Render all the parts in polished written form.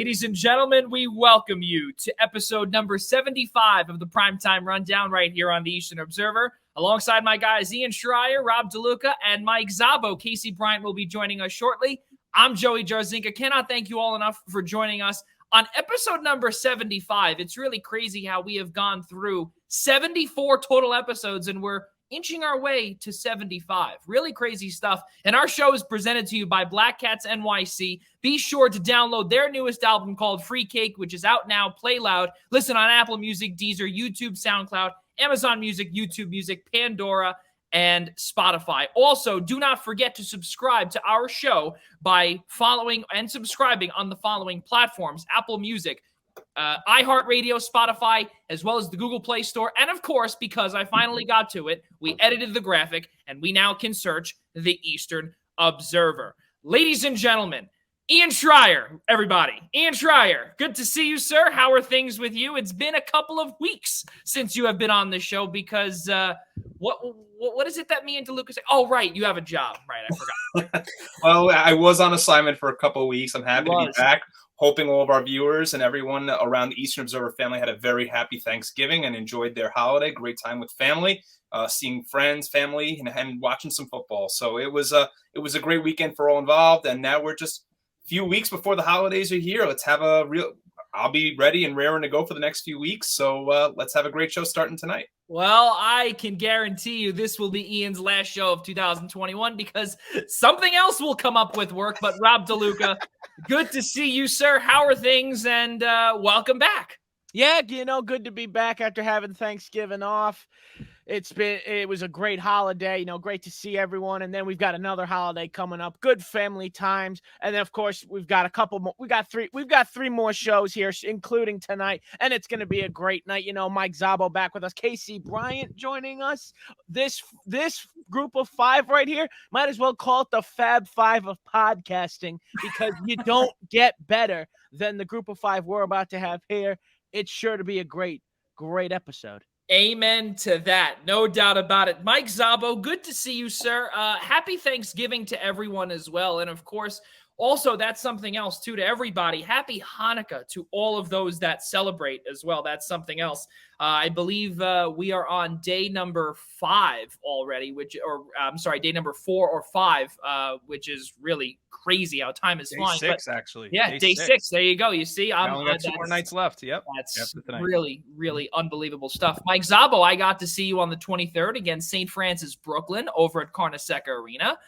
Ladies and gentlemen, we welcome you to episode number 75 of the Primetime Rundown right here on the Eastern Observer. Alongside my guys Ian Schraier, Rob DeLuca, and Mike Zabo. Casey Bryant will be joining us shortly. I'm Joey Jarzynka. Cannot thank you all enough for joining us on episode number 75. It's really crazy how we have gone through 74 total episodes and we're inching our way to 75. Really crazy stuff. And our show is presented to you by Black Cats NYC. Be sure to download their newest album called Free Cake, which is out now. Play loud. Listen on Apple Music, Deezer, YouTube, SoundCloud, Amazon Music, YouTube Music, Pandora, and Spotify. Also, do not forget to subscribe to our show by following and subscribing on the following platforms: Apple Music, iHeartRadio, Spotify, as well as the Google Play Store. And of course, because I finally got to it, we edited the graphic and we now can search the Eastern Observer. Ladies and gentlemen, Ian Schraier, everybody. Ian Schraier, good to see you, sir. How are things with you? It's been a couple of weeks since you have been on the show because what is it that me and DeLuca say? Oh, right, you have a job. Right, I forgot. Well, I was on assignment for a couple of weeks. I'm happy to be back. Hoping all of our viewers and everyone around the Eastern Observer family had a very happy Thanksgiving and enjoyed their holiday. Great time with family, seeing friends, family, and watching some football. So it was a great weekend for all involved. And now we're just a few weeks before the holidays are here. Let's have I'll be ready and raring to go for the next few weeks. So let's have a great show starting tonight. Well, I can guarantee you this will be Ian's last show of 2021 because something else will come up with work. But Rob DeLuca, good to see you, sir. How are things? And welcome back. Yeah, good to be back after having Thanksgiving off. It was a great holiday, great to see everyone. And then we've got another holiday coming up, good family times. And then of course we've got a couple more. We've got three more shows here, including tonight. And it's going to be a great night. Mike Zabo back with us, Casey Bryant joining us. This group of five right here, might as well call it the Fab Five of podcasting because you don't get better than the group of five we're about to have here. It's sure to be a great episode. Amen to that. No doubt about it. Mike Zabo, good to see you, sir. Happy Thanksgiving to everyone as well. And of course, also, that's something else, too, to everybody. Happy Hanukkah to all of those that celebrate as well. That's something else. I believe we are on day number 5 already, day number 4 or 5, which is really crazy how time is flying. Day 6, actually. Yeah, day 6. There you go. You see? I only got 2 more nights left. Yep. That's really, really unbelievable stuff. Mike Zabo, I got to see you on the 23rd against St. Francis Brooklyn over at Carneseca Arena.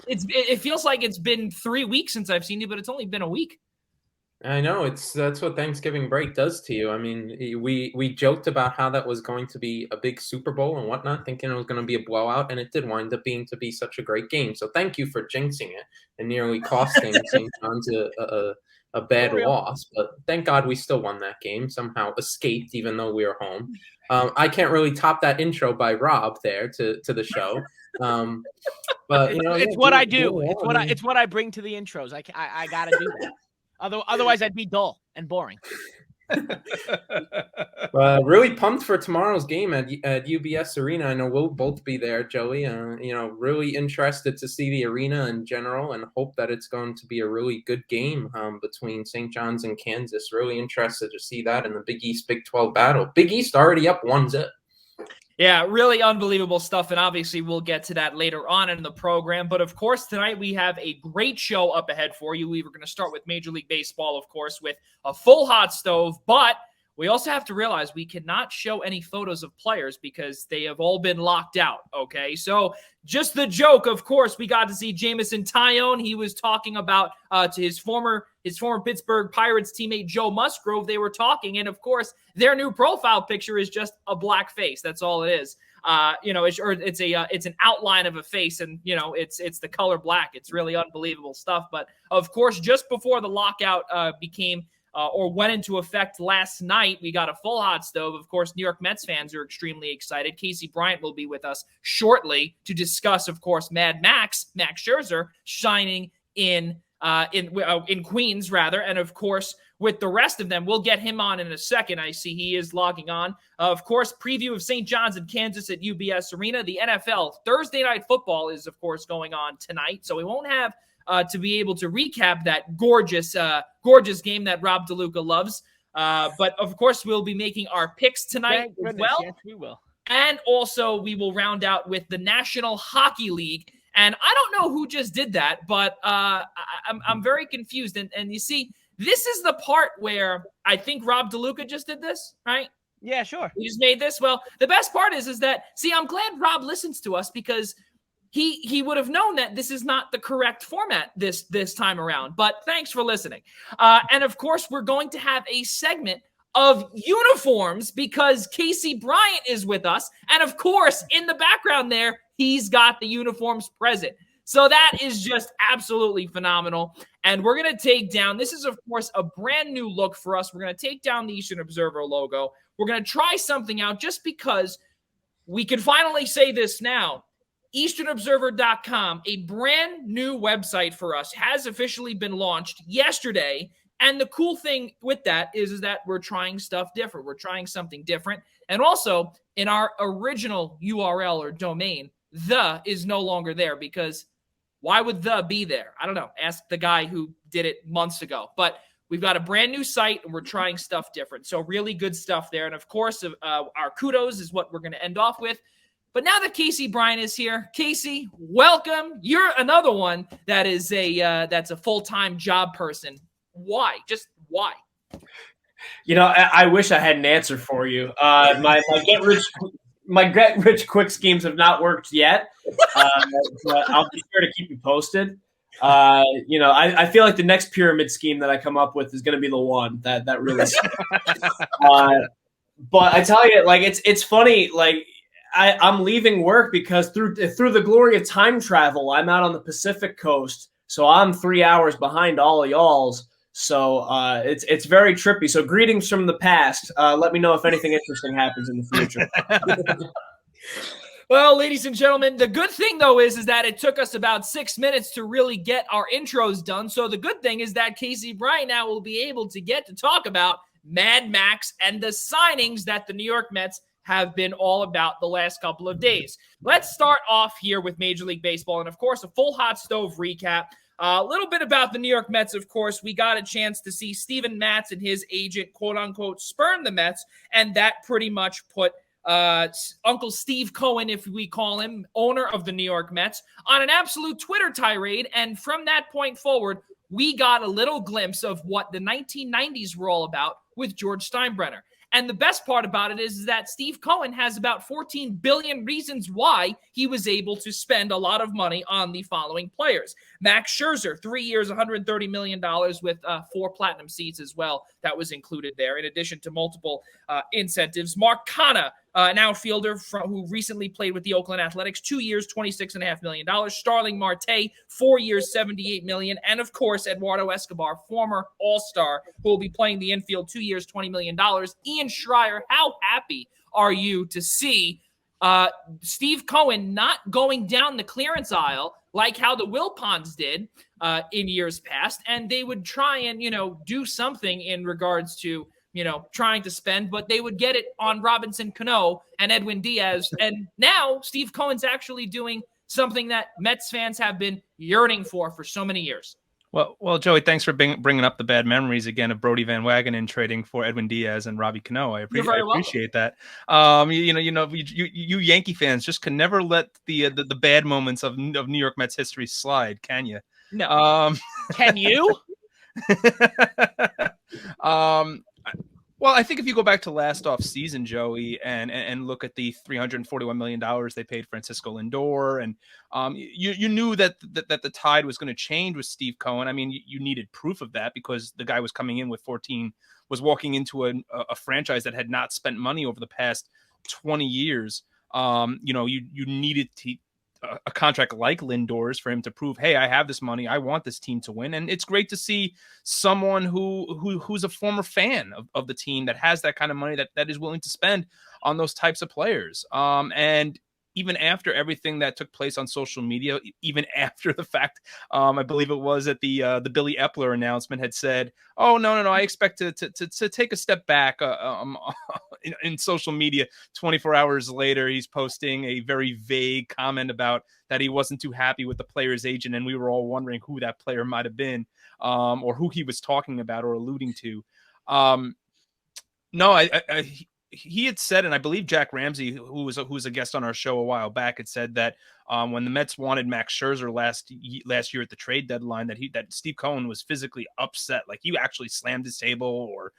It feels like it's been 3 weeks since I've seen you, but it's only been a week. I know that's what Thanksgiving break does to you. I mean, we joked about how that was going to be a big Super Bowl and whatnot, thinking it was going to be a blowout, and it did wind up being such a great game. So thank you for jinxing it and nearly costing St. John's a bad loss. But thank God we still won that game, somehow escaped, even though we were home. I can't really top that intro by Rob there to the show. But it's what I do. It's what I bring to the intros. I gotta do that. Otherwise, I'd be dull and boring. Really pumped for tomorrow's game at UBS Arena. I know we'll both be there, Joey. Really interested to see the arena in general and hope that it's going to be a really good game between St. John's and Kansas. Really interested to see that in the Big East Big 12 battle. Big East already up 1-0. Yeah, really unbelievable stuff, and obviously we'll get to that later on in the program. But, of course, tonight we have a great show up ahead for you. We were going to start with Major League Baseball, of course, with a full hot stove, but we also have to realize we cannot show any photos of players because they have all been locked out, okay? So just the joke, of course, we got to see Jameson Taillon. He was talking about to his former Pittsburgh Pirates teammate Joe Musgrove. They were talking, and of course, their new profile picture is just a black face. That's all it is. It's an outline of a face, and it's the color black. It's really unbelievable stuff. But of course, just before the lockout went into effect last night, we got a full hot stove. Of course, New York Mets fans are extremely excited. Casey Bryant will be with us shortly to discuss, of course, Max Scherzer shining in Queens, rather. And of course, with the rest of them, we'll get him on in a second. I see he is logging on. Of course, preview of St. John's and Kansas at UBS Arena. The NFL Thursday Night Football is, of course, going on tonight. So we won't have to be able to recap that gorgeous game that Rob DeLuca loves. But of course, we'll be making our picks tonight as well. Yes, we will. And also, we will round out with the National Hockey League. And I don't know who just did that, but I'm very confused. And you see, this is the part where I think Rob DeLuca just did this, right? Yeah, sure. He just made this. Well, the best part is that, see, I'm glad Rob listens to us because he would have known that this is not the correct format this time around. But thanks for listening. And of course, we're going to have a segment of uniforms because Casey Bryant is with us. And of course, in the background there, he's got the uniforms present. So that is just absolutely phenomenal. And we're going to take down, this is, of course, a brand new look for us. We're going to take down the Eastern Observer logo. We're going to try something out just because we can finally say this now. EasternObserver.com, a brand new website for us, has officially been launched yesterday. And the cool thing with that is that we're trying stuff different. We're trying something different. And also, in our original URL or domain, the is no longer there because why would the be there? I don't know. Ask the guy who did it months ago. But we've got a brand new site and we're trying stuff different. So really good stuff there. And of course, our kudos is what we're going to end off with. But now that Casey Bryant is here, Casey, welcome. You're another one that is that's a full-time job person. Why? Just why? I wish I had an answer for you. My get rich quick schemes have not worked yet, but I'll be sure to keep you posted. I feel like the next pyramid scheme that I come up with is going to be the one that really. But I tell you, like it's funny, like. I'm leaving work because through the glory of time travel, I'm out on the Pacific coast, so I'm 3 hours behind all of y'all's. So it's very trippy. So greetings from the past. Let me know if anything interesting happens in the future. Well, ladies and gentlemen, the good thing, though, is that it took us about 6 minutes to really get our intros done. So the good thing is that Casey Bryant now will be able to get to talk about Mad Max and the signings that the New York Mets have been all about the last couple of days. Let's start off here with Major League Baseball and, of course, a full hot stove recap. A little bit about the New York Mets, of course. We got a chance to see Steven Matz and his agent, quote-unquote, spurn the Mets, and that pretty much put Uncle Steve Cohen, if we call him, owner of the New York Mets, on an absolute Twitter tirade, and from that point forward, we got a little glimpse of what the 1990s were all about with George Steinbrenner. And the best part about it is that Steve Cohen has about 14 billion reasons why he was able to spend a lot of money on the following players. Max Scherzer, 3 years, $130 million with 4 platinum seats as well. That was included there, in addition to multiple incentives. Mark Canha, an outfielder who recently played with the Oakland Athletics, 2 years, $26.5 million. Starling Marte, 4 years, $78 million. And, of course, Eduardo Escobar, former All-Star, who will be playing the infield, 2 years, $20 million. Ian Schraier, how happy are you to see Steve Cohen not going down the clearance aisle like how the Wilpons did in years past, and they would try and, do something in regards to, trying to spend, but they would get it on Robinson Cano and Edwin Diaz. And now Steve Cohen's actually doing something that Mets fans have been yearning for so many years. Well, Joey, thanks for bringing up the bad memories again of Brody Van Wagenen trading for Edwin Diaz and Robbie Cano. I appreciate that. You Yankee fans just can never let the bad moments of New York Mets history slide, can you? No. Can you? Well, I think if you go back to last off season, Joey, and look at the $341 million they paid Francisco Lindor, and you knew that the tide was going to change with Steve Cohen. I mean, you needed proof of that because the guy was coming in with 14, was walking into a franchise that had not spent money over the past 20 years. You needed a contract like Lindor's for him to prove, hey, I have this money, I want this team to win. And it's great to see someone who's a former fan of the team that has that kind of money that is willing to spend on those types of players. And even after everything that took place on social media, even after the fact, I believe it was at the Billy Epler announcement had said, "Oh no, I expect to take a step back." In social media, 24 hours later, he's posting a very vague comment about that he wasn't too happy with the player's agent, and we were all wondering who that player might have been, or who he was talking about or alluding to. No, he had said, and I believe Jack Ramsey, who was a guest on our show a while back, had said that when the Mets wanted Max Scherzer last year at the trade deadline, that Steve Cohen was physically upset, like he actually slammed his table or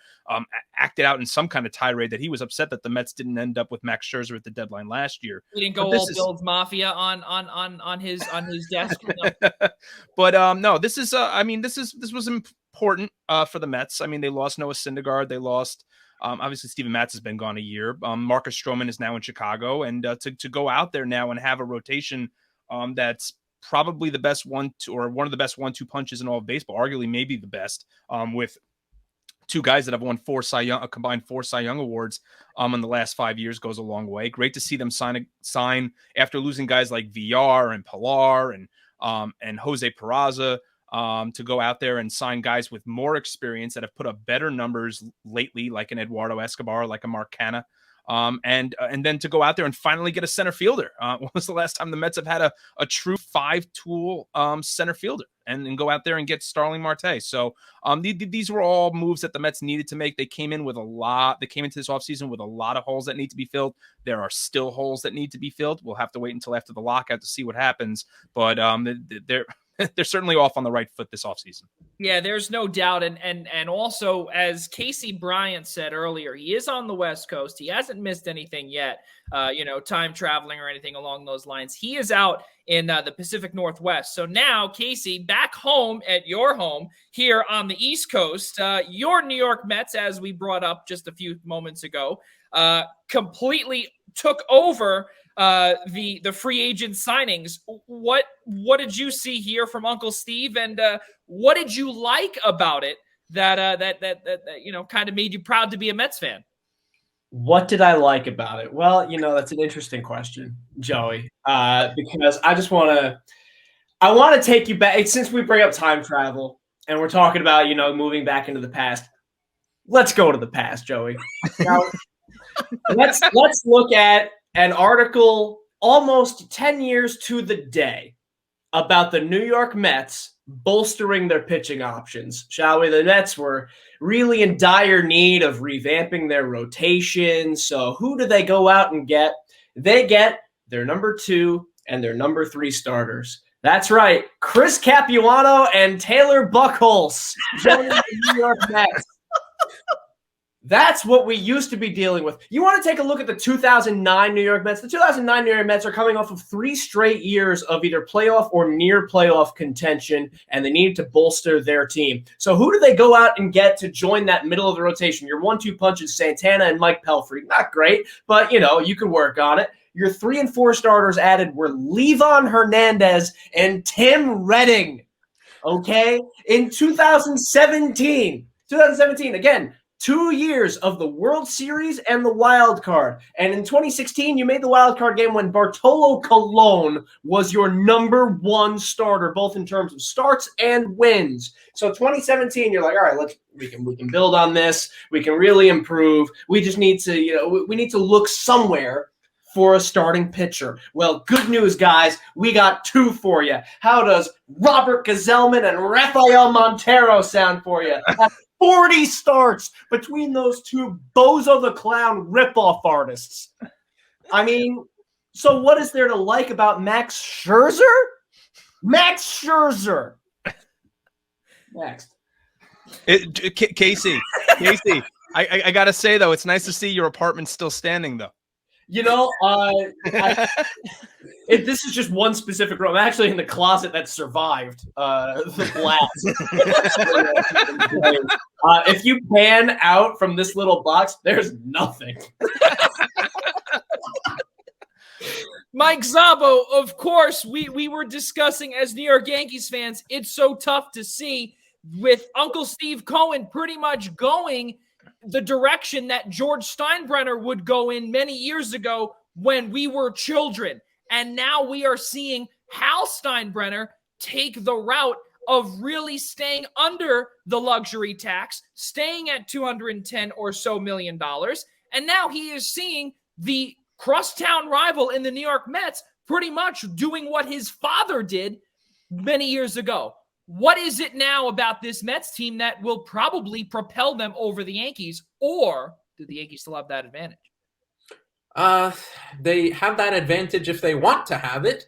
acted out in some kind of tirade that he was upset that the Mets didn't end up with Max Scherzer at the deadline last year. He didn't go all Bills Mafia on his desk. But no, this is this was important for the Mets. I mean, they lost Noah Syndergaard, they lost. Obviously, Steven Matz has been gone a year. Marcus Stroman is now in Chicago, and to go out there now and have a rotation that's probably the best one of the best 1-2 punches in all of baseball, arguably maybe the best, with two guys that have won a combined 4 Cy Young awards in the last 5 years goes a long way. Great to see them sign after losing guys like VR and Pilar and Jose Peraza. To go out there and sign guys with more experience that have put up better numbers lately, like an Eduardo Escobar, like a Mark Canha, and then to go out there and finally get a center fielder. When was the last time the Mets have had a true 5-tool center fielder and go out there and get Starling Marte? So these were all moves that the Mets needed to make. They came into this offseason with a lot of holes that need to be filled. There are still holes that need to be filled. We'll have to wait until after the lockout to see what happens, but they're certainly off on the right foot this offseason. Yeah, there's no doubt. And also, as Casey Bryant said earlier, he is on the West Coast. He hasn't missed anything yet, time traveling or anything along those lines. He is out in the Pacific Northwest. So now, Casey, back home at your home here on the East Coast, your New York Mets, as we brought up just a few moments ago, completely took over the free agent signings. What did you see here from Uncle Steve, and what did you like about it that kind of made you proud to be a Mets fan? What did I like about it? Well, that's an interesting question, Joey, because I want to take you back. Since we bring up time travel and we're talking about moving back into the past, let's go to the past, Joey. Now, let's look at an article almost 10 years to the day about the New York Mets bolstering their pitching options, shall we? The Mets were really in dire need of revamping their rotation. So who do they go out and get? They get their number 2 and their number 3 starters. That's right. Chris Capuano and Taylor Buchholz joining the New York Mets. That's what we used to be dealing with. You want to take a look at the 2009 New York Mets? The 2009 New York Mets are coming off of 3 straight years of either playoff or near playoff contention, and they needed to bolster their team. So who do they go out and get to join that middle of the rotation? Your 1-2 punches, Santana and Mike Pelfrey. Not great, but, you can work on it. Your 3 and 4 starters added were Levon Hernandez and Tim Redding. Okay? In 2017, again, 2 years of the World Series and the wild card. And in 2016, you made the wild card game when Bartolo Colon was your number 1 starter, both in terms of starts and wins. So 2017, you're like, all right, we can build on this. We can really improve. We just need to, we need to look somewhere for a starting pitcher. Well, good news, guys. We got 2 for you. How does Robert Gazelman and Rafael Montero sound for you? 40 starts between those 2 Bozo the Clown ripoff artists. I mean, so what is there to like about Max Scherzer? Max Scherzer. Next. Casey, I got to say, though, it's nice to see your apartment still standing, though. This is just one specific room. I'm actually in the closet that survived the blast. If you pan out from this little box, there's nothing. Mike Szabo, of course, we were discussing as New York Yankees fans, it's so tough to see with Uncle Steve Cohen pretty much going the direction that George Steinbrenner would go in many years ago when we were children. And now we are seeing Hal Steinbrenner take the route of really staying under the luxury tax, staying at $210 or so million. And now he is seeing the crosstown rival in the New York Mets pretty much doing what his father did many years ago. What is it now about this Mets team that will probably propel them over the Yankees, or do the Yankees still have that advantage? They have that advantage if they want to have it.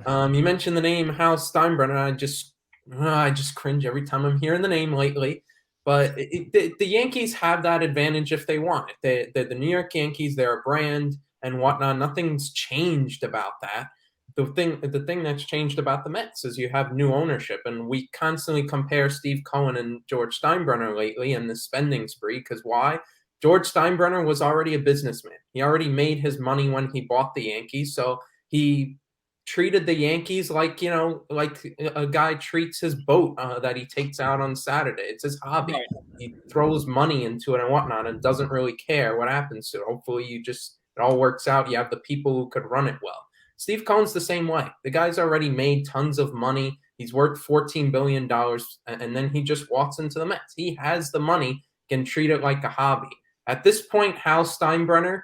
You mentioned the name Hal Steinbrenner. I just cringe every time I'm hearing the name lately. But the Yankees have that advantage if they want it. They're the New York Yankees. They're a brand and whatnot. Nothing's changed about that. The thing that's changed about the Mets is you have new ownership, and we constantly compare Steve Cohen and George Steinbrenner lately and the spending spree. Because why? George Steinbrenner was already a businessman. He already made his money when he bought the Yankees, so he treated the Yankees like a guy treats his boat that he takes out on Saturday. It's his hobby. Right. He throws money into it and whatnot, and doesn't really care what happens to it. Hopefully, it all works out. You have the people who could run it well. Steve Cohen's the same way. The guy's already made tons of money. He's worth $14 billion, and then he just walks into the Mets. He has the money, can treat it like a hobby. At this point, Hal Steinbrenner,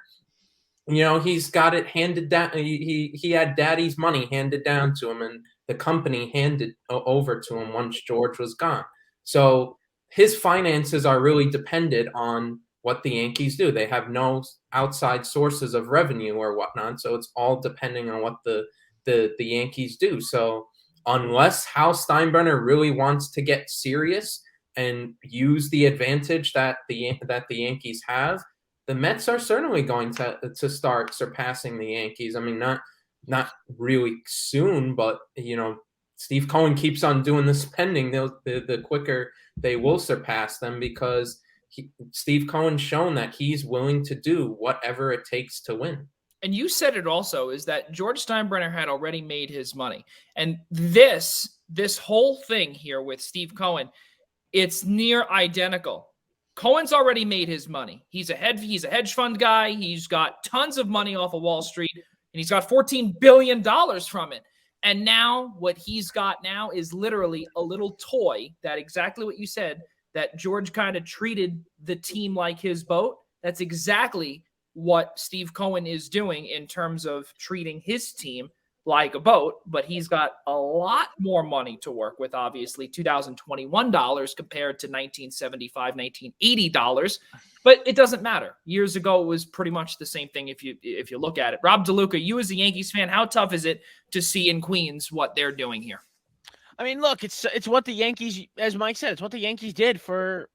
he's got it handed down. He had daddy's money handed down to him, and the company handed over to him once George was gone. So his finances are really dependent on what the Yankees do. They have no outside sources of revenue or whatnot, so it's all depending on what the Yankees do. So unless Hal Steinbrenner really wants to get serious and use the advantage that the Yankees have, the Mets are certainly going to start surpassing the Yankees. I mean, not really soon, but Steve Cohen keeps on doing the spending, the quicker they will surpass them, because Steve Cohen's shown that he's willing to do whatever it takes to win. And you said it also, is that George Steinbrenner had already made his money. And this whole thing here with Steve Cohen, it's near identical. Cohen's already made his money. He's a hedge fund guy. He's got tons of money off of Wall Street, and he's got $14 billion from it. And now what he's got now is literally a little toy, that exactly what you said, that George kind of treated the team like his boat. That's exactly what Steve Cohen is doing in terms of treating his team like a boat, but he's got a lot more money to work with, obviously, $2021 compared to $1975, $1980. But it doesn't matter. Years ago, it was pretty much the same thing if you look at it. Rob DeLuca, you as a Yankees fan, how tough is it to see in Queens what they're doing here? I mean, look, it's what the Yankees, as Mike said, it's what the Yankees did for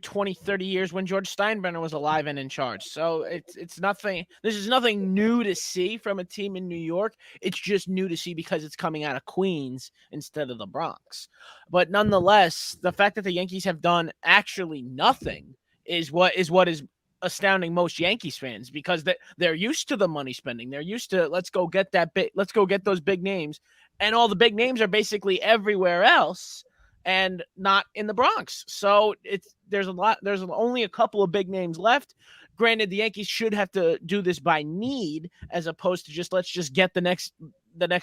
20, 30 years when George Steinbrenner was alive and in charge. So it's nothing. This is nothing new to see from a team in New York. It's just new to see because it's coming out of Queens instead of the Bronx. But nonetheless, the fact that the Yankees have done actually nothing is what is astounding most Yankees fans, because they're used to the money spending. They're used to let's go get those big names, and all the big names are basically everywhere else and not in the Bronx. So there's only a couple of big names left. Granted, the Yankees should have to do this by need as opposed to let's just get the next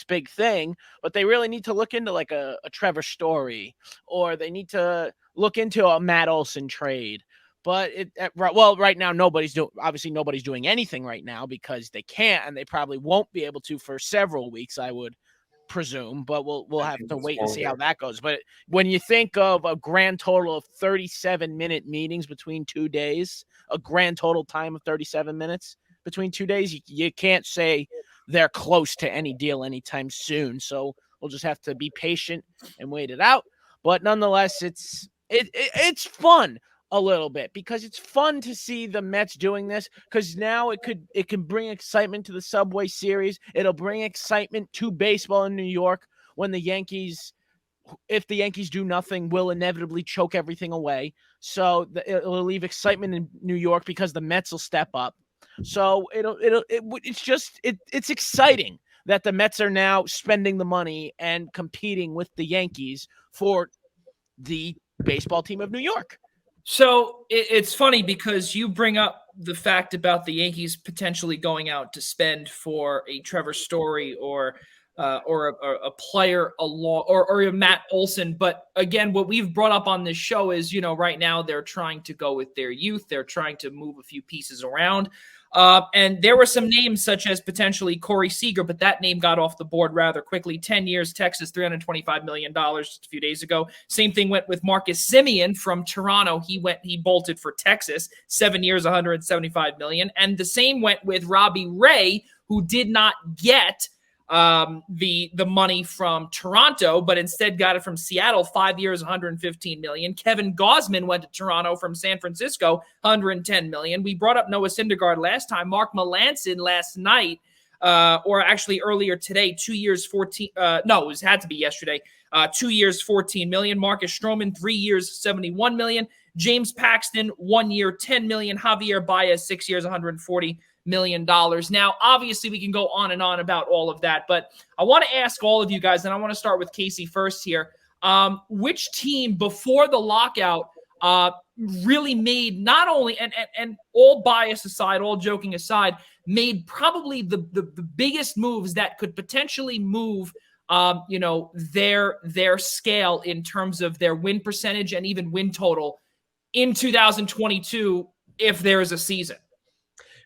big thing, but they really need to look into like a Trevor Story, or they need to look into a Matt Olson trade. But right now nobody's doing anything right now because they can't, and they probably won't be able to for several weeks, I would presume. But we'll have to wait and see how that goes. But when you think of a grand total of 37-minute meetings between 2 days, a grand total time of 37 minutes between 2 days, you can't say they're close to any deal anytime soon. So we'll just have to be patient and wait it out. But nonetheless, it's fun a little bit, because it's fun to see the Mets doing this, because now it can bring excitement to the Subway Series. It'll bring excitement to baseball in New York when the Yankees, if the Yankees do nothing, will inevitably choke everything away. So it'll leave excitement in New York because the Mets will step up. So it's exciting that the Mets are now spending the money and competing with the Yankees for the baseball team of New York. So it's funny because you bring up the fact about the Yankees potentially going out to spend for a Trevor Story or a player along or a Matt Olson. But again, what we've brought up on this show is, right now they're trying to go with their youth. They're trying to move a few pieces around. And there were some names such as potentially Corey Seager, but that name got off the board rather quickly. 10 years, Texas, $325 million just a few days ago. Same thing went with Marcus Semien from Toronto. He bolted for Texas, 7 years, $175 million. And the same went with Robbie Ray, who did not get the money from Toronto, but instead got it from Seattle, 5 years, $115 million. Kevin Gausman went to Toronto from San Francisco, $110 million. We brought up Noah Syndergaard last time. Mark Melancon last night, or actually earlier today, 2 years, 14. No, it had to be yesterday. 2 years, $14 million. Marcus Stroman, 3 years, $71 million. James Paxton, 1 year, $10 million. Javier Baez, 6 years, $140 million. Now, obviously, we can go on and on about all of that, but I want to ask all of you guys, and I want to start with Casey first here. Which team before the lockout really made not only, and all bias aside, all joking aside, made probably the biggest moves that could potentially move their scale in terms of their win percentage and even win total in 2022 if there is a season?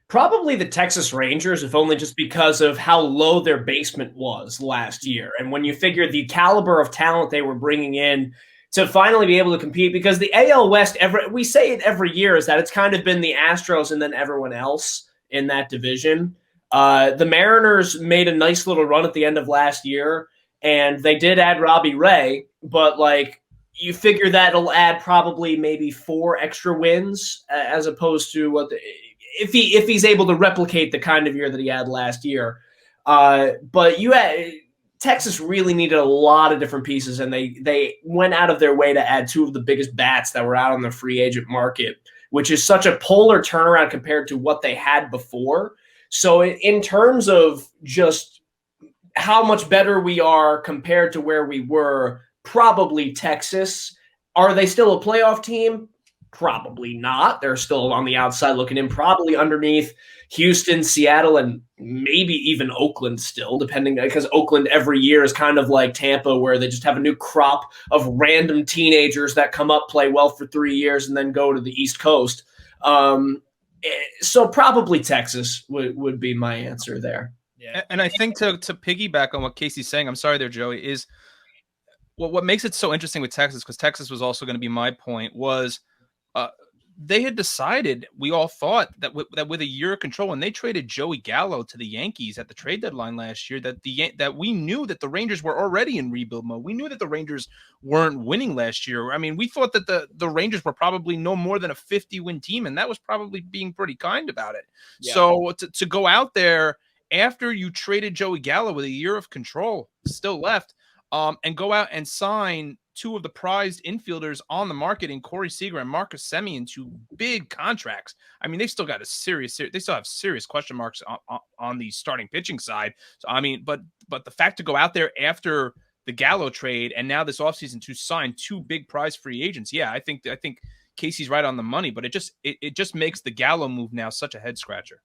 Probably the Texas Rangers, if only just because of how low their basement was last year. And when you figure the caliber of talent they were bringing in to finally be able to compete, because the AL West, we say it every year, is that it's kind of been the Astros and then everyone else in that division. The Mariners made a nice little run at the end of last year, and they did add Robbie Ray, but you figure that'll add probably maybe 4 extra wins as opposed to if he's able to replicate the kind of year that he had last year. But Texas really needed a lot of different pieces, and they went out of their way to add 2 of the biggest bats that were out on the free agent market, which is such a polar turnaround compared to what they had before. So in terms of just how much better we are compared to where we were, probably Texas. Are they still a playoff team? Probably not. They're still on the outside looking in, probably underneath Houston, Seattle, and maybe even Oakland still, depending, because Oakland every year is kind of like Tampa, where they just have a new crop of random teenagers that come up, play well for 3 years, and then go to the East Coast. So probably Texas would be my answer there. Yeah. And I think to piggyback on what Casey's saying, I'm sorry there, Joey, is what makes it so interesting with Texas, because Texas was also going to be my point, was they had decided, we all thought, that with a year of control, when they traded Joey Gallo to the Yankees at the trade deadline last year, that we knew that the Rangers were already in rebuild mode. We knew that the Rangers weren't winning last year. I mean, we thought that the Rangers were probably no more than a 50-win team, and that was probably being pretty kind about it. Yeah. So to go out there after you traded Joey Gallo with a year of control still left, and go out and sign 2 of the prized infielders on the market in Corey Seager and Marcus Semien to big contracts. I mean, they still got they still have serious question marks on the starting pitching side. So, I mean, but the fact to go out there after the Gallo trade and now this offseason to sign 2 big prize free agents. Yeah, I think Casey's right on the money, but it just makes the Gallo move now such a head scratcher.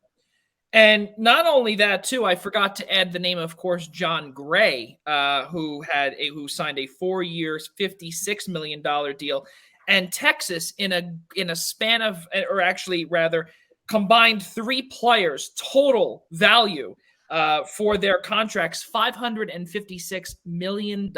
And not only that, too, I forgot to add the name, of course, John Gray, who signed a 4-year, $56 million deal. And Texas, in a span of, or actually rather, combined 3 players, total value for their contracts, $556 million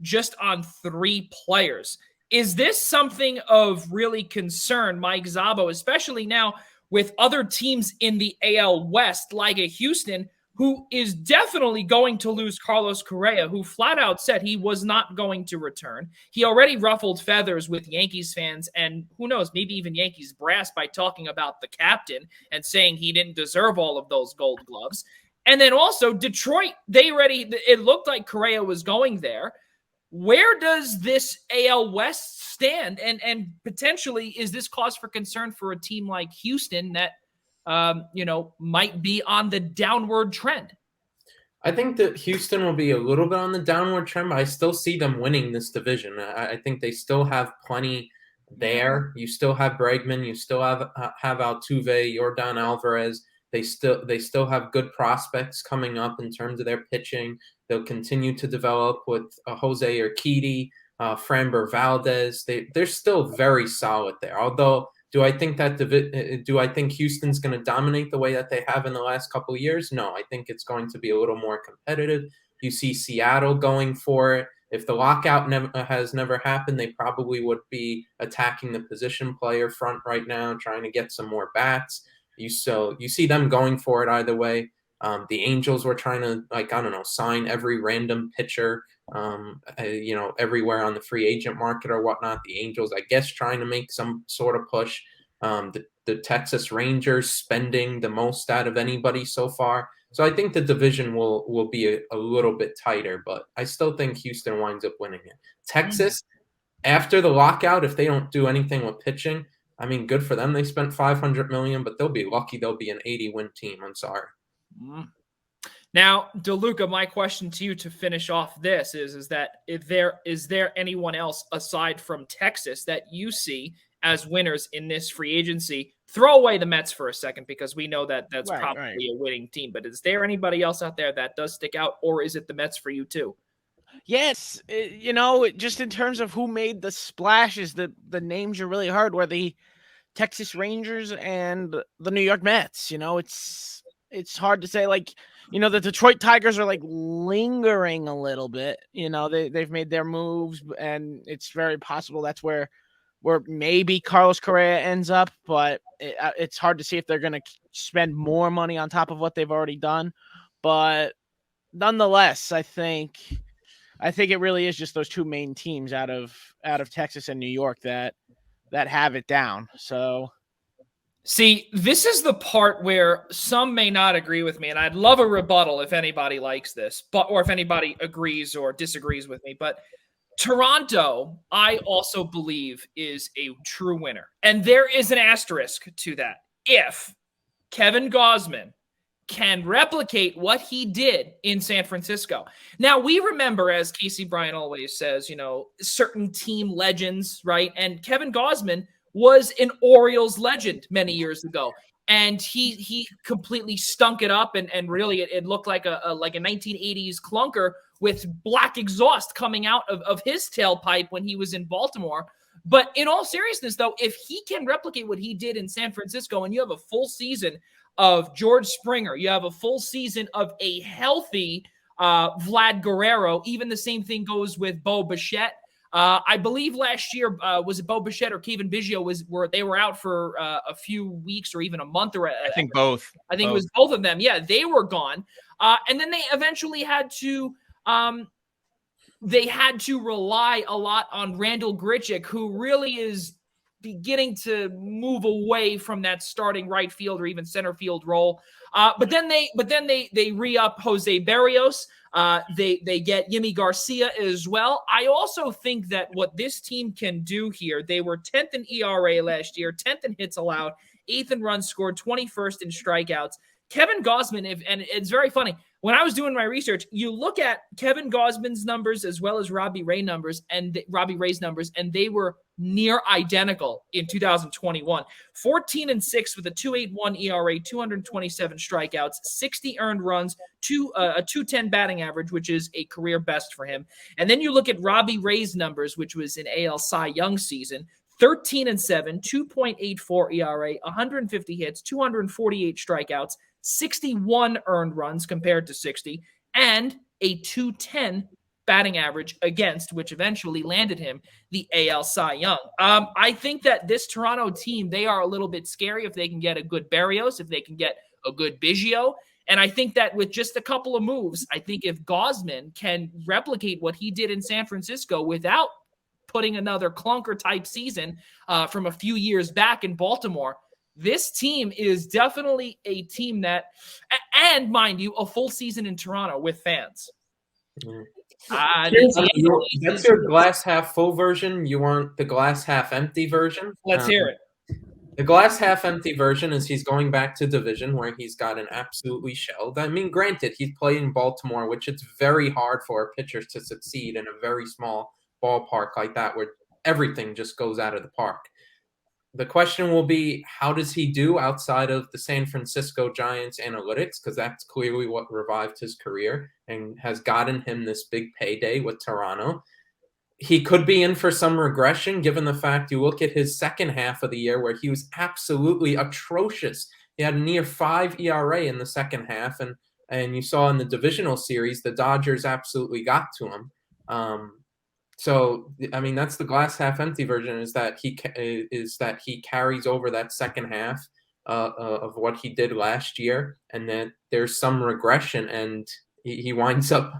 just on 3 players. Is this something of really concern, Mike Szabo, especially now with other teams in the AL West, like a Houston, who is definitely going to lose Carlos Correa, who flat out said he was not going to return. He already ruffled feathers with Yankees fans, and who knows, maybe even Yankees brass, by talking about the captain and saying he didn't deserve all of those gold gloves. And then also Detroit, it looked like Correa was going there. Where does this AL West stand? And potentially, is this cause for concern for a team like Houston that, might be on the downward trend? I think that Houston will be a little bit on the downward trend, but I still see them winning this division. I think they still have plenty there. You still have Bregman. You still have Altuve, Yordan Alvarez. They still have good prospects coming up in terms of their pitching. They'll continue to develop with Jose Urquidy, Framber Valdez. They're still very solid there. Although, do I think Houston's going to dominate the way that they have in the last couple of years? No, I think it's going to be a little more competitive. You see Seattle going for it. If the lockout has never happened, they probably would be attacking the position player front right now, trying to get some more bats. You see them going for it either way. The Angels were trying to, sign every random pitcher, everywhere on the free agent market or whatnot. The Angels, I guess, trying to make some sort of push. The Texas Rangers spending the most out of anybody so far. So I think the division will be a little bit tighter, but I still think Houston winds up winning it. Texas, after the lockout, if they don't do anything with pitching, I mean, good for them. They spent $500 million, but they'll be lucky they'll be an 80-win team. I'm sorry. Now, DeLuca, my question to you to finish off this is that is there anyone else aside from Texas that you see as winners in this free agency? Throw away the Mets for a second because we know that that's probably a winning team. But is there anybody else out there that does stick out, or is it the Mets for you too? Yes, just in terms of who made the splashes, the names you really heard were the Texas Rangers and the New York Mets. It's hard to say. The Detroit Tigers are lingering a little bit. They've made their moves, and it's very possible that's where maybe Carlos Correa ends up. But it's hard to see if they're going to spend more money on top of what they've already done. But nonetheless, I think it really is just those two main teams out of Texas and New York that have it down. So, see, this is the part where some may not agree with me, and I'd love a rebuttal if anybody likes this, or if anybody agrees or disagrees with me. But Toronto, I also believe, is a true winner, and there is an asterisk to that. If Kevin Gausman can replicate what he did in San Francisco. Now, we remember, as Casey Bryant always says, certain team legends, right? And Kevin Gausman was an Orioles legend many years ago. And he completely stunk it up, and really it looked like a 1980s clunker with black exhaust coming out of his tailpipe when he was in Baltimore. But in all seriousness, though, if he can replicate what he did in San Francisco, and you have a full season of George Springer, you have a full season of a healthy Vlad Guerrero. Even the same thing goes with Bo Bichette. I believe last year, was it Bo Bichette or Kevin Biggio they were out for a few weeks or even a month. I think both. I think it was both of them. Yeah, they were gone. And then they eventually had to rely a lot on Randall Grichuk, who really is beginning to move away from that starting right field or even center field role. But then they re-up Jose Barrios. They get Yimi Garcia as well. I also think that what this team can do here, they were 10th in ERA last year, 10th in hits allowed, 8th in runs scored, 21st in strikeouts. Kevin Gausman, and it's very funny, when I was doing my research, you look at Kevin Gausman's numbers as well as Robbie Ray's numbers, and they were near identical in 2021. 14-6 with a 2.81 ERA, 227 strikeouts, 60 earned runs, a 210 batting average, which is a career best for him. And then you look at Robbie Ray's numbers, which was an AL Cy Young season. 13-7, 2.84 ERA, 150 hits, 248 strikeouts, 61 earned runs compared to 60, and a 210 batting average against, which eventually landed him the AL Cy Young. I think that this Toronto team, they are a little bit scary if they can get a good Barrios, if they can get a good Biggio. And I think that with just a couple of moves, I think if Gausman can replicate what he did in San Francisco without putting another clunker type season from a few years back in Baltimore, this team is definitely a team that, and mind you, a full season in Toronto with fans. That's your glass half full version. You want the glass half empty version? Let's hear it. The glass half empty version is he's going back to division where he's gotten absolutely shelled. I mean, granted, he's played in Baltimore, which it's very hard for a pitcher to succeed in a very small ballpark like that where everything just goes out of the park. The question will be, how does he do outside of the San Francisco Giants analytics? Because that's clearly what revived his career and has gotten him this big payday with Toronto. He could be in for some regression, given the fact you look at his second half of the year where he was absolutely atrocious. He had a near 5 ERA in the second half, and you saw in the divisional series, the Dodgers absolutely got to him. So, I mean, that's the glass half empty version, is that he carries over that second half of what he did last year, and then there's some regression, and he winds up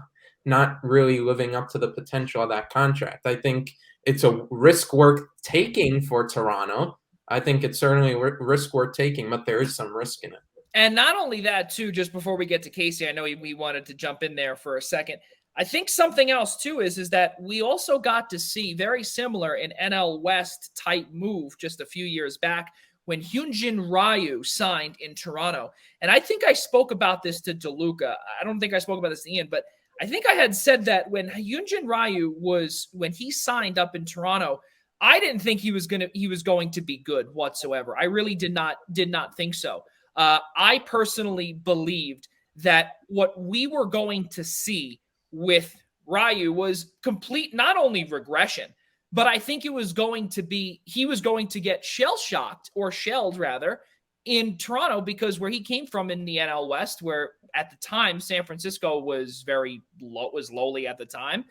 not really living up to the potential of that contract. I think it's a risk worth taking for Toronto. I think it's certainly risk worth taking, but there is some risk in it. And not only that, too, just before we get to Casey, I know we wanted to jump in there for a second. I think something else, too, is that we also got to see very similar an NL West type move just a few years back when Hyunjin Ryu signed in Toronto. And I think I spoke about this to DeLuca. I don't think I spoke about this to Ian, but I think I had said that when Hyunjin Ryu when he signed up in Toronto, I didn't think he was going to be good whatsoever. I really did not think so. I personally believed that what we were going to see with Ryu was complete, not only regression, but I think he was going to get shelled rather in Toronto, because where he came from in the NL West, where at the time San Francisco was lowly at the time.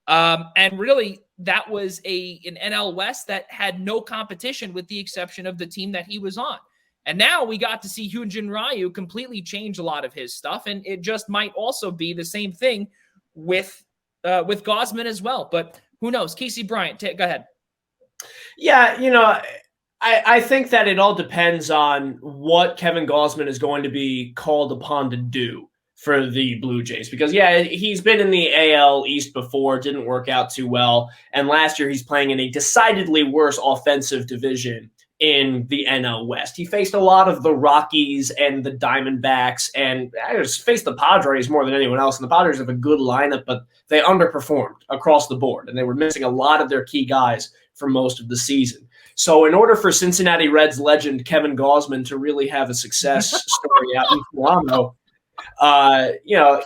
And really that was an NL West that had no competition with the exception of the team that he was on. And now we got to see Hyunjin Ryu completely change a lot of his stuff. And it just might also be the same thing with Gausman as well. But who knows? Casey Bryant, go ahead. Yeah, I think that it all depends on what Kevin Gausman is going to be called upon to do for the Blue Jays. Because, he's been in the AL East before, didn't work out too well. And last year he's playing in a decidedly worse offensive division in the NL West. He faced a lot of the Rockies and the Diamondbacks, and faced the Padres more than anyone else. And the Padres have a good lineup, but they underperformed across the board, and they were missing a lot of their key guys for most of the season. So in order for Cincinnati Reds legend Kevin Gausman to really have a success story out in Toronto,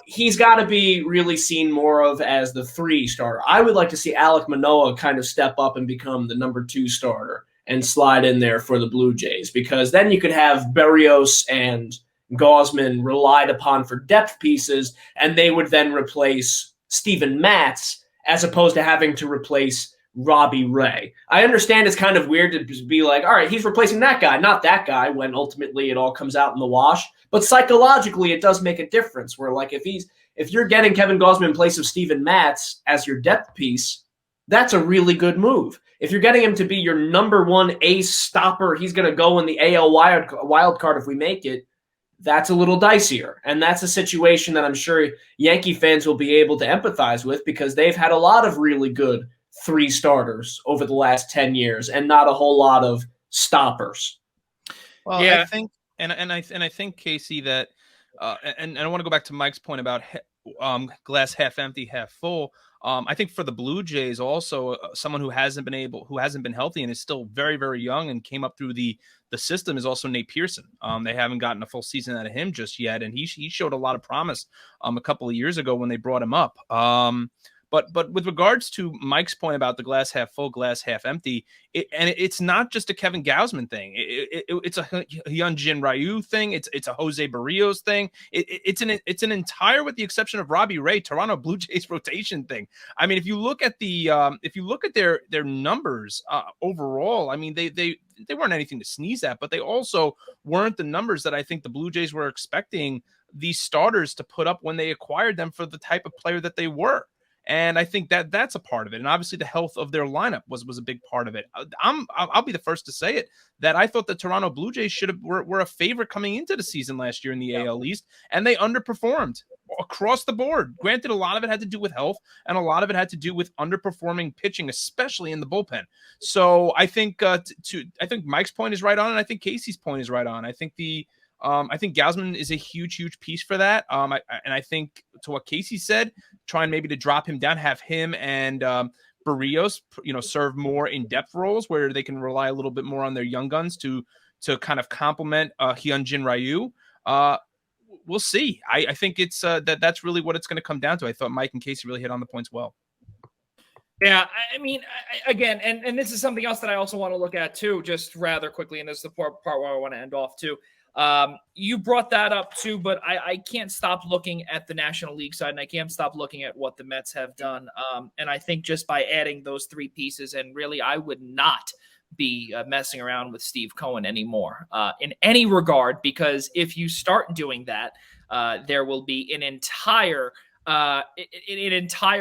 he's got to be really seen more of as the 3 starter. I would like to see Alek Manoah kind of step up and become the number 2 starter and slide in there for the Blue Jays, because then you could have Berrios and Gausman relied upon for depth pieces, and they would then replace Steven Matz as opposed to having to replace Robbie Ray. I understand it's kind of weird to be like, all right, he's replacing that guy, not that guy, when ultimately it all comes out in the wash. But psychologically, it does make a difference where, like, if you're getting Kevin Gausman in place of Steven Matz as your depth piece, that's a really good move. If you're getting him to be your number 1 ace stopper, he's going to go in the AL wild card if we make it, that's a little dicier. And that's a situation that I'm sure Yankee fans will be able to empathize with, because they've had a lot of really good 3 starters over the last 10 years and not a whole lot of stoppers. Well, yeah, I think, and I think, Casey, that, and I want to go back to Mike's point about glass half empty, half full. I think for the Blue Jays also, someone who hasn't been healthy and is still very, very young and came up through the system is also Nate Pearson. They haven't gotten a full season out of him just yet, and he showed a lot of promise a couple of years ago when they brought him up. But with regards to Mike's point about the glass half full, glass half empty, it's not just a Kevin Gausman thing. It's a Hyunjin Ryu thing. It's a Jose Berrios thing. It's an entire, with the exception of Robbie Ray, Toronto Blue Jays rotation thing. I mean, if you look at their numbers overall, I mean, they weren't anything to sneeze at, but they also weren't the numbers that I think the Blue Jays were expecting these starters to put up when they acquired them for the type of player that they were. And I think that's a part of it. And obviously the health of their lineup was a big part of it. I'll be the first to say it, that I thought the Toronto Blue Jays were a favorite coming into the season last year in the AL East, and they underperformed across the board. Granted, a lot of it had to do with health, and a lot of it had to do with underperforming pitching, especially in the bullpen. So I think I think Mike's point is right on, and I think Casey's point is right on. I think I think Gausman is a huge piece for that. I think, to what Casey said, trying maybe to drop him down, have him and Barrios, serve more in-depth roles where they can rely a little bit more on their young guns to kind of complement Hyunjin Ryu. We'll see. I think it's that's really what it's going to come down to. I thought Mike and Casey really hit on the points well. Yeah, I mean, again, and this is something else that I also want to look at too, just rather quickly, and this is the part where I want to end off too. You brought that up too, but I can't stop looking at the National League side, and I can't stop looking at what the Mets have done. And I think just by adding those three pieces, and really, I would not be messing around with Steve Cohen anymore in any regard, because if you start doing that, there will be an entire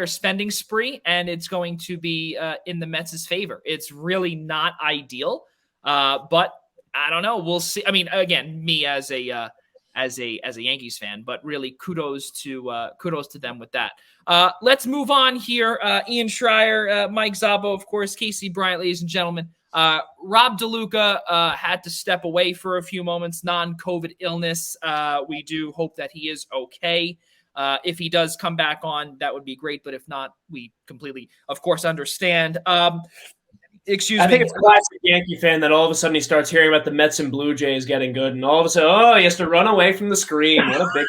spending spree, and it's going to be in the Mets' favor. It's really not ideal, but I don't know. We'll see. I mean, again, me as a Yankees fan, but really kudos to them with that. Let's move on here. Ian Schraier, Mike Szabo, of course, Casey Bryant, ladies and gentlemen. Rob DeLuca had to step away for a few moments, non-COVID illness. We do hope that he is okay. If he does come back on, that would be great. But if not, we completely, of course, understand. Excuse me. I think it's a classic Yankee fan that all of a sudden he starts hearing about the Mets and Blue Jays getting good, and all of a sudden, he has to run away from the screen. What a big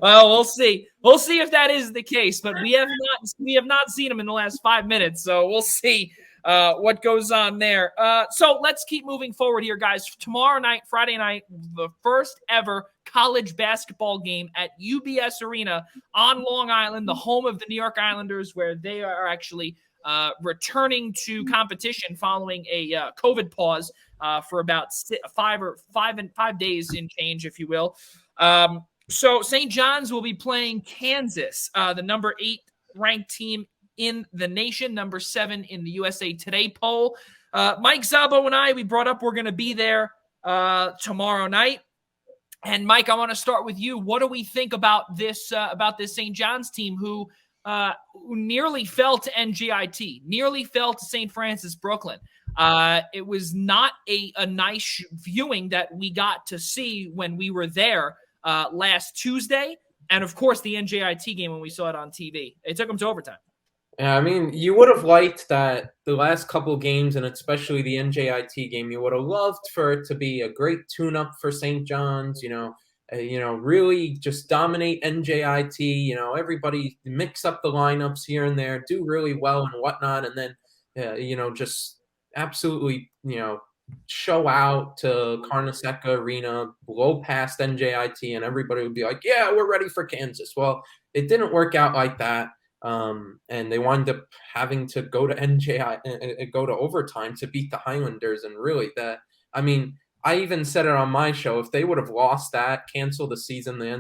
Well, we'll see. We'll see if that is the case, but we have not seen him in the last 5 minutes, so we'll see what goes on there. So let's keep moving forward here, guys. Tomorrow night, Friday night, the first ever college basketball game at UBS Arena on Long Island, the home of the New York Islanders, where they are actually returning to competition following a COVID pause for about 5 days in change, if you will. So St. John's will be playing Kansas, the number 8 ranked team in the nation, number 7 in the USA Today poll. Mike Szabo and I, we brought up we're going to be there tomorrow night. And Mike, I want to start with you. What do we think about this St. John's team who nearly fell to NJIT, nearly fell to St. Francis Brooklyn? It was not a nice viewing that we got to see when we were there last Tuesday. And, of course, the NJIT game when we saw it on TV. It took them to overtime. Yeah, I mean, you would have liked that the last couple games, and especially the NJIT game, you would have loved for it to be a great tune-up for St. John's, really just dominate NJIT, everybody mix up the lineups here and there, do really well and whatnot, and then, just absolutely, show out to Carnesecca Arena, blow past NJIT, and everybody would be like, yeah, we're ready for Kansas. Well, it didn't work out like that. And they wound up having to go to go to overtime to beat the Highlanders. And really I even said it on my show, if they would have lost that, canceled the season, they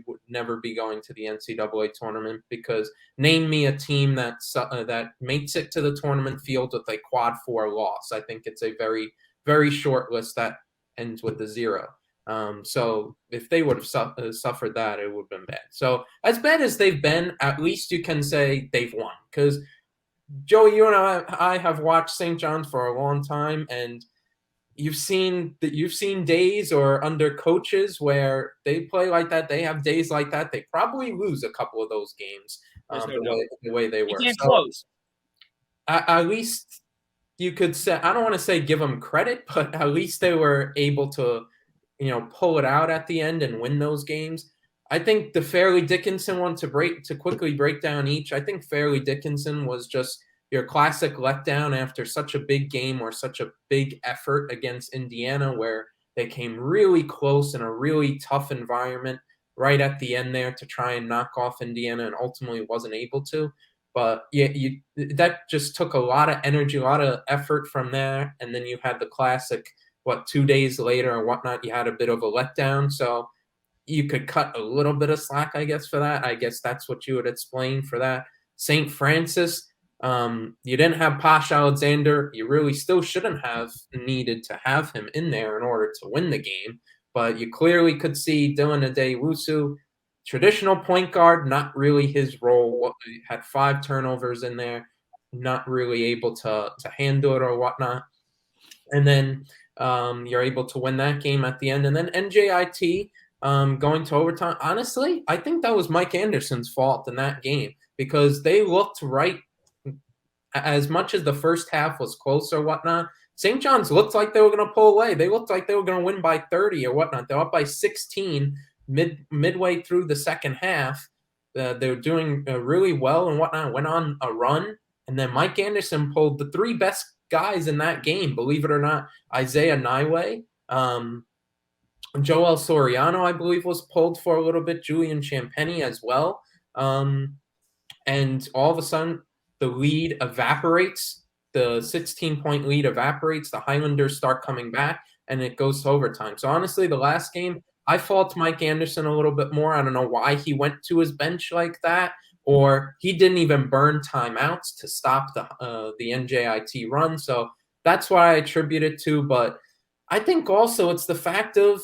would never be going to the NCAA tournament, because name me a team that makes it to the tournament field with a quad 4 loss. I think it's a very, very short list that ends with a 0. So if they would have suffered that, it would have been bad. So as bad as they've been, at least you can say they've won. Because, Joey, you and I have watched St. John's for a long time, and you've seen days or under coaches where they play like that. They have days like that. They probably lose a couple of those games the way they were. You can't close. At least you could say, I don't want to say give them credit, but at least they were able to pull it out at the end and win those games. I think the Fairleigh Dickinson one, to quickly break down each, I think Fairleigh Dickinson was just your classic letdown after such a big game or such a big effort against Indiana, where they came really close in a really tough environment right at the end there to try and knock off Indiana, and ultimately wasn't able to. But yeah, that just took a lot of energy, a lot of effort from there. And then you had the classic, 2 days later or whatnot, you had a bit of a letdown. So you could cut a little bit of slack, I guess, for that. I guess that's what you would explain for that. St. Francis, you didn't have Posh Alexander. You really still shouldn't have needed to have him in there in order to win the game. But you clearly could see Dylan Adewusu, traditional point guard, not really his role. Had 5 turnovers in there, not really able to handle it or whatnot. And then you're able to win that game at the end. And then NJIT going to overtime. Honestly, I think that was Mike Anderson's fault in that game. because they looked right as much as the first half was close or whatnot. St. John's looked like they were going to pull away. They looked like they were going to win by 30 or whatnot. They're up by 16 midway through the second half. They were doing really well and whatnot. Went on a run, and then Mike Anderson pulled the three best guys in that game, believe it or not. Isaiah Niway, Joel Soriano, I believe, was pulled for a little bit. Julian Champagny as well. And all of a sudden, the lead evaporates. The 16-point lead evaporates. The Highlanders start coming back, and it goes to overtime. So honestly, the last game, I fault Mike Anderson a little bit more. I don't know why he went to his bench like that, or he didn't even burn timeouts to stop the NJIT run. So that's what I attribute it to. But I think also it's the fact of,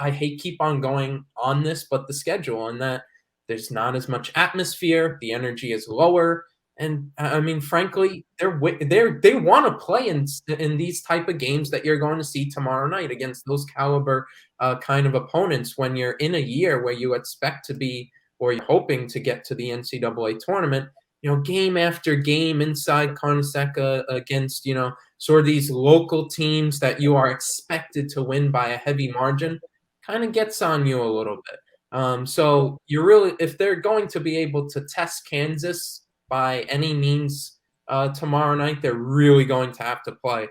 I hate keep on going on this, but the schedule, and that there's not as much atmosphere. The energy is lower. And I mean, frankly, they want to play in these type of games that you're going to see tomorrow night against those caliber kind of opponents when you're in a year where you expect to be, or you're hoping to get to the NCAA tournament, game after game inside Carnesecca against, sort of these local teams that you are expected to win by a heavy margin, kind of gets on you a little bit. So if they're going to be able to test Kansas by any means tomorrow night, they're really going to have to play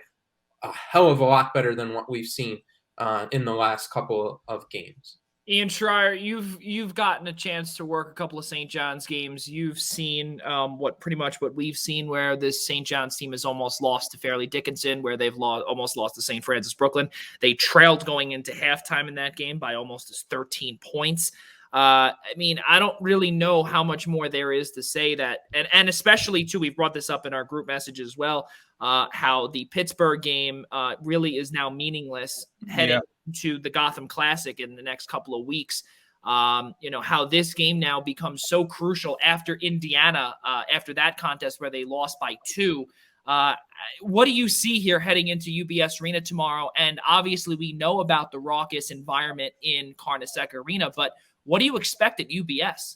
a hell of a lot better than what we've seen in the last couple of games. Ian Schraier, you've gotten a chance to work a couple of St. John's games. You've seen what we've seen, where this St. John's team has almost lost to Fairleigh Dickinson, where they've almost lost to St. Francis Brooklyn. They trailed going into halftime in that game by almost 13 points. I mean, I don't really know how much more there is to say that, and especially too, we've brought this up in our group message as well, how the Pittsburgh game really is now meaningless heading to the Gotham Classic in the next couple of weeks. How this game now becomes so crucial after Indiana, after that contest where they lost by 2. What do you see here heading into UBS Arena tomorrow? And obviously we know about the raucous environment in Carnesecca Arena, but what do you expect at UBS?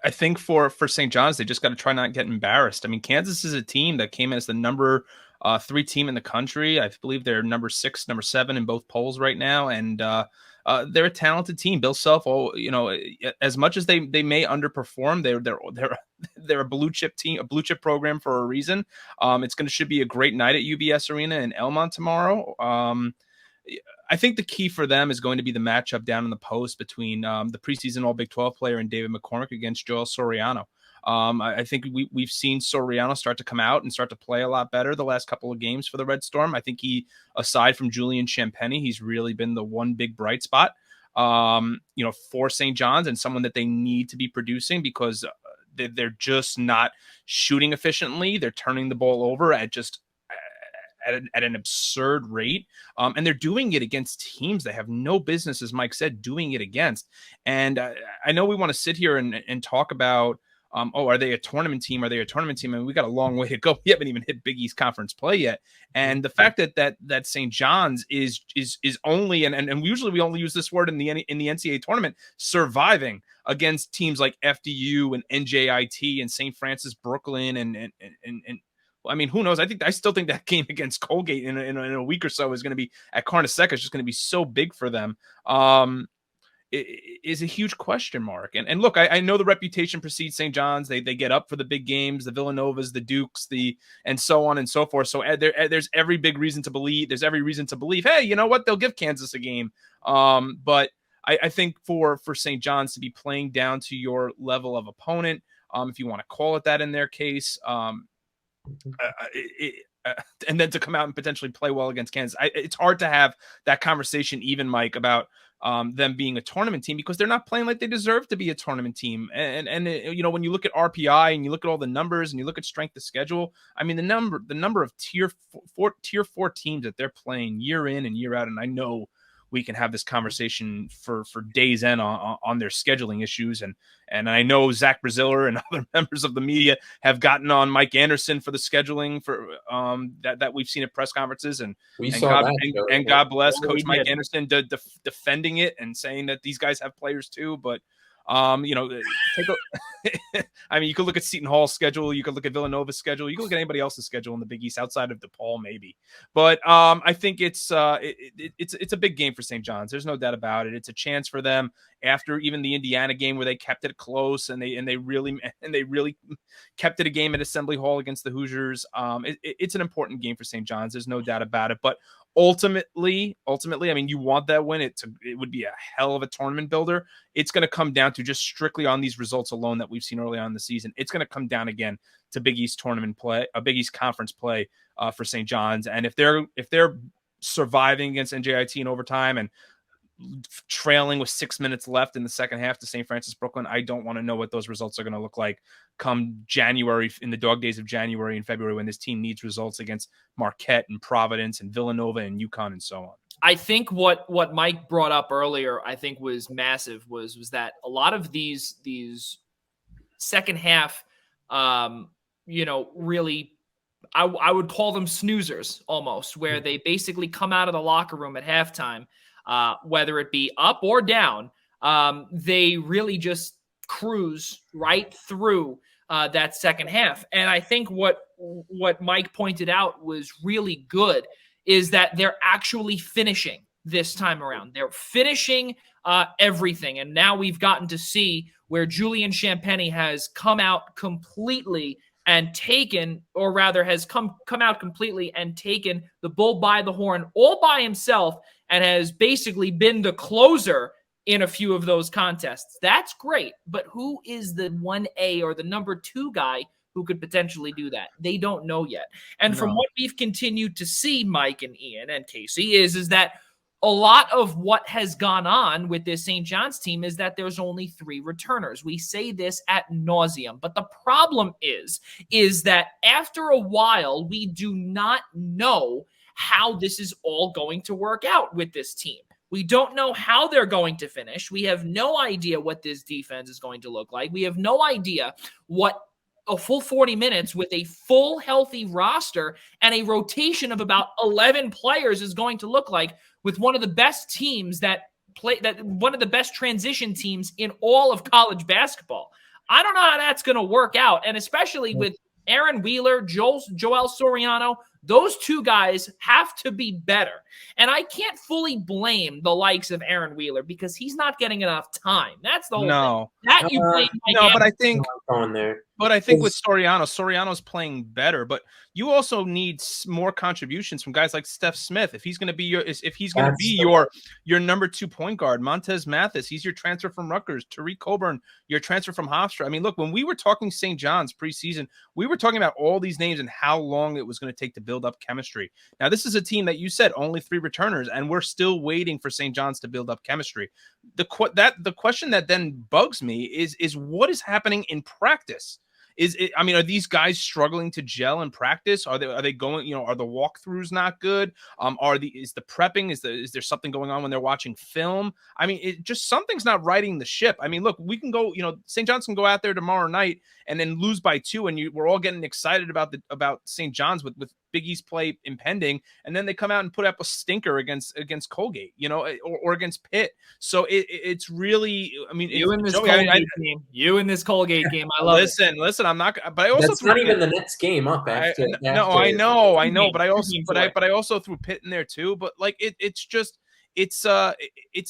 I think for St. John's, they just got to try not to get embarrassed. I mean, Kansas is a team that came in as the number 3 team in the country. I believe they're number 6, number 7 in both polls right now. And they're a talented team. Bill Self, as much as they may underperform, they're a blue chip team, a blue chip program for a reason. Should be a great night at UBS Arena in Elmont tomorrow. I think the key for them is going to be the matchup down in the post between the preseason All Big 12 player and David McCormick against Joel Soriano. I think we've seen Soriano start to come out and start to play a lot better the last couple of games for the Red Storm. I think aside from Julian Champagny, he's really been the one big bright spot, for St. John's, and someone that they need to be producing because they're just not shooting efficiently. They're turning the ball over at an absurd rate. And they're doing it against teams they have no business, as Mike said, doing it against. And I know we want to sit here and talk about, are they a tournament team? Are they a tournament team? And we got a long way to go. We haven't even hit Big East Conference play yet. And the fact that St. John's is only, and usually we only use this word in the NCAA tournament, surviving against teams like FDU and NJIT and St. Francis Brooklyn and I mean, who knows? I still think that game against Colgate in a week or so is going to be at Carnesecca. Is just going to be so big for them. It is a huge question mark. And look, I know the reputation precedes St. John's. They get up for the big games, the Villanovas, the Dukes, and so on and so forth. So there's every reason to believe. Hey, you know what? They'll give Kansas a game. But I think for St. John's to be playing down to your level of opponent, if you want to call it that in their case, and then to come out and potentially play well against Kansas. It's hard to have that conversation, even Mike, about them being a tournament team because they're not playing like they deserve to be a tournament team. And when you look at RPI and you look at all the numbers and you look at strength of schedule, I mean, the number of tier 4 teams that they're playing year in and year out. And I know we can have this conversation for days end on their scheduling issues. And I know Zach Braziller and other members of the media have gotten on Mike Anderson for the scheduling for that we've seen at press conferences. And God bless Coach Mike Anderson defending it and saying that these guys have players too. But I mean, you could look at Seton Hall's schedule. You could look at Villanova's schedule. You could look at anybody else's schedule in the Big East outside of DePaul, maybe. But I think it's a big game for St. John's. There's no doubt about it. It's a chance for them after even the Indiana game where they kept it close and they really kept it a game at Assembly Hall against the Hoosiers. It's an important game for St. John's. There's no doubt about it. But ultimately, I mean, you want that win. It would be a hell of a tournament builder. It's going to come down to just strictly on these results alone that we've seen early on in the season. It's going to come down again to Big East tournament play, a Big East conference play for St. John's. And if they're surviving against NJIT in overtime and trailing with 6 minutes left in the second half to St. Francis Brooklyn, I don't want to know what those results are going to look like come January, in the dog days of January and February, when this team needs results against Marquette and Providence and Villanova and UConn and so on. I think what Mike brought up earlier, I think was massive, was that a lot of these second half, really, I would call them snoozers almost, where they basically come out of the locker room at halftime, whether it be up or down, they really just cruise right through that second half. And I think what Mike pointed out was really good is that they're actually finishing this time around. They're finishing everything. And now we've gotten to see where Julian Champagny has come out completely and taken, or rather has come out completely and taken the bull by the horn all by himself and has basically been the closer in a few of those contests. That's great. But who is the 1A or the number 2 guy who could potentially do that? They don't know yet. And from what we've continued to see, Mike and Ian and Casey, is that a lot of what has gone on with this St. John's team is that there's only 3 returners. We say this ad nauseum, but the problem is that after a while, we do not know how this is all going to work out with this team. We don't know how they're going to finish. We have no idea what this defense is going to look like. We have no idea what a full 40 minutes with a full healthy roster and a rotation of about 11 players is going to look like, with one of the best teams one of the best transition teams in all of college basketball. I don't know how that's going to work out. And especially with Aaron Wheeler, Joel Soriano, those 2 guys have to be better. And I can't fully blame the likes of Aaron Wheeler because he's not getting enough time. That's the whole thing. That you blame. But I think going there. But I think with Soriano's playing better. But you also need more contributions from guys like Steph Smith. If he's going to be your number 2 point guard, Montez Mathis, he's your transfer from Rutgers. Tariq Coburn, your transfer from Hofstra. I mean, look, when we were talking St. John's preseason, we were talking about all these names and how long it was going to take to build up chemistry. Now, this is a team that you said only 3 returners, and we're still waiting for St. John's to build up chemistry. The question that then bugs me is what is happening in practice? Are these guys struggling to gel in practice? Are they going, are the walkthroughs not good? Is the prepping, is there something going on when they're watching film? I mean, something's not righting the ship. I mean, look, we can go, St. John's can go out there tomorrow night and then lose by 2, and we're all getting excited about St. John's with Big East play impending, and then they come out and put up a stinker against Colgate, or against Pitt. So it's really, I mean, you in this Colgate game, I love it. Listen, I'm not, but I also that's not even the next game up. I know, but I also threw Pitt in there too. But like it's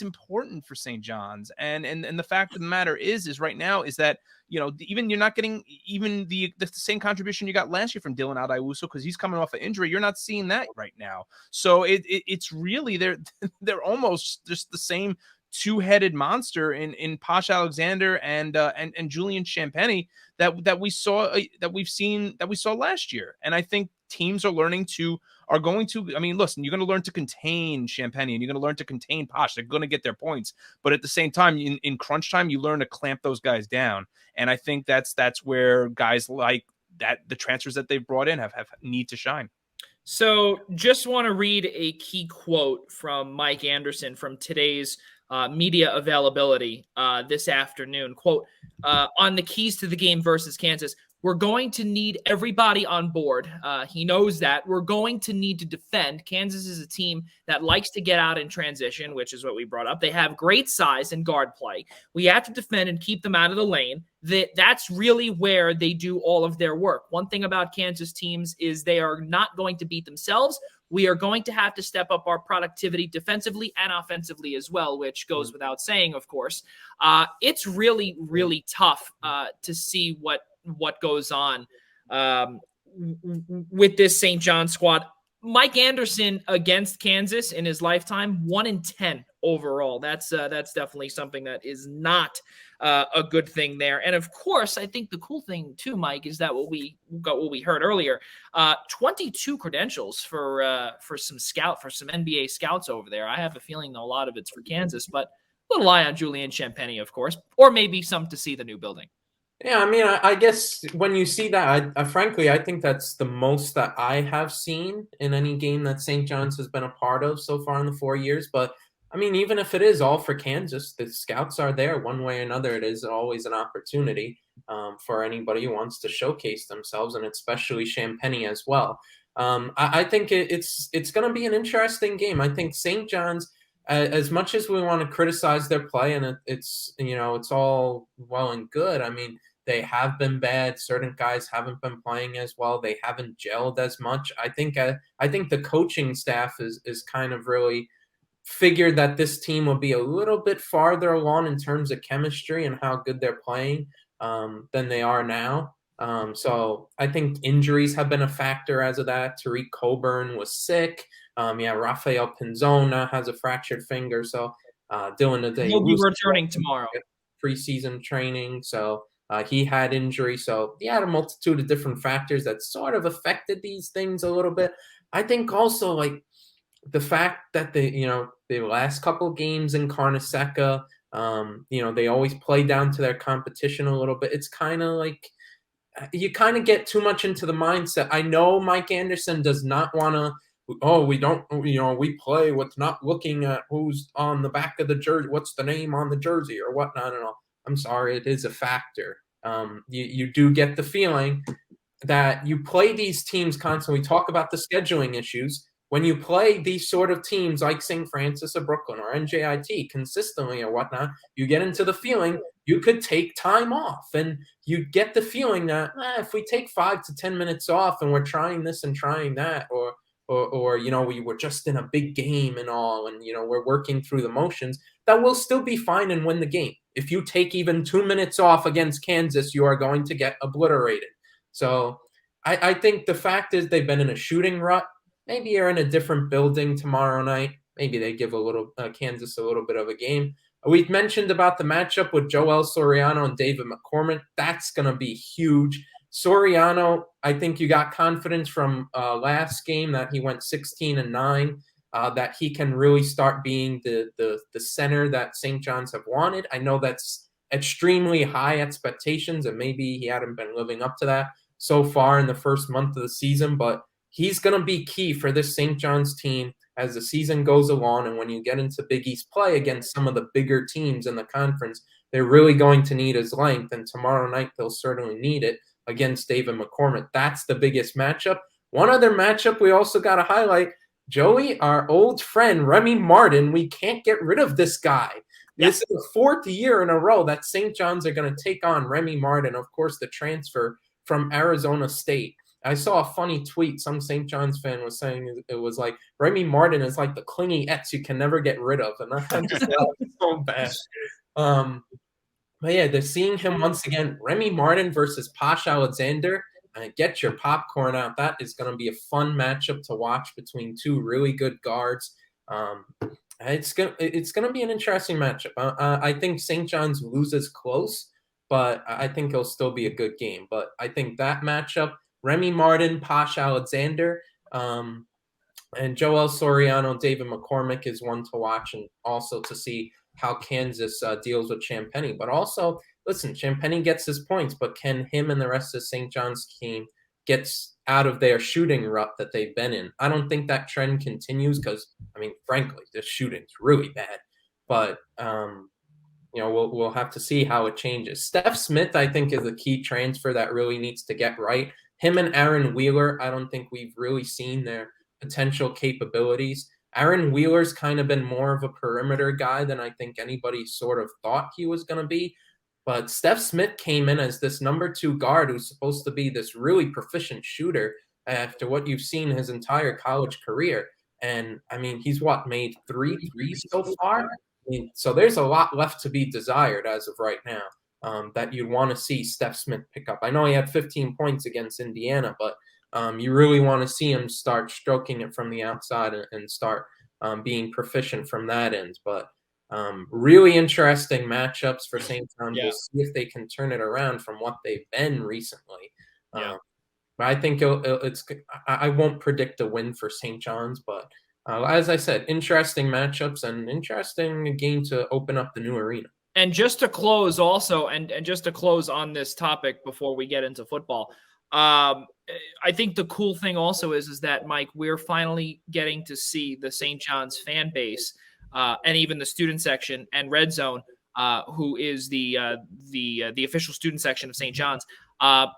important for St. John's, and the fact of the matter is right now is that even you're not getting even the same contribution you got last year from Dylan Adaiwuso because he's coming off an injury. You're not seeing that right now, so it's really they're almost just the same 2-headed monster in Posh Alexander and Julian Champagny that we saw last year. And I think teams are going to, listen, you're going to learn to contain Champagny and you're going to learn to contain Posh. They're going to get their points, but at the same time, in crunch time, you learn to clamp those guys down. And I think that's where guys like that, the transfers that they've brought in have need to shine. So just want to read a key quote from Mike Anderson from today's media availability this afternoon. Quote, on the keys to the game versus Kansas, We're going to need everybody on board. He knows that. We're going to need to defend. Kansas is a team that likes to get out in transition, which is what we brought up. They have great size and guard play. We have to defend and keep them out of the lane. That's really where they do all of their work. One thing about Kansas teams is they are not going to beat themselves. We are going to have to step up our productivity defensively and offensively as well, which goes without saying, of course. It's really, really tough to see what goes on with this St. John squad. Mike Anderson against Kansas in his lifetime, 1-10 overall. That's definitely something that is not a good thing there. And of course, I think the cool thing too, Mike, is that what we heard earlier, 22 credentials for some NBA scouts over there. I have a feeling a lot of it's for Kansas, but a little eye on Julian Champagny, of course, or maybe some to see the new building. Yeah, I mean, I guess when you see that, I frankly, I think that's the most that I have seen in any game that St. John's has been a part of so far in the 4 years. But, I mean, even if it is all for Kansas, the scouts are there one way or another. It is always an opportunity for anybody who wants to showcase themselves, and especially Champagny as well. I think it's going to be an interesting game. I think St. John's, as much as we want to criticize their play, and it's all well and good, I mean, they have been bad. Certain guys haven't been playing as well. They haven't gelled as much. I think the coaching staff is kind of really figured that this team will be a little bit farther along in terms of chemistry and how good they're playing than they are now. So I think injuries have been a factor as of that. Tariq Coburn was sick. Rafael Pinzona has a fractured finger. So Dylan Adey he'll be returning tomorrow. Preseason training. So he had injury. So he had a multitude of different factors that sort of affected these things a little bit. I think also like the fact that the last couple games in Carnesecca, they always play down to their competition a little bit. It's kind of like you kind of get too much into the mindset. I know Mike Anderson does not want to, we play what's not looking at who's on the back of the jersey, what's the name on the jersey or whatnot and all. I'm sorry, it is a factor. You do get the feeling that you play these teams constantly. We talk about the scheduling issues. When you play these sort of teams like St. Francis of Brooklyn or NJIT consistently or whatnot, you get into the feeling you could take time off. And you get the feeling that if we take 5 to 10 minutes off and we're trying this and trying that, or we were just in a big game and all, and, we're working through the motions, that we'll still be fine and win the game. If you take even 2 minutes off against Kansas, you are going to get obliterated. So I think the fact is they've been in a shooting rut. Maybe you're in a different building tomorrow night. Maybe they give Kansas a little bit of a game. We've mentioned about the matchup with Joel Soriano and David McCormick. That's going to be huge. Soriano, I think you got confidence from last game that he went 16-9, that he can really start being the center that St. John's have wanted. I know that's extremely high expectations, and maybe he hadn't been living up to that so far in the first month of the season, but he's going to be key for this St. John's team as the season goes along. And when you get into Big East play against some of the bigger teams in the conference, they're really going to need his length. And tomorrow night, they'll certainly need it against David McCormick. That's the biggest matchup. One other matchup we also got to highlight, Joey, our old friend, Remy Martin. We can't get rid of this guy. Yeah. This is the fourth year in a row that St. John's are going to take on Remy Martin, of course, the transfer from Arizona State. I saw a funny tweet. Some St. John's fan was saying it was like Remy Martin is like the clingy ex you can never get rid of, and I just thought it was so bad. But yeah, they're seeing him once again. Remy Martin versus Posh Alexander. Get your popcorn out. That is going to be a fun matchup to watch between two really good guards. It's gonna be an interesting matchup. I think St. John's loses close, but I think it'll still be a good game. But I think that matchup, Remy Martin, Posh Alexander, and Joel Soriano, David McCormick is one to watch, and also to see how Kansas deals with Champagny. But also, listen, Champagny gets his points, but can him and the rest of St. John's team gets out of their shooting rut that they've been in? I don't think that trend continues because, I mean, frankly, the shooting's really bad. But we'll have to see how it changes. Steph Smith, I think, is a key transfer that really needs to get right. Him and Aaron Wheeler, I don't think we've really seen their potential capabilities. Aaron Wheeler's kind of been more of a perimeter guy than I think anybody sort of thought he was going to be. But Steph Smith came in as this number 2 guard who's supposed to be this really proficient shooter after what you've seen his entire college career. And, I mean, he's made 3 threes so far? So there's a lot left to be desired as of right now that you'd want to see Steph Smith pick up. I know he had 15 points against Indiana, but you really want to see him start stroking it from the outside and start being proficient from that end. But really interesting matchups for St. John's. We'll see if they can turn it around from what they've been recently. But I think I won't predict a win for St. John's, but as I said, interesting matchups and interesting game to open up the new arena. And just to close also, and just to close on this topic before we get into football, I think the cool thing also is that, Mike, we're finally getting to see the St. John's fan base and even the student section and Red Zone, who is the official student section of St. John's.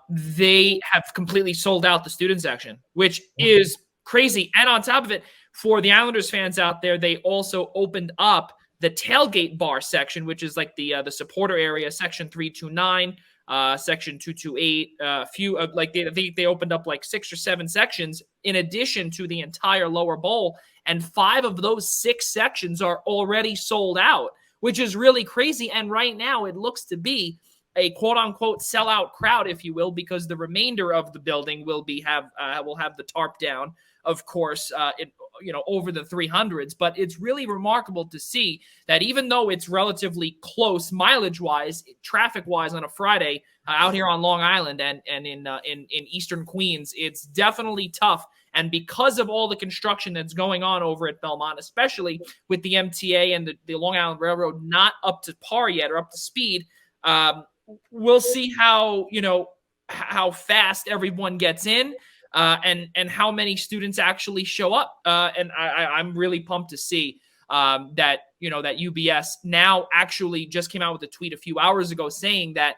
They have completely sold out the student section, which is crazy. And on top of it, for the Islanders fans out there, they also opened up the tailgate bar section, which is like the supporter area, section 329, section 228. They opened up like 6 or 7 sections in addition to the entire lower bowl, and 5 of those 6 sections are already sold out, which is really crazy. And right now, it looks to be a quote unquote sellout crowd, if you will, because the remainder of the building will have the tarp down, of course, over the 300s. But it's really remarkable to see that even though it's relatively close mileage-wise, traffic-wise on a Friday out here on Long Island and in Eastern Queens, it's definitely tough. And because of all the construction that's going on over at Belmont, especially with the MTA and the Long Island Railroad not up to par yet or up to speed, we'll see how fast everyone gets in. And how many students actually show up. And I'm really pumped to see that UBS now actually just came out with a tweet a few hours ago saying that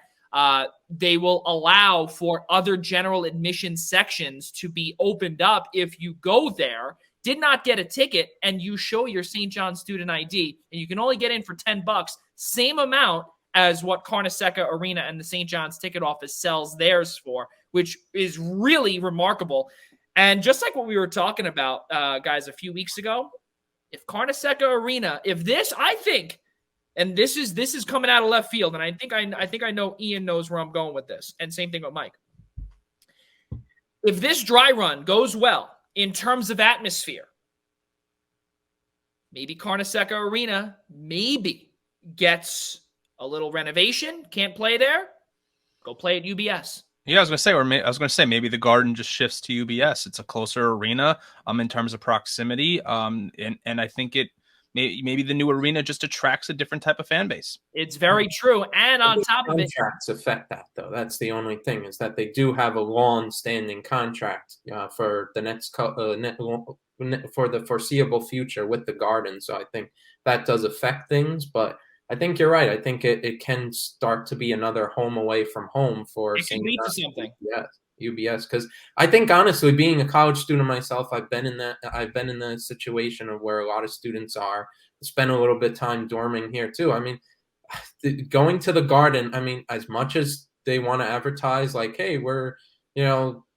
they will allow for other general admission sections to be opened up if you go there, did not get a ticket, and you show your St. John's student ID, and you can only get in for $10, same amount as what Carnesecca Arena and the St. John's ticket office sells theirs for, which is really remarkable. And just like what we were talking about, guys, a few weeks ago, if Carnesecca Arena, I think, and this is coming out of left field, and I think I know Ian knows where I'm going with this, and same thing with Mike. If this dry run goes well in terms of atmosphere, maybe Carnesecca Arena gets a little renovation, can't play there, go play at UBS. Yeah, I was gonna say maybe the Garden just shifts to UBS. It's a closer arena in terms of proximity, and I think maybe the new arena just attracts a different type of fan base. It's very true, and on top of it, contracts affect that though. That's the only thing, is that they do have a long-standing contract for the next for the foreseeable future with the Garden. So I think that does affect things, but I think you're right. I think it can start to be another home away from home for it can lead to something. UBS, because I think honestly, being a college student myself, I've been in the situation of where a lot of students are. Spend a little bit of time dorming here too. I mean, going to the Garden, I mean, as much as they want to advertise like, hey, we're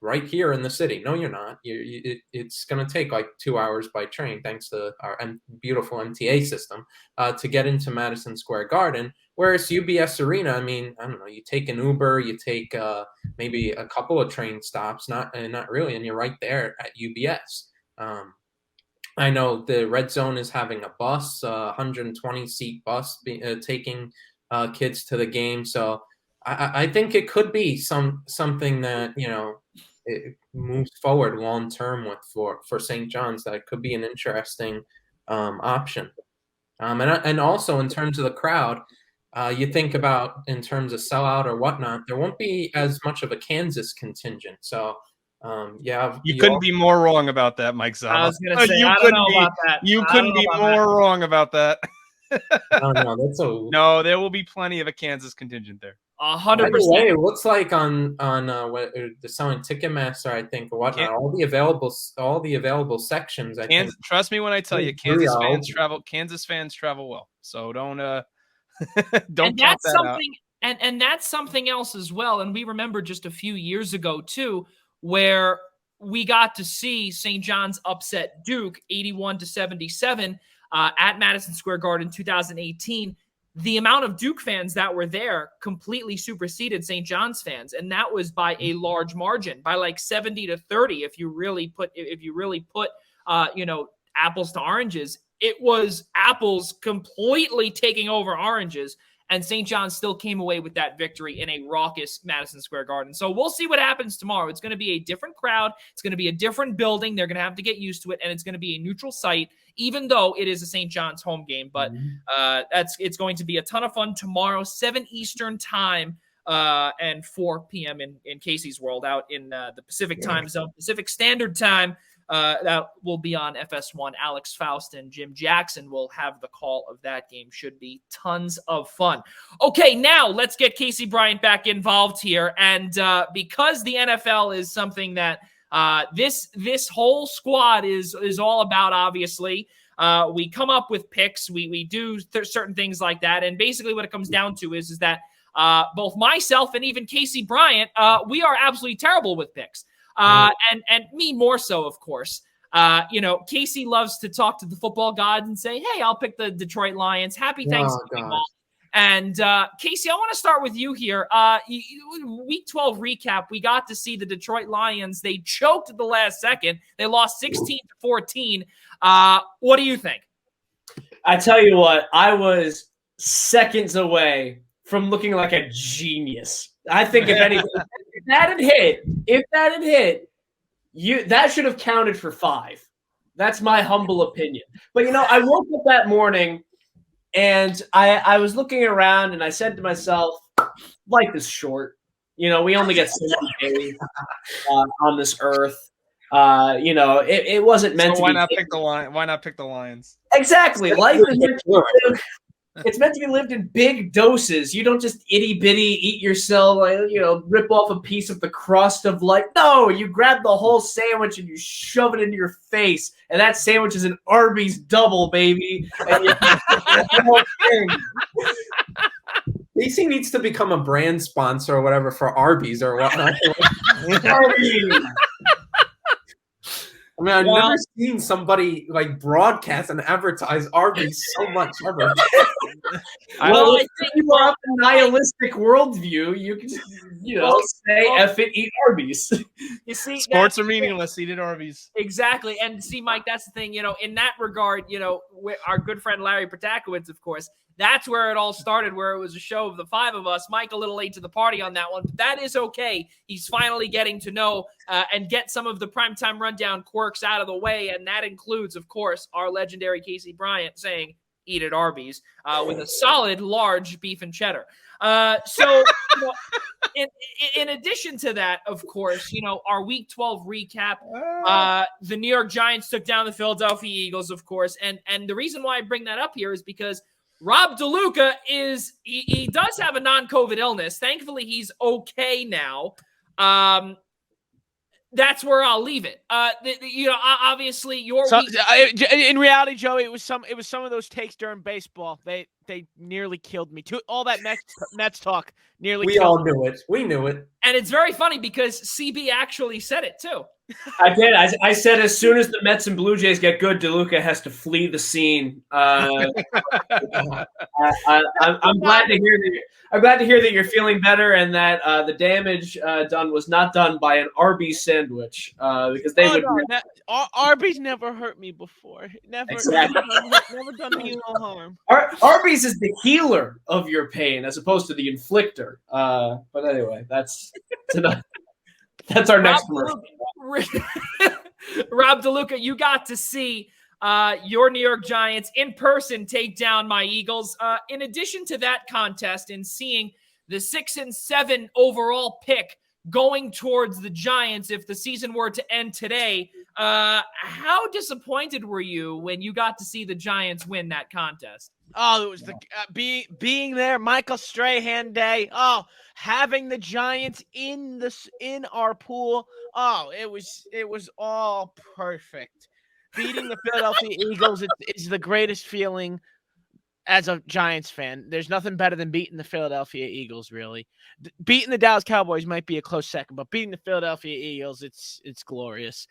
right here in the city. No, you're not. It's going to take like 2 hours by train, thanks to our beautiful MTA system, to get into Madison Square Garden. Whereas UBS Arena, I mean, I don't know, you take an Uber, you take maybe a couple of train stops, not really, and you're right there at UBS. I know the Red Zone is having a bus, 120-seat bus taking kids to the game. So I think it could be something that it moves forward long term with for St. John's. That could be an interesting option. And also in terms of the crowd, you think about in terms of sellout or whatnot, there won't be as much of a Kansas contingent. So you couldn't be more wrong about that, Mike Zaba. I was going to say, I don't know about that. You couldn't be more wrong about that. Oh no, that's a No, there will be plenty of a Kansas contingent there. 100%. By the way, it looks like on what they're selling Ticketmaster, I think, or whatnot. All the available sections. Trust me when I tell you, Kansas fans travel well. So don't count that out. And that's something else as well. And we remember just a few years ago too, where we got to see St. John's upset Duke 81-77 at Madison Square Garden 2018. The amount of Duke fans that were there completely superseded St. John's fans, and that was by a large margin, by like 70-30. If you really put apples to oranges, it was apples completely taking over oranges. And St. John's still came away with that victory in a raucous Madison Square Garden. So we'll see what happens tomorrow. It's going to be a different crowd. It's going to be a different building. They're going to have to get used to it, and it's going to be a neutral site, even though it is a St. John's home game. But it's going to be a ton of fun tomorrow, 7 Eastern time and 4 p.m. in Casey's World out in the Pacific time zone, Pacific Standard Time. That will be on FS1. Alex Faust and Jim Jackson will have the call of that game. Should be tons of fun. Okay, now let's get Casey Bryant back involved here. And because the NFL is something that this whole squad is all about, obviously, we come up with picks. We do certain things like that. And basically what it comes down to is that both myself and even Casey Bryant, we are absolutely terrible with picks. And me more so, of course. Casey loves to talk to the football gods and say, hey, I'll pick the Detroit Lions. Happy Thanksgiving. And Casey, I want to start with you here. Week 12 recap, we got to see the Detroit Lions. They choked at the last second. They lost 16-14. What do you think? I tell you what, I was seconds away from looking like a genius. I think if anything, if that had hit, that should have counted for 5. That's my humble opinion. But I woke up that morning and I was looking around and I said to myself, life is short. We only get so many days on this earth. It wasn't meant to be. Why not pick the Lions? Exactly. Life is meant to be. It's meant to be lived in big doses. You don't just itty-bitty eat yourself, rip off a piece of the crust of life. No, you grab the whole sandwich and you shove it into your face. And that sandwich is an Arby's double, baby. And the whole thing. DC needs to become a brand sponsor or whatever for Arby's or whatnot. Arby's. I mean, I've never seen somebody broadcast and advertise Arby's so much ever. Well, I think you are up a nihilistic worldview. You can just, say F it, eat Arby's. You see, sports are meaningless. Eat at Arby's. Exactly. And see, Mike, that's the thing, in that regard, our good friend Larry Protakowitz, of course, that's where it all started, where it was a show of the 5 of us. Mike a little late to the party on that one, but that is okay. He's finally getting to know and get some of the primetime rundown quirks out of the way, and that includes, of course, our legendary Casey Bryant saying, eat at Arby's, with a solid, large beef and cheddar. In addition to that, of course, our Week 12 recap, the New York Giants took down the Philadelphia Eagles, of course, and the reason why I bring that up here is because Rob DeLuca he does have a non-COVID illness. Thankfully, he's okay now. That's where I'll leave it. Obviously, in reality, Joey, it was some of those takes during baseball. They nearly killed me. All that Mets talk nearly. We all knew it. We knew it. And it's very funny because CB actually said it too. I did. I said as soon as the Mets and Blue Jays get good, DeLuca has to flee the scene. I'm glad to hear that. I'm glad to hear that you're feeling better and that the damage done was not done by an Arby's sandwich because they would. Arby's never hurt me before. Never done me no harm. Arby's is the healer of your pain as opposed to the inflictor. But anyway, that's our next commercial. Rob DeLuca, you got to see your New York Giants in person take down my Eagles. In addition to that contest and seeing the 6 and 7 overall pick going towards the Giants if the season were to end today, how disappointed were you when you got to see the Giants win that contest? Oh, it was the being there, Michael Strahan Day. Oh, having the Giants in our pool. Oh, it was all perfect. Beating the Philadelphia Eagles is the greatest feeling as a Giants fan. There's nothing better than beating the Philadelphia Eagles, really. Beating the Dallas Cowboys might be a close second, but beating the Philadelphia Eagles, it's glorious.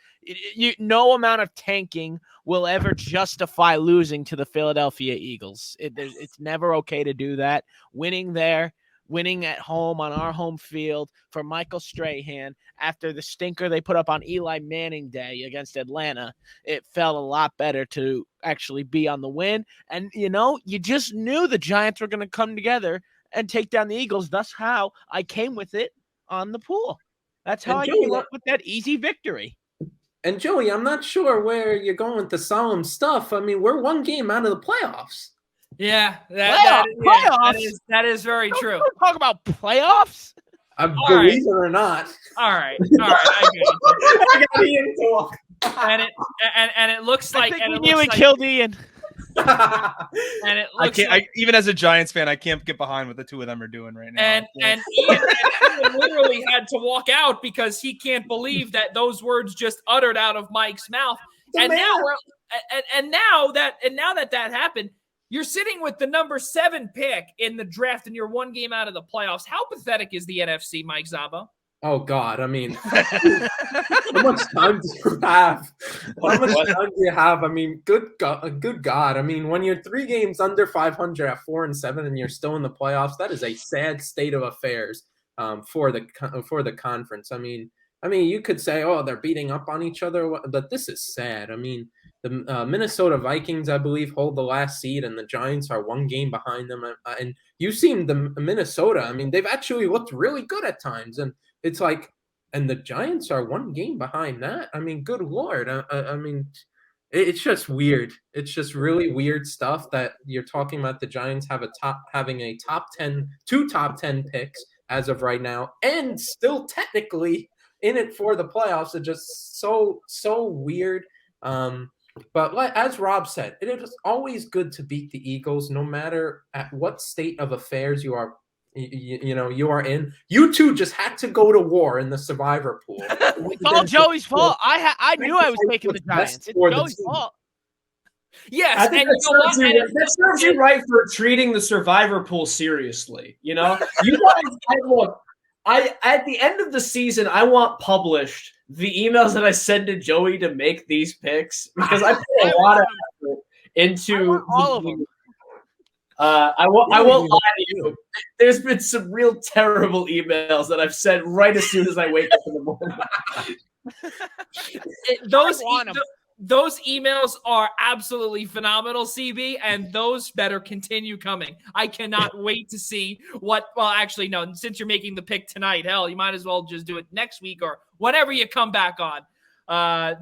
No amount of tanking will ever justify losing to the Philadelphia Eagles. It's never okay to do that. Winning there, winning at home on our home field for Michael Strahan after the stinker they put up on Eli Manning Day against Atlanta, it felt a lot better to actually be on the win. And, you just knew the Giants were going to come together and take down the Eagles. That's how I came with it on the pool. That's how I came up with that easy victory. And Joey, I'm not sure where you're going with the solemn stuff. I mean, we're one game out of the playoffs. Yeah, playoffs? That is very true. Don't talk about playoffs. Believe it or not. All right. I got Ian talk. And it looks like we nearly killed Ian. And it looks even as a Giants fan, I can't get behind what the two of them are doing right now. And Ian literally had to walk out because he can't believe that those words just uttered out of Mike's mouth. And now that happened, you're sitting with the number 7 pick in the draft and you're one game out of the playoffs. How pathetic is the NFC, Mike Zabo? Oh, God. I mean, how much time do you have? I mean, good God. I mean, when you're 3 games under 500 at 4-7 and you're still in the playoffs, that is a sad state of affairs for the conference. I mean, you could say, oh, they're beating up on each other, but this is sad. I mean, the Minnesota Vikings, I believe, hold the last seed, and the Giants are 1 game behind them. And you've seen the Minnesota. I mean, they've actually looked really good at times, and it's like, and the Giants are 1 game behind that. I mean, good Lord. I mean, it's just weird. It's just really weird stuff that you're talking about. The Giants having a two top 10 picks as of right now, and still technically in it for the playoffs. It's just so weird. But as Rob said, it is always good to beat the Eagles, no matter at what state of affairs you are. You are in. You two just had to go to war in the survivor pool. It's all Joey's fault. I knew I was taking the Giants. It's Joey's fault. Yes, I think that serves you right for treating the survivor pool seriously. You guys, look. At the end of the season, I want published the emails that I send to Joey to make these picks because I put a lot of effort into all of them. I won't lie to you. There's been some real terrible emails that I've sent right as soon as I wake up in the morning. Those emails are absolutely phenomenal, CB, and those better continue coming. I cannot wait to see actually, no, since you're making the pick tonight, hell, you might as well just do it next week or whenever you come back on.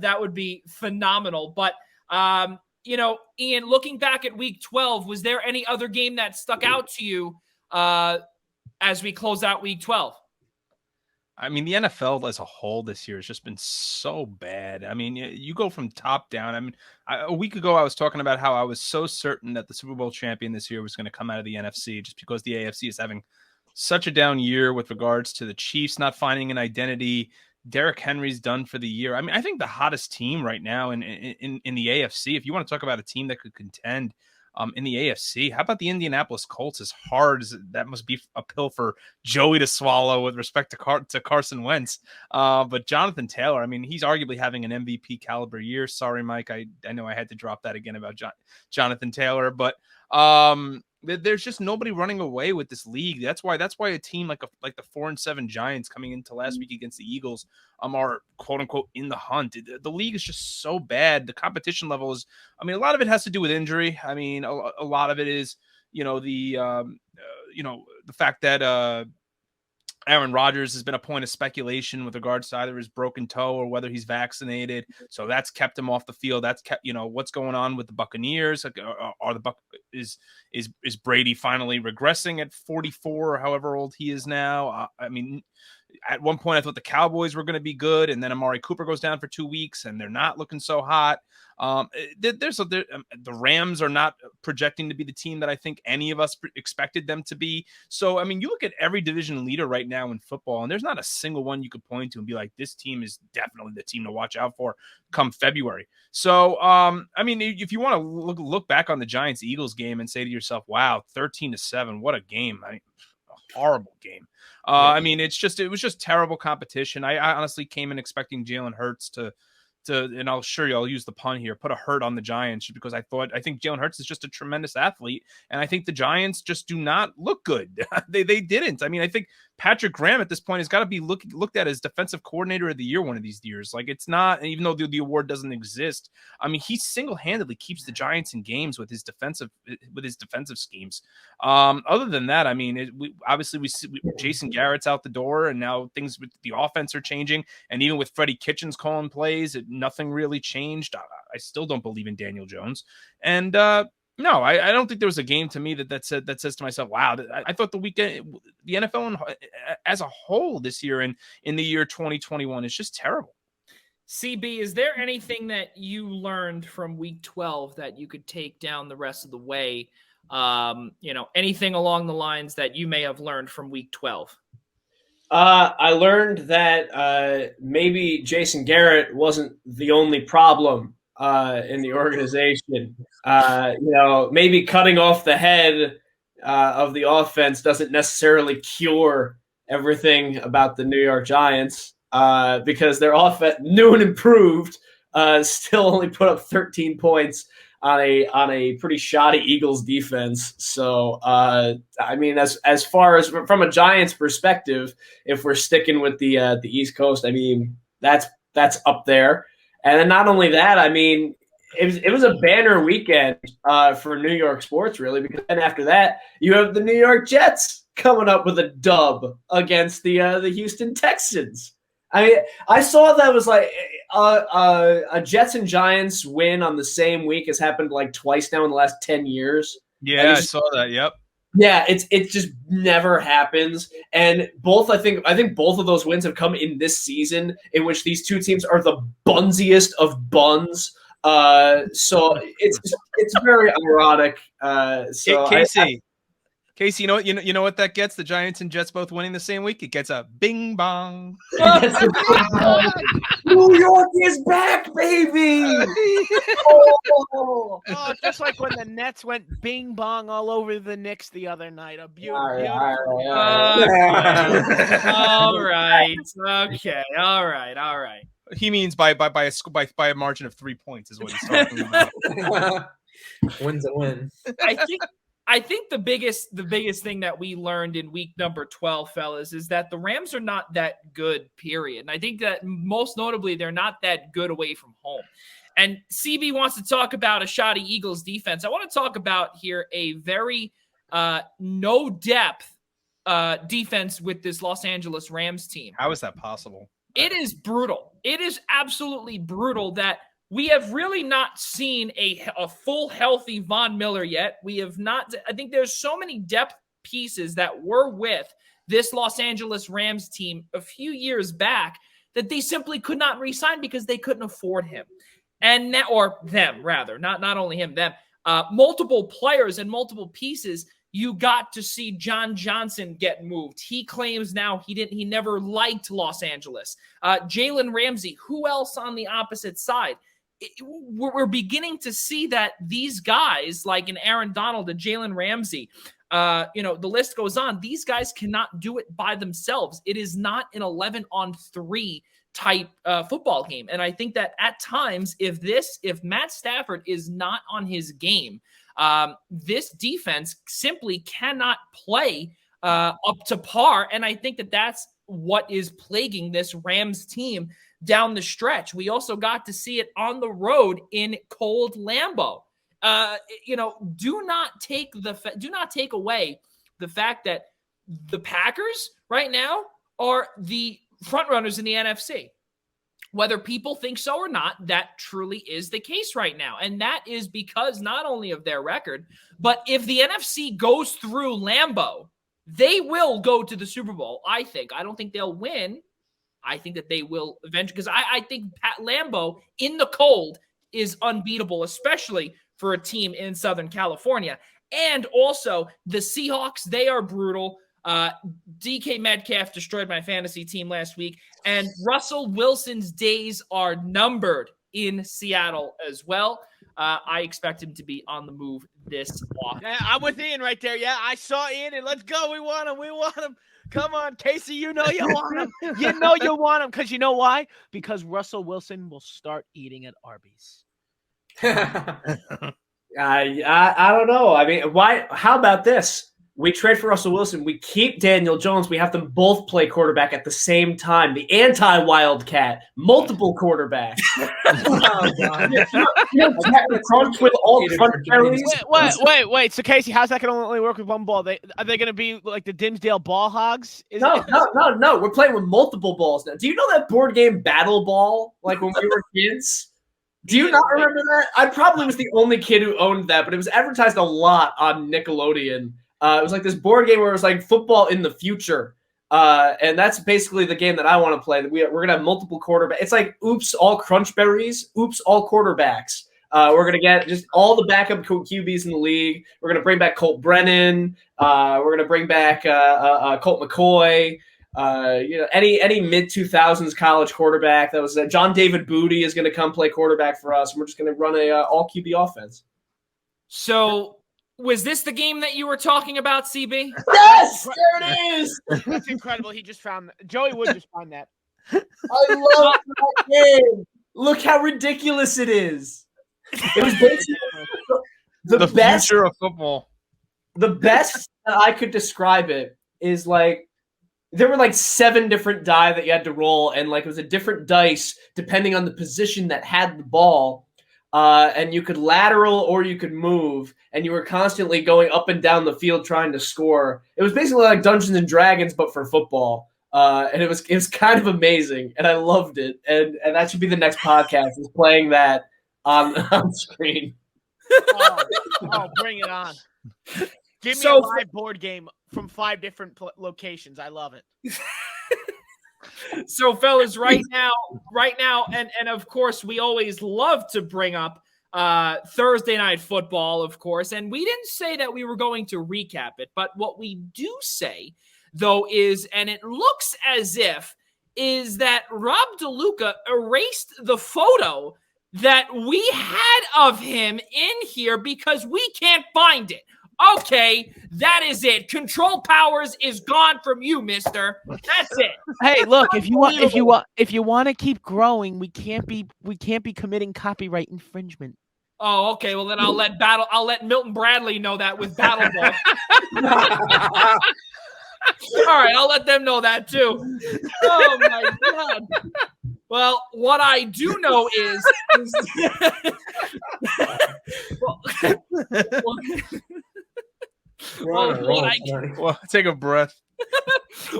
That would be phenomenal. But, Ian, looking back at week 12, was there any other game that stuck out to you as we close out week 12? I mean, the NFL as a whole this year has just been so bad. I mean, you go from top down. I mean, a week ago, I was talking about how I was so certain that the Super Bowl champion this year was going to come out of the NFC just because the AFC is having such a down year with regards to the Chiefs not finding an identity. Derrick Henry's done for the year. I mean, I think the hottest team right now in the AFC, if you want to talk about a team that could contend in the AFC, how about the Indianapolis Colts? As hard as that must be a pill for Joey to swallow with respect to Carson Wentz. But Jonathan Taylor, I mean, he's arguably having an MVP caliber year. Sorry, Mike. I know I had to drop that again about Jonathan Taylor, but there's just nobody running away with this league. That's why a team like the 4-7 Giants coming into last week against the Eagles are quote unquote in the hunt. The league is just so bad. The competition level is, I mean, a lot of it has to do with injury. I mean, a lot of it is, the fact that Aaron Rodgers has been a point of speculation with regards to either his broken toe or whether he's vaccinated. So that's kept him off the field. That's kept, what's going on with the Buccaneers. Like, is Brady finally regressing at 44 or however old he is now? I mean, at one point I thought the Cowboys were going to be good, and then Amari Cooper goes down for 2 weeks, and they're not looking so hot. The Rams are not projecting to be the team that I think any of us expected them to be. So, I mean, you look at every division leader right now in football, and there's not a single one you could point to and be like, this team is definitely the team to watch out for come February. So, I mean, if you want to look back on the Giants-Eagles game and say to yourself, wow, 13-7, what a game. I mean, a horrible game. I mean, it was just terrible competition. I honestly came in expecting Jalen Hurts to, and I'll use the pun here, put a hurt on the Giants, because I think Jalen Hurts is just a tremendous athlete. And I think the Giants just do not look good. They didn't. I mean, I think Patrick Graham at this point has got to be looked at as defensive coordinator of the year one of these years. Like, it's not, even though the award doesn't exist. I mean, he single-handedly keeps the Giants in games with his defensive schemes. Other than that, I mean, we see Jason Garrett's out the door, and now things with the offense are changing. And even with Freddie Kitchens calling plays, nothing really changed. I still don't believe in Daniel Jones. And no, I don't think there was a game to me that says to myself, wow, I thought the NFL as a whole this year in the year 2021 is just terrible. CB, is there anything that you learned from week 12 that you could take down the rest of the way? Anything along the lines that you may have learned from week 12? I learned that maybe Jason Garrett wasn't the only problem in the organization. Maybe cutting off the head of the offense doesn't necessarily cure everything about the New York Giants, because their offense, new and improved, still only put up 13 points on a pretty shoddy Eagles defense. So, I mean, as far as from a Giants perspective, if we're sticking with the East Coast, I mean, that's up there. And then not only that, I mean, it was a banner weekend for New York sports, really, because then after that, you have the New York Jets coming up with a dub against the Houston Texans. I mean, I saw that was like a Jets and Giants win on the same week has happened like twice now in the last 10 years. Yeah, I saw that. Yep. Yeah, it just never happens. And I think both of those wins have come in this season, in which these two teams are the bunsiest of buns. So it's very ironic. Casey, you know what that gets? The Giants and Jets both winning the same week. It gets a bing bong. New York is back, baby! Oh, just like when the Nets went bing bong all over the Knicks the other night. A beautiful. All right. Okay. All right. He means by a margin of 3 points is what he's talking about. Win's a win. I think the biggest thing that we learned in week number 12, fellas, is that the Rams are not that good, period. And I think that most notably, they're not that good away from home. And CB wants to talk about a shoddy Eagles defense. I want to talk about here a very no depth defense with this Los Angeles Rams team. How is that possible? It is brutal. It is absolutely brutal that we have really not seen a full healthy Von Miller yet. We have not. I think there's so many depth pieces that were with this Los Angeles Rams team a few years back that they simply could not re-sign because they couldn't afford him. And now, or them rather, not only him, them. Multiple players and multiple pieces. You got to see John Johnson get moved. He claims now he never liked Los Angeles. Jalen Ramsey, who else on the opposite side? We're beginning to see that these guys, like an Aaron Donald, a Jalen Ramsey, the list goes on. These guys cannot do it by themselves. It is not an 11-on-3 type football game. And I think that at times, if Matt Stafford is not on his game, this defense simply cannot play up to par. And I think that that's what is plaguing this Rams team down the stretch. We also got to see it on the road in cold Lambeau. Do not take away the fact that the Packers right now are the front runners in the NFC. Whether people think so or not, that truly is the case right now. And that is because not only of their record, but if the NFC goes through Lambeau, they will go to the Super Bowl, I think. I don't think they'll win. I think that they will eventually, because I think Pat Lambeau in the cold is unbeatable, especially for a team in Southern California. And also, the Seahawks, they are brutal. DK Metcalf destroyed my fantasy team last week, and Russell Wilson's days are numbered in Seattle as well. I expect him to be on the move this off. Yeah, I'm with Ian right there. Yeah, I saw Ian, and let's go. We want him. Come on, Casey, you know you want him. You know you want him, because you know why? Because Russell Wilson will start eating at Arby's. I don't know. I mean, why? How about this? We trade for Russell Wilson. We keep Daniel Jones. We have them both play quarterback at the same time. The anti-Wildcat, multiple quarterbacks. Wait. So Casey, how's that going to only work with one ball? Are they going to be like the Dimsdale ball hogs? No. We're playing with multiple balls now. Do you know that board game Battle Ball? Like when we were kids. Do you not remember that? I probably was the only kid who owned that, but it was advertised a lot on Nickelodeon. It was like this board game where it was like football in the future. And that's basically the game that I want to play. We're going to have multiple quarterbacks. It's like oops, all crunchberries, oops, all quarterbacks. We're going to get just all the backup QBs in the league. We're going to bring back Colt Brennan. We're going to bring back Colt McCoy. Any mid-2000s college quarterback. That was John David Booty is going to come play quarterback for us. And we're just going to run a all QB offense. So was this the game that you were talking about, CB? Yes, there it is. That's incredible. He just found that. Joey would just find that. I love that game. Look how ridiculous it is. It was basically the best future of football. The best that I could describe it is like there were like 7 different die that you had to roll, and like it was a different dice depending on the position that had the ball. And you could lateral or you could move, and you were constantly going up and down the field trying to score. It was basically like Dungeons and Dragons, but for football. And it was kind of amazing, and I loved it. And that should be the next podcast, is playing that on screen. Oh, bring it on. Give me a live board game from 5 different locations. I love it. So, fellas, right now, and of course, we always love to bring up Thursday Night Football, of course, and we didn't say that we were going to recap it, but what we do say, though, is, and it looks as if, is that Rob DeLuca erased the photo that we had of him in here because we can't find it. Okay, that is it. Control powers is gone from you, mister. That's it. Hey, look, if you want to keep growing, we can't be committing copyright infringement. Oh, okay. Well, then I'll let Milton Bradley know that with Battle Ball. All right, I'll let them know that too. Oh my God. Well, what I do know is take a breath.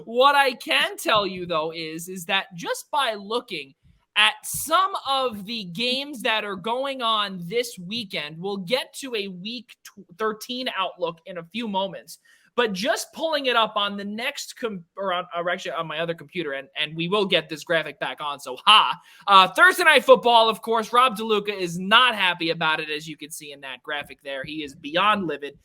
What I can tell you, though, is that just by looking at some of the games that are going on this weekend, we'll get to a week 13 outlook in a few moments. But just pulling it up on the next actually on my other computer, and we will get this graphic back on. So, Thursday Night Football, of course, Rob DeLuca is not happy about it, as you can see in that graphic there. He is beyond livid.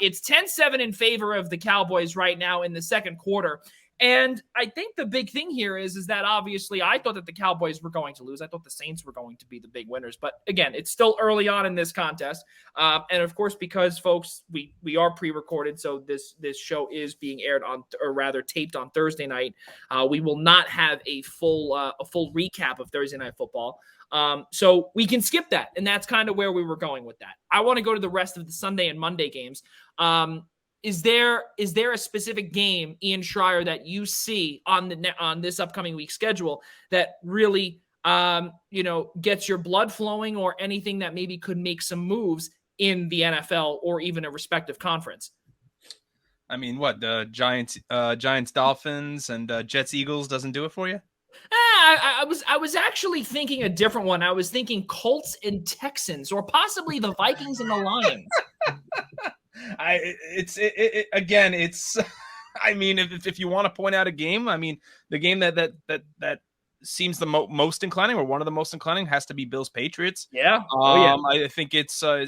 It's 10-7 in favor of the Cowboys right now in the second quarter. And I think the big thing here is that obviously I thought that the Cowboys were going to lose. I thought the Saints were going to be the big winners. But again, it's still early on in this contest. And of course, because folks, we are pre-recorded, so this show is being aired taped on Thursday night. We will not have a full recap of Thursday Night Football. So we can skip that. And that's kind of where we were going with that. I want to go to the rest of the Sunday and Monday games. Is there a specific game, Ian Schraier, that you see on this upcoming week's schedule that really gets your blood flowing, or anything that maybe could make some moves in the NFL or even a respective conference? I mean, what, the Giants Dolphins and Jets Eagles doesn't do it for you? I was actually thinking a different one. I was thinking Colts and Texans, or possibly the Vikings and the Lions. It's I mean, if you want to point out a game, I mean, the game that seems the most inclining, or one of the most inclining, has to be Bills Patriots. Yeah. I think it's I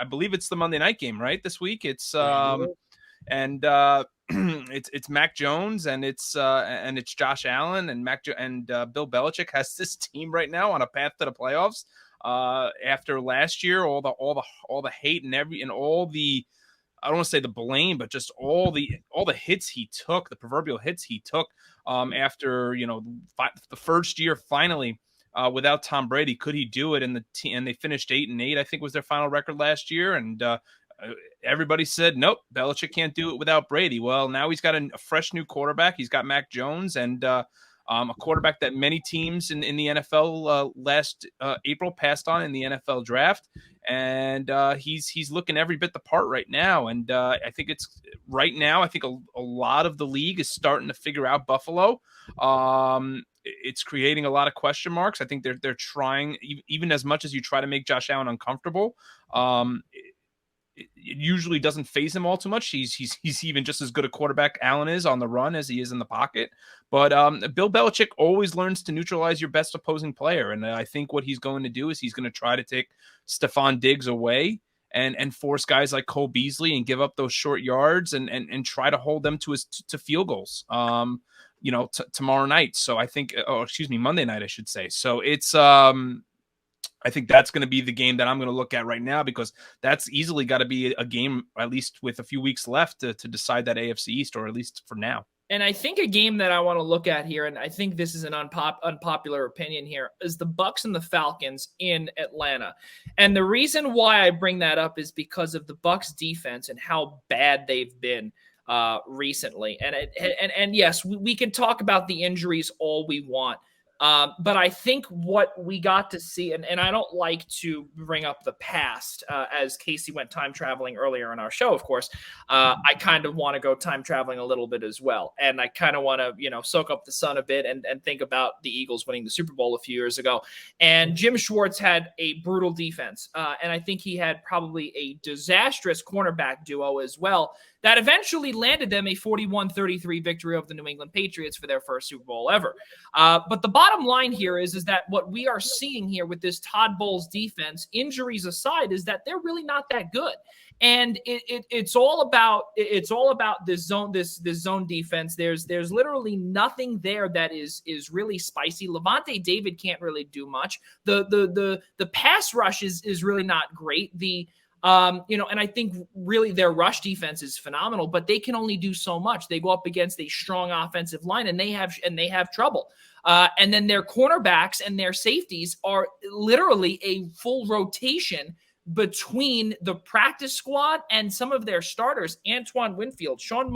believe it's the Monday night game, right? This week it's and it's Mac Jones and it's Josh Allen, and Bill Belichick has this team right now on a path to the playoffs. After last year, all the hate and all the, I don't want to say the blame, but just all the hits he took, the proverbial hits he took after the first year finally without Tom Brady. Could he do it? And they finished 8-8, I think was their final record last year, and everybody said nope, Belichick can't do it without Brady. Well, now he's got a fresh new quarterback. He's got Mac Jones and a quarterback that many teams in the NFL last April passed on in the NFL draft. And he's looking every bit the part right now. And I think a lot of the league is starting to figure out Buffalo. It's creating a lot of question marks. I think they're trying, even as much as you try to make Josh Allen uncomfortable. It usually doesn't phase him all too much. He's even just as good a quarterback Allen is on the run as he is in the pocket. But Bill Belichick always learns to neutralize your best opposing player. And I think what he's going to do is he's going to try to take Stephon Diggs away and force guys like Cole Beasley and give up those short yards and try to hold them to field goals, tomorrow night. So I think, Monday night, I should say. So it's, I think that's going to be the game that I'm going to look at right now, because that's easily got to be a game, at least with a few weeks left, to decide that AFC East, or at least for now. And I think a game that I want to look at here, and I think this is an unpopular opinion here, is the Bucs and the Falcons in Atlanta. And the reason why I bring that up is because of the Bucs defense and how bad they've been recently. And yes, we can talk about the injuries all we want. But I think what we got to see, and I don't like to bring up the past, as Casey went time traveling earlier in our show, of course, I kind of want to go time traveling a little bit as well. And I kind of want to, soak up the sun a bit and think about the Eagles winning the Super Bowl a few years ago. And Jim Schwartz had a brutal defense. And I think he had probably a disastrous cornerback duo as well, that eventually landed them a 41-33 victory over the New England Patriots for their first Super Bowl ever. But the bottom line here is that what we are seeing here with this Todd Bowles defense, injuries aside, is that they're really not that good. And it's all about this zone defense. There's literally nothing there that is really spicy. Levante David can't really do much. The pass rush is really not great. And I think really their rush defense is phenomenal, but they can only do so much. They go up against a strong offensive line, and they have trouble. And then their cornerbacks and their safeties are literally a full rotation between the practice squad and some of their starters: Antoine Winfield, Sean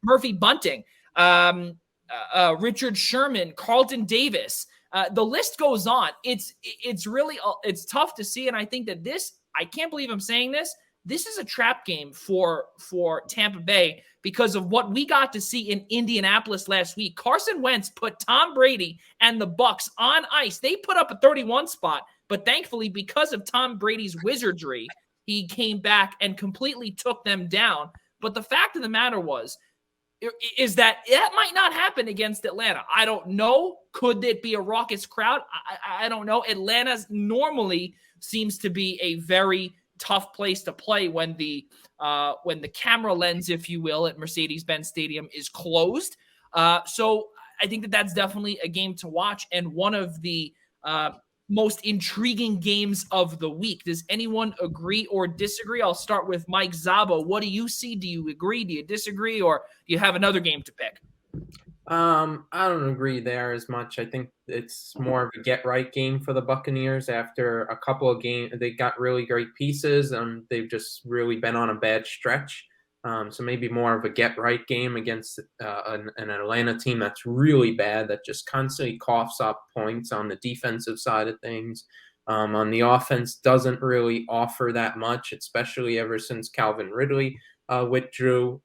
Murphy Bunting, Richard Sherman, Carlton Davis. The list goes on. It's really tough to see, and I think that this. I can't believe I'm saying this. This is a trap game for Tampa Bay because of what we got to see in Indianapolis last week. Carson Wentz put Tom Brady and the Bucs on ice. They put up a 31 spot, but thankfully, because of Tom Brady's wizardry, he came back and completely took them down. But the fact of the matter is that might not happen against Atlanta. I don't know. Could it be a raucous crowd? I don't know. Atlanta's normally seems to be a very tough place to play when the camera lens, if you will, at Mercedes-Benz Stadium is closed. So I think that's definitely a game to watch, and one of the most intriguing games of the week. Does anyone agree or disagree? I'll start with Mike Zabo. What do you see? Do you agree? Do you disagree? Or do you have another game to pick? I don't agree there as much. I think it's more of a get-right game for the Buccaneers. After a couple of games, they got really great pieces, and they've just really been on a bad stretch. So maybe more of a get-right game against an Atlanta team that's really bad, that just constantly coughs up points on the defensive side of things. On the offense, doesn't really offer that much, especially ever since Calvin Ridley withdrew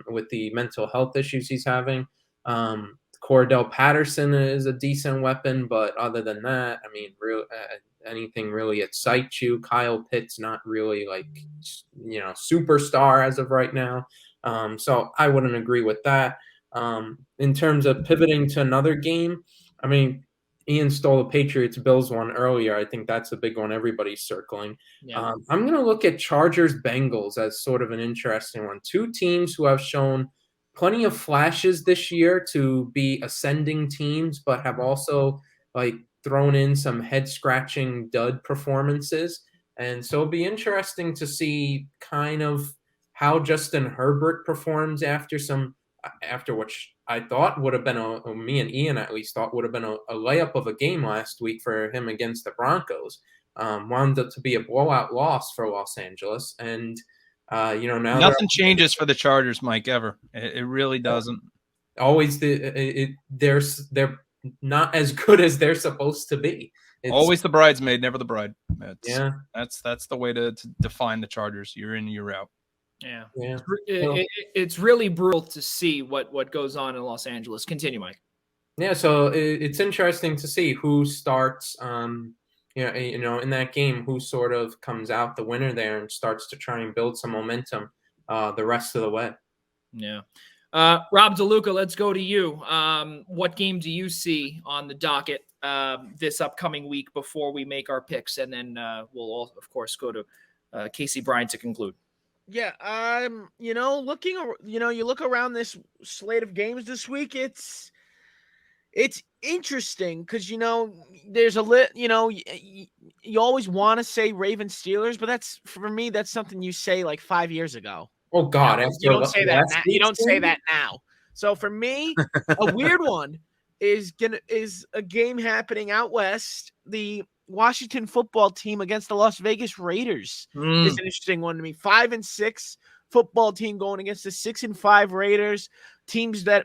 with the mental health issues he's having. Cordell Patterson is a decent weapon, but other than that, I mean, anything really excites you? Kyle Pitts, not really superstar as of right now. So I wouldn't agree with that. In terms of pivoting to another game, I mean, Ian stole the Patriots-Bills one earlier. I think that's a big one everybody's circling. Yeah. I'm going to look at Chargers-Bengals as sort of an interesting one. Two teams who have shown plenty of flashes this year to be ascending teams, but have also thrown in some head-scratching dud performances. And so it'll be interesting to see kind of how Justin Herbert performs after which I thought would have been me and Ian at least thought would have been a layup of a game last week for him against the Broncos. Wound up to be a blowout loss for Los Angeles. And, now nothing changes for the Chargers, Mike, ever. It really doesn't. Always they're not as good as they're supposed to be. It's always the bridesmaid, never the bride. That's the way to define the Chargers. You're in, you're out. Yeah. It's really brutal to see what goes on in Los Angeles. Continue, Mike. Yeah, so it's interesting to see who starts, in that game, who sort of comes out the winner there and starts to try and build some momentum the rest of the way. Yeah. Rob DeLuca, let's go to you. What game do you see on the docket this upcoming week before we make our picks? And then we'll all, of course, go to Casey Bryant to conclude. Yeah, you look around this slate of games this week, it's interesting because, there's you always want to say Ravens Steelers, but for me, that's something you say like 5 years ago. Oh God, you don't say that. You don't say that now. So for me, a weird one is a game happening out west. The Washington football team against the Las Vegas Raiders is an interesting one to me. 5-6 football team going against the 6-5 Raiders.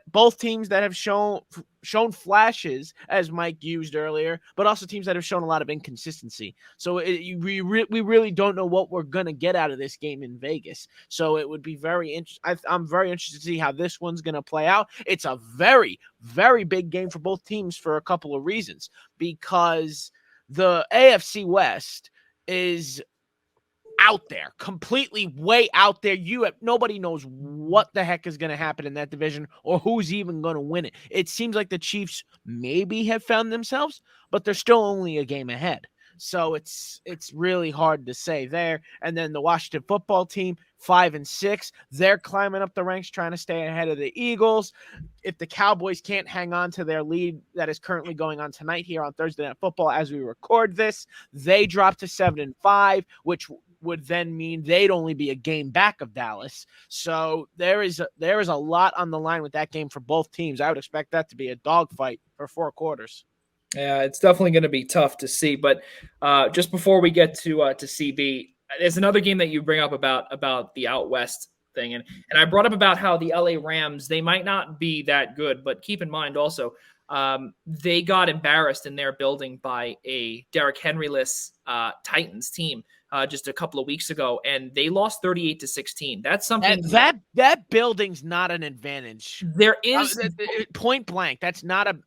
Both teams that have shown flashes, as Mike used earlier, but also teams that have shown a lot of inconsistency. So we really don't know what we're gonna get out of this game in Vegas. So it would be very interesting. I'm very interested to see how this one's gonna play out. It's a very, very big game for both teams for a couple of reasons, because the AFC West is out there, completely way out there. Nobody knows what the heck is going to happen in that division or who's even going to win it. It seems like the Chiefs maybe have found themselves, but they're still only a game ahead. So it's really hard to say there. And then the Washington football team, 5-6, they're climbing up the ranks, trying to stay ahead of the Eagles. If the Cowboys can't hang on to their lead that is currently going on tonight here on Thursday Night Football as we record this, they drop to 7-5, which would then mean they'd only be a game back of Dallas. So there is a lot on the line with that game for both teams. I would expect that to be a dogfight for 4 quarters. Yeah, it's definitely going to be tough to see. But just before we get to CB, there's another game that you bring up about the out west thing, and I brought up about how the LA Rams, they might not be that good, but keep in mind also they got embarrassed in their building by a Derrick Henry-less Titans team just a couple of weeks ago, and they lost 38-16. That's something that building's not an advantage. There is point blank. That's not an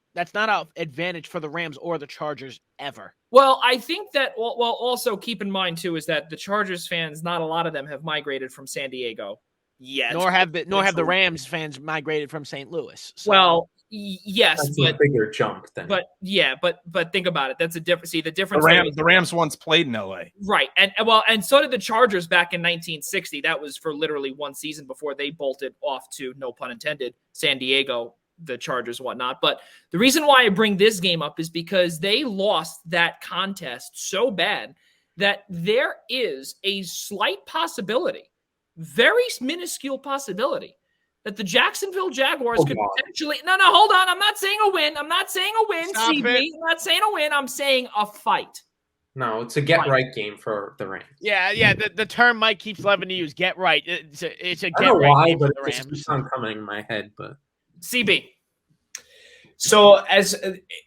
advantage for the Rams or the Chargers ever. Well, I think that also keep in mind too is that the Chargers fans, not a lot of them have migrated from San Diego yet. Nor have the Rams fans migrated from St. Louis. So. Well, yes, that's but a bigger jump then. But think about it. That's a different. See, the difference. The Rams once played in LA, right? And so did the Chargers back in 1960. That was for literally one season before they bolted off to, no pun intended, San Diego. The Chargers, whatnot. But the reason why I bring this game up is because they lost that contest so bad that there is a slight possibility, very minuscule possibility, that the Jacksonville Jaguars could potentially. No, hold on. I'm not saying a win. Stop CB. I'm not saying a win. I'm saying a fight. No, it's a get-right game for the Rams. Yeah. The term Mike keeps loving to use, get right. It's a get-right I don't know why, game but for the it just keeps on coming in my head. But CB. So as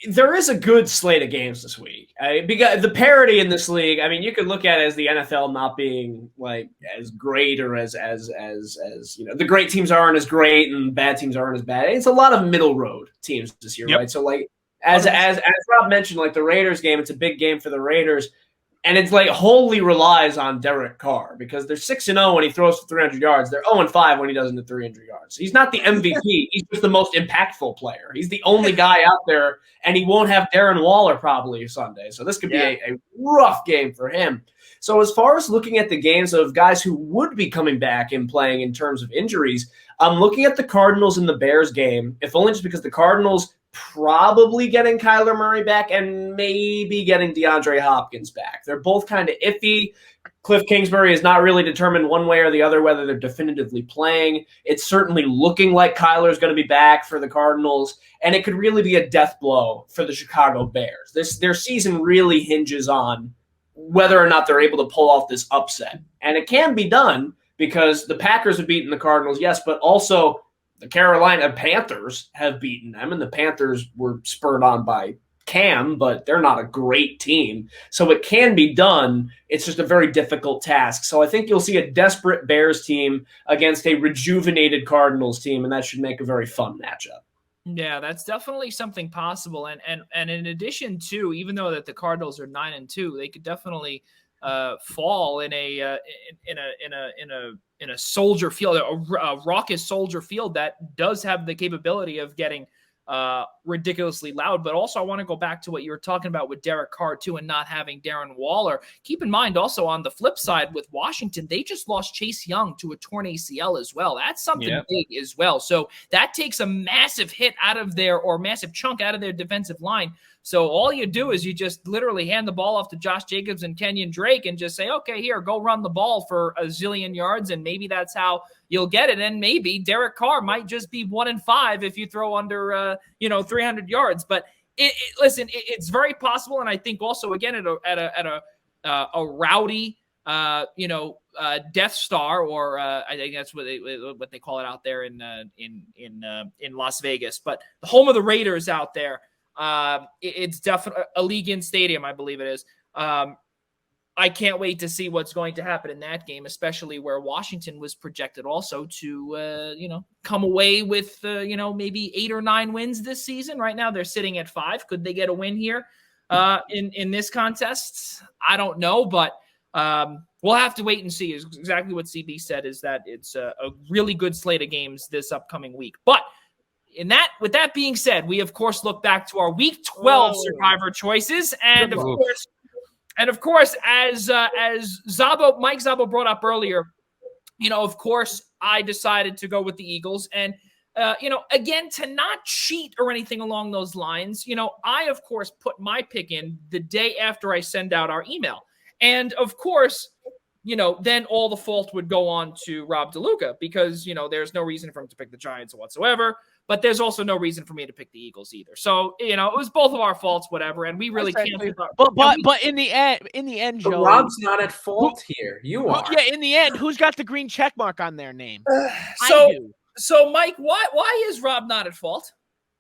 there is a good slate of games this week, because the parity in this league, I mean, you could look at it as the NFL not being like as great or as the great teams aren't as great and bad teams aren't as bad. It's a lot of middle road teams this year, right? So like as Rob mentioned, like the Raiders game, it's a big game for the Raiders. And it's like wholly relies on Derek Carr because they're 6-0 when he throws for 300 yards. They're 0-5 when he doesn't do 300 yards. He's not the MVP. He's just the most impactful player. He's the only guy out there, and he won't have Darren Waller probably Sunday. So this could be a rough game for him. So as far as looking at the games of guys who would be coming back and playing in terms of injuries, I'm looking at the Cardinals and the Bears game, if only just because the Cardinals probably getting Kyler Murray back and maybe getting DeAndre Hopkins back. They're both kind of iffy. Cliff Kingsbury is not really determined one way or the other whether they're definitively playing. It's certainly looking like Kyler's going to be back for the Cardinals, and it could really be a death blow for the Chicago Bears. Their season really hinges on whether or not they're able to pull off this upset. And it can be done because the Packers have beaten the Cardinals, yes, but also the Carolina Panthers have beaten them, and the Panthers were spurred on by Cam, but they're not a great team. So it can be done. It's just a very difficult task. So I think you'll see a desperate Bears team against a rejuvenated Cardinals team, and that should make a very fun matchup. Yeah, that's definitely something possible. And in addition to, even though that the Cardinals are 9-2, they could definitely fall in a Soldier Field, a raucous Soldier Field that does have the capability of getting ridiculously loud. But also I want to go back to what you were talking about with Derek Carr too, and not having Darren Waller. Keep in mind also on the flip side with Washington, they just lost Chase Young to a torn ACL as well. That's something big as well. So that takes a massive hit out of their, or massive chunk out of their defensive line. So all you do is you just literally hand the ball off to Josh Jacobs and Kenyon Drake and just say, okay, here, go run the ball for a zillion yards. And maybe that's how you'll get it. And maybe Derek Carr might just be 1-5 if you throw under, 300 yards. But it's very possible. And I think also, again, at a rowdy, Death Star, or I think that's what they call it out there in Las Vegas, but the home of the Raiders out there. It's definitely Allegiant Stadium, I believe it is. I can't wait to see what's going to happen in that game, especially where Washington was projected also to, come away with, maybe 8 or 9 wins this season. Right now they're sitting at 5. Could they get a win here in this contest? I don't know, but we'll have to wait and see. Is exactly what CB said, is that it's a really good slate of games this upcoming week. But with that being said, we of course look back to our Week 12 Survivor choices, and of course, as Mike Zabo brought up earlier, of course, I decided to go with the Eagles, and again, to not cheat or anything along those lines, I of course put my pick in the day after I send out our email, and of course, then all the fault would go on to Rob DeLuca because there's no reason for him to pick the Giants whatsoever. But there's also no reason for me to pick the Eagles either. So, it was both of our faults, whatever, and we really can't. But in the end, Joe, Rob's not at fault here. You are. Yeah, in the end, who's got the green check mark on their name? So, Mike, why is Rob not at fault?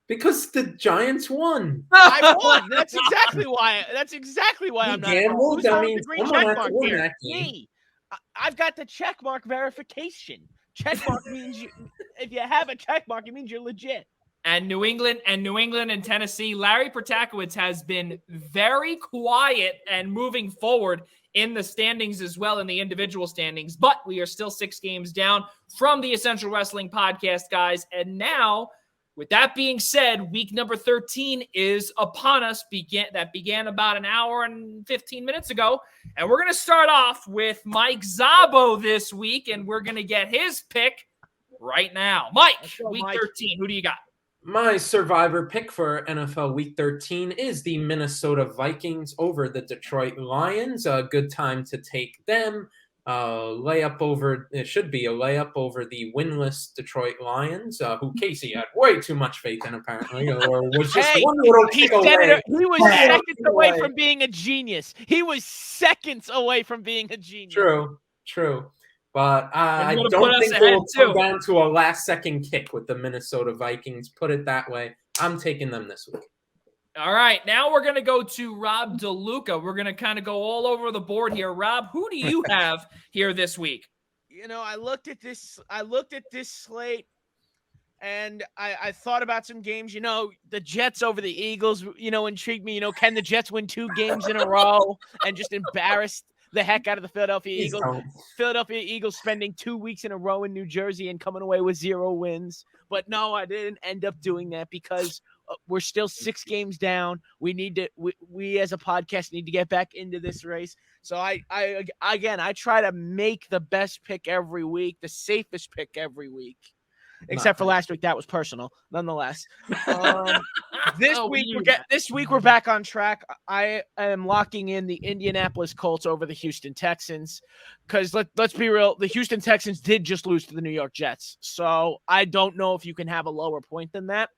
Because the Giants won. I won. That's exactly why. I'm not at fault. Who's got the green check mark here? Me. I've got the check mark verification. Check mark means if you have a check mark, it means you're legit. And New England and Tennessee, Larry Protakowicz has been very quiet and moving forward in the standings as well, in the individual standings. But we are still 6 games down from the Essential Wrestling Podcast, guys. And now, with that being said, week number 13 is upon us. That began about an hour and 15 minutes ago. And we're going to start off with Mike Zabo this week, and we're going to get his pick right now. Mike, week 13, who do you got? My survivor pick for NFL Week 13 is the Minnesota Vikings over the Detroit Lions. A good time to take them. It should be a layup over the winless Detroit Lions, who Casey had way too much faith in, apparently, or was just one little kick away. He was seconds away from being a genius. True. But I don't think we'll come down to a last-second kick with the Minnesota Vikings. Put it that way. I'm taking them this week. All right, now we're going to go to Rob DeLuca. We're going to kind of go all over the board here. Rob, who do you have here this week? I looked at this slate. And I thought about some games. The Jets over the Eagles, intrigued me. Can the Jets win 2 games in a row and just embarrass the heck out of the Philadelphia Eagles? Philadelphia Eagles spending 2 weeks in a row in New Jersey and coming away with 0 wins. But no, I didn't end up doing that because we're still 6 games down. We need to, we as a podcast need to get back into this race. So I try to make the best pick every week, the safest pick every week. Except for last week, that was personal. Nonetheless, this week we're back on track. I am locking in the Indianapolis Colts over the Houston Texans because let's be real, the Houston Texans did just lose to the New York Jets, so I don't know if you can have a lower point than that,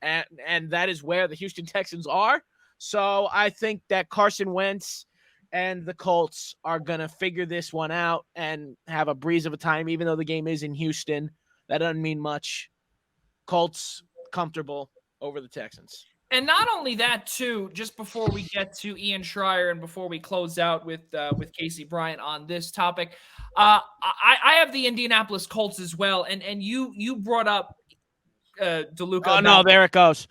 and that is where the Houston Texans are. So I think that Carson Wentz and the Colts are gonna figure this one out and have a breeze of a time, even though the game is in Houston. That doesn't mean much. Colts comfortable over the Texans. And not only that, too, just before we get to Ian Schraier and before we close out with Casey Bryant on this topic, I have the Indianapolis Colts as well. And you brought up DeLuca. Oh, no, there it goes.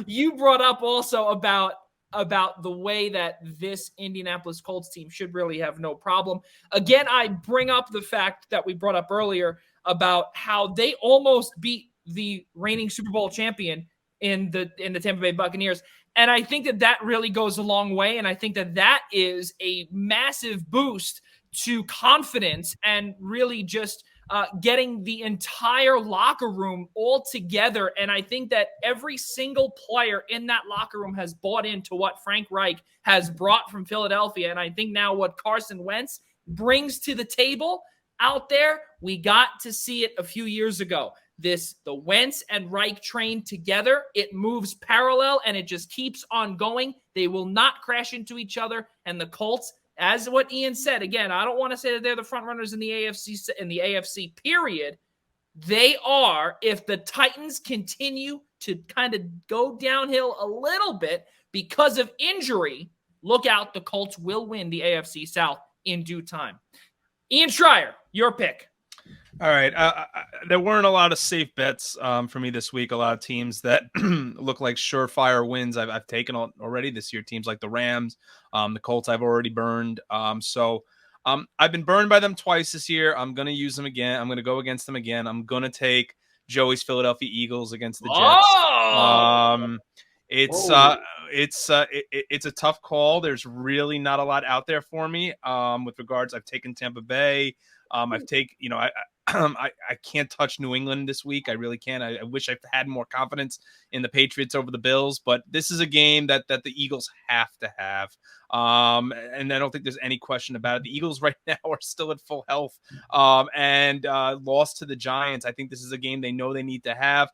You brought up also about the way that this Indianapolis Colts team should really have no problem. Again, I bring up the fact that we brought up earlier about how they almost beat the reigning Super Bowl champion in the Tampa Bay Buccaneers. And I think that really goes a long way. And I think that is a massive boost to confidence and really just getting the entire locker room all together. And I think that every single player in that locker room has bought into what Frank Reich has brought from Philadelphia. And I think now what Carson Wentz brings to the table out there, we got to see it a few years ago. The Wentz and Reich train together, it moves parallel and it just keeps on going. They will not crash into each other. And the Colts, as what Ian said, again, I don't want to say that they're the front runners in the AFC period. They are, if the Titans continue to kind of go downhill a little bit because of injury, look out, the Colts will win the AFC South in due time. Ian Schraier, your pick. All right. There weren't a lot of safe bets for me this week. A lot of teams that look like surefire wins I've taken already this year. Teams like the Rams, the Colts I've already burned. So I've been burned by them twice this year. I'm going to use them again. I'm going to go against them again. I'm going to take Joey's Philadelphia Eagles against the Jets. It's a tough call. There's really not a lot out there for me with regards. I've taken Tampa Bay. I can't touch New England this week. I really can't. I wish I had more confidence in the Patriots over the Bills, but this is a game that the Eagles have to have. And I don't think there's any question about it. The Eagles right now are still at full health and lost to the Giants. I think this is a game they know they need to have.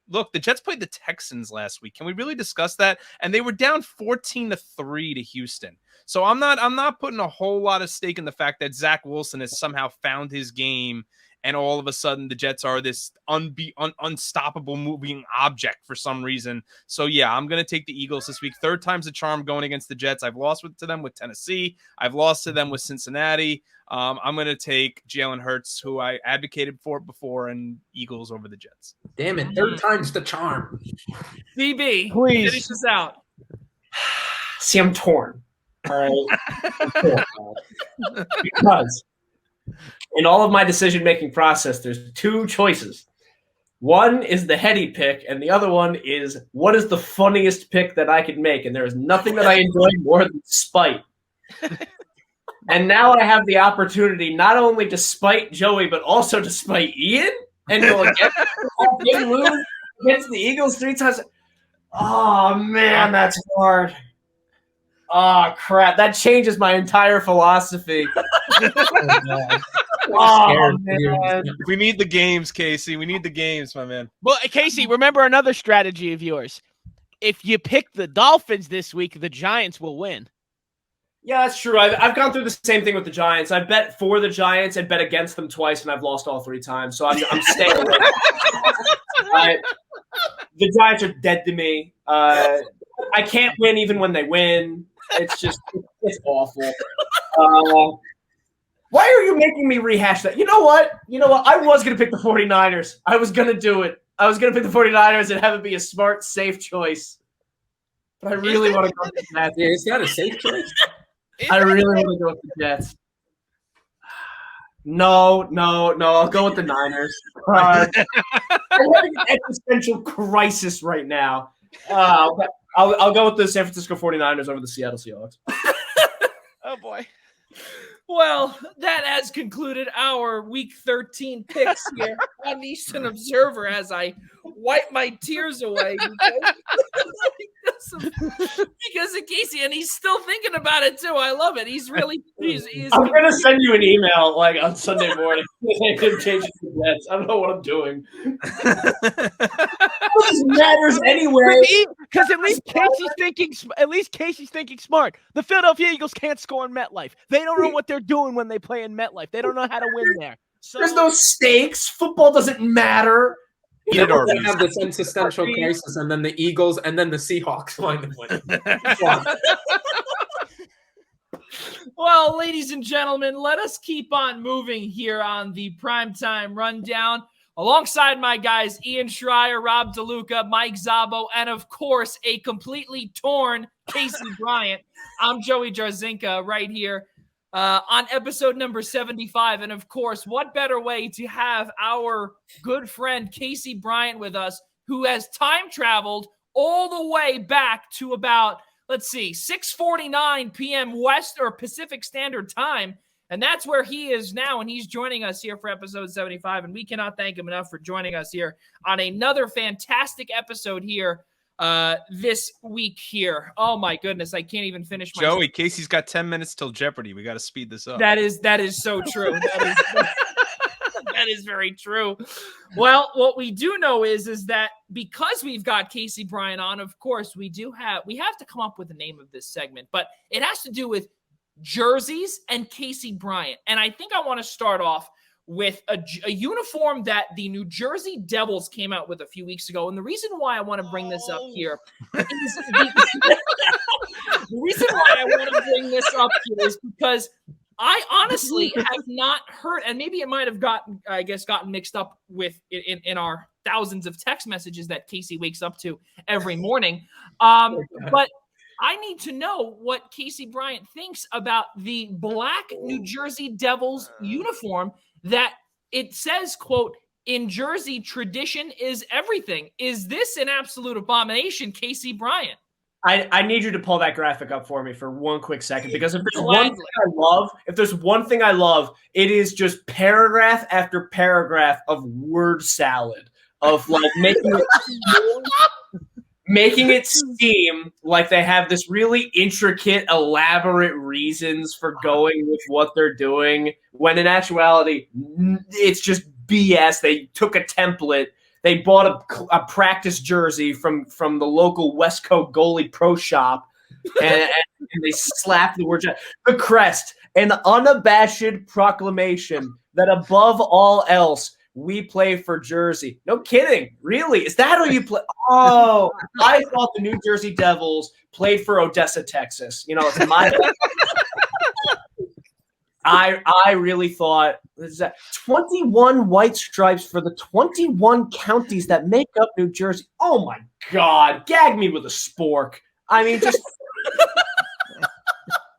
Look, the Jets played the Texans last week. Can we really discuss that? And they were down 14-3 to Houston. So I'm not putting a whole lot of stake in the fact that Zach Wilson has somehow found his game and all of a sudden the Jets are this unstoppable moving object for some reason. So, yeah, I'm going to take the Eagles this week. 3rd time's the charm going against the Jets. I've lost to them with Tennessee. I've lost to them with Cincinnati. I'm going to take Jalen Hurts, who I advocated for before, and Eagles over the Jets. Damn it. 3rd time's the charm. BB, please finish this out. See, I'm torn. All right. Because in all of my decision-making process, there's 2 choices. One is the heady pick, and the other one is what is the funniest pick that I could make. And there is nothing that I enjoy more than spite. And now I have the opportunity not only to spite Joey, but also to spite Ian and go against the Eagles 3 times. Oh, man, that's hard. Oh, crap. That changes my entire philosophy. Oh, man. We need the games, Casey. We need the games, my man. Well, Casey, remember another strategy of yours. If you pick the Dolphins this week, the Giants will win. Yeah, that's true. I've gone through the same thing with the Giants. I bet for the Giants and bet against them twice, and I've lost all 3 times. So I'm staying away. The Giants are dead to me. I can't win even when they win. It's awful. Why are you making me rehash that? You know what? I was going to pick the 49ers. I was going to do it. I was going to pick the 49ers and have it be a smart, safe choice. But I really want to go with the Jets. Yeah, is that a safe choice? I really want to go with the Jets. No. I'll go with the Niners. I'm having an existential crisis right now. I'll go with the San Francisco 49ers over the Seattle Seahawks. Oh, boy. Well, that has concluded our Week 13 picks here on the Eastern Observer as I wipe my tears away because of Casey, and he's still thinking about it too. I love it. He's really he's I'm gonna send you an email like on Sunday morning. Change the Jets. I don't know what I'm doing. This matters anyway. Because at least Casey's thinking smart. The Philadelphia Eagles can't score in MetLife. They don't know what they're doing when they play in MetLife. They don't know how to win there. So, there's no stakes. Football doesn't matter. They have this existential crisis, and then the Eagles, and then the Seahawks find a win. Well, ladies and gentlemen, let us keep on moving here on the Primetime Rundown. Alongside my guys, Ian Schraier, Rob DeLuca, Mike Szabo, and of course, a completely torn Casey Bryant. I'm Joey Jarzynka right here on episode number 75. And of course, what better way to have our good friend Casey Bryant with us, who has time traveled all the way back to about, 6:49 p.m. West or Pacific Standard Time. And that's where he is now, and he's joining us here for episode 75, and we cannot thank him enough for joining us here on another fantastic episode here this week here. Oh, my goodness, I can't even finish my... Joey, Casey's got 10 minutes till Jeopardy. We got to speed this up. That is so true. That is very true. Well, what we do know is that because we've got Casey Bryant on, of course, we have to come up with the name of this segment, but it has to do with jerseys and Casey Bryant. And I think I want to start off with a uniform that the New Jersey Devils came out with a few weeks ago. And the reason why I want to bring this up here is because I honestly have not heard, and maybe it might have gotten mixed up with in our thousands of text messages that Casey wakes up to every morning. But I need to know what Casey Bryant thinks about the black New Jersey Devils uniform that it says, quote, "In Jersey, tradition is everything." Is this an absolute abomination, Casey Bryant? I need you to pull that graphic up for me for one quick second, because if there's one thing I love, it is just paragraph after paragraph of word salad of like making it seem like they have this really intricate, elaborate reasons for going with what they're doing, when in actuality, it's just BS. They took a template. They bought a practice jersey from the local Westco goalie pro shop, and they slapped the word, the crest, an unabashed proclamation that above all else, we play for Jersey. No kidding. Really? Is that how you play? Oh, I thought the New Jersey Devils played for Odessa, Texas. It's my I really thought this is 21 white stripes for the 21 counties that make up New Jersey. Oh my God. Gag me with a spork. I mean, just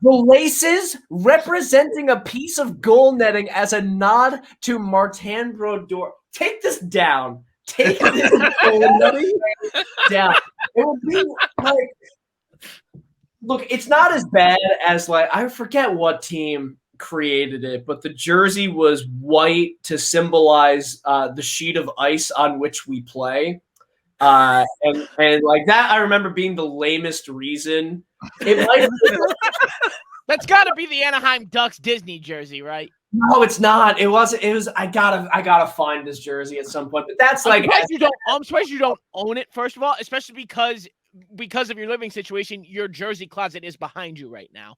the laces representing a piece of goal netting as a nod to Martin Brodeur. Take this down. Take this goal netting down. It will be like, look, it's not as bad as I forget what team created it, but the jersey was white to symbolize the sheet of ice on which we play. And like that, I remember being the lamest reason. It might That's got to be the Anaheim Ducks Disney jersey, right? No, it's not. It was. I gotta find this jersey at some point. But that's I'm surprised you don't own it. First of all, especially because of your living situation, your jersey closet is behind you right now.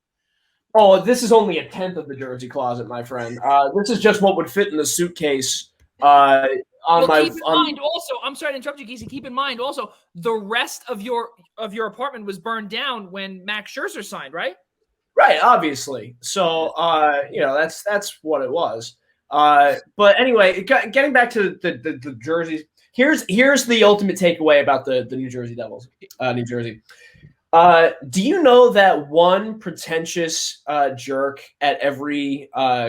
Oh, this is only a tenth of the jersey closet, my friend. This is just what would fit in the suitcase. Keep in mind also, I'm sorry to interrupt you, Casey. Keep in mind also, the rest of your apartment was burned down when Max Scherzer signed, right? Right, obviously. So, that's what it was. But anyway, getting back to the jerseys, here's the ultimate takeaway about the New Jersey Devils, New Jersey. Do you know that one pretentious jerk at every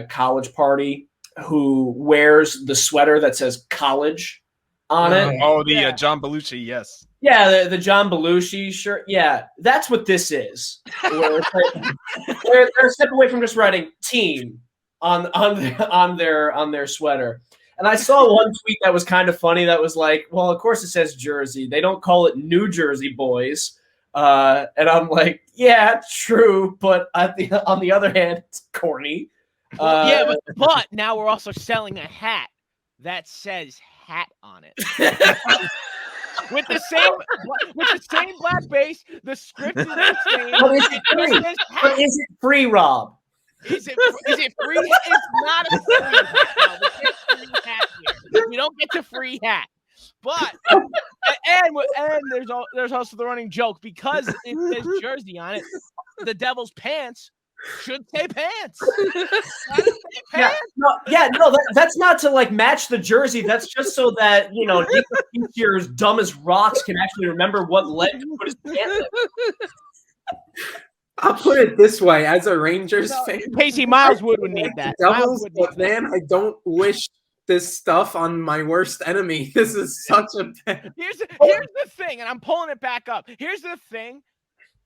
college party who wears the sweater that says college on it? Oh, the John Belushi, yes. Yeah, the John Belushi shirt. Yeah, that's what this is. They're a step away from just writing "team" on their sweater. And I saw one tweet that was kind of funny. That was like, "Well, of course it says Jersey. They don't call it New Jersey boys." And I'm like, "Yeah, true, but on the other hand, it's corny." But now we're also selling a hat that says "hat" on it. With the same black base, the script is the same. But is it free, Rob? Is it free? It's not a free hat. No, we get free hat here. We don't get the free hat. But and there's also the running joke, because it says Jersey on it. The Devils' pants should say pants. That's not to like match the jersey. That's just so that Nick dumb as rocks can actually remember what leg to put his pants in. I'll put it this way: as a Rangers fan, Casey Miles would need that. Devils, but man, I don't wish this stuff on my worst enemy. This is such a. Here's the thing, and I'm pulling it back up. Here's the thing: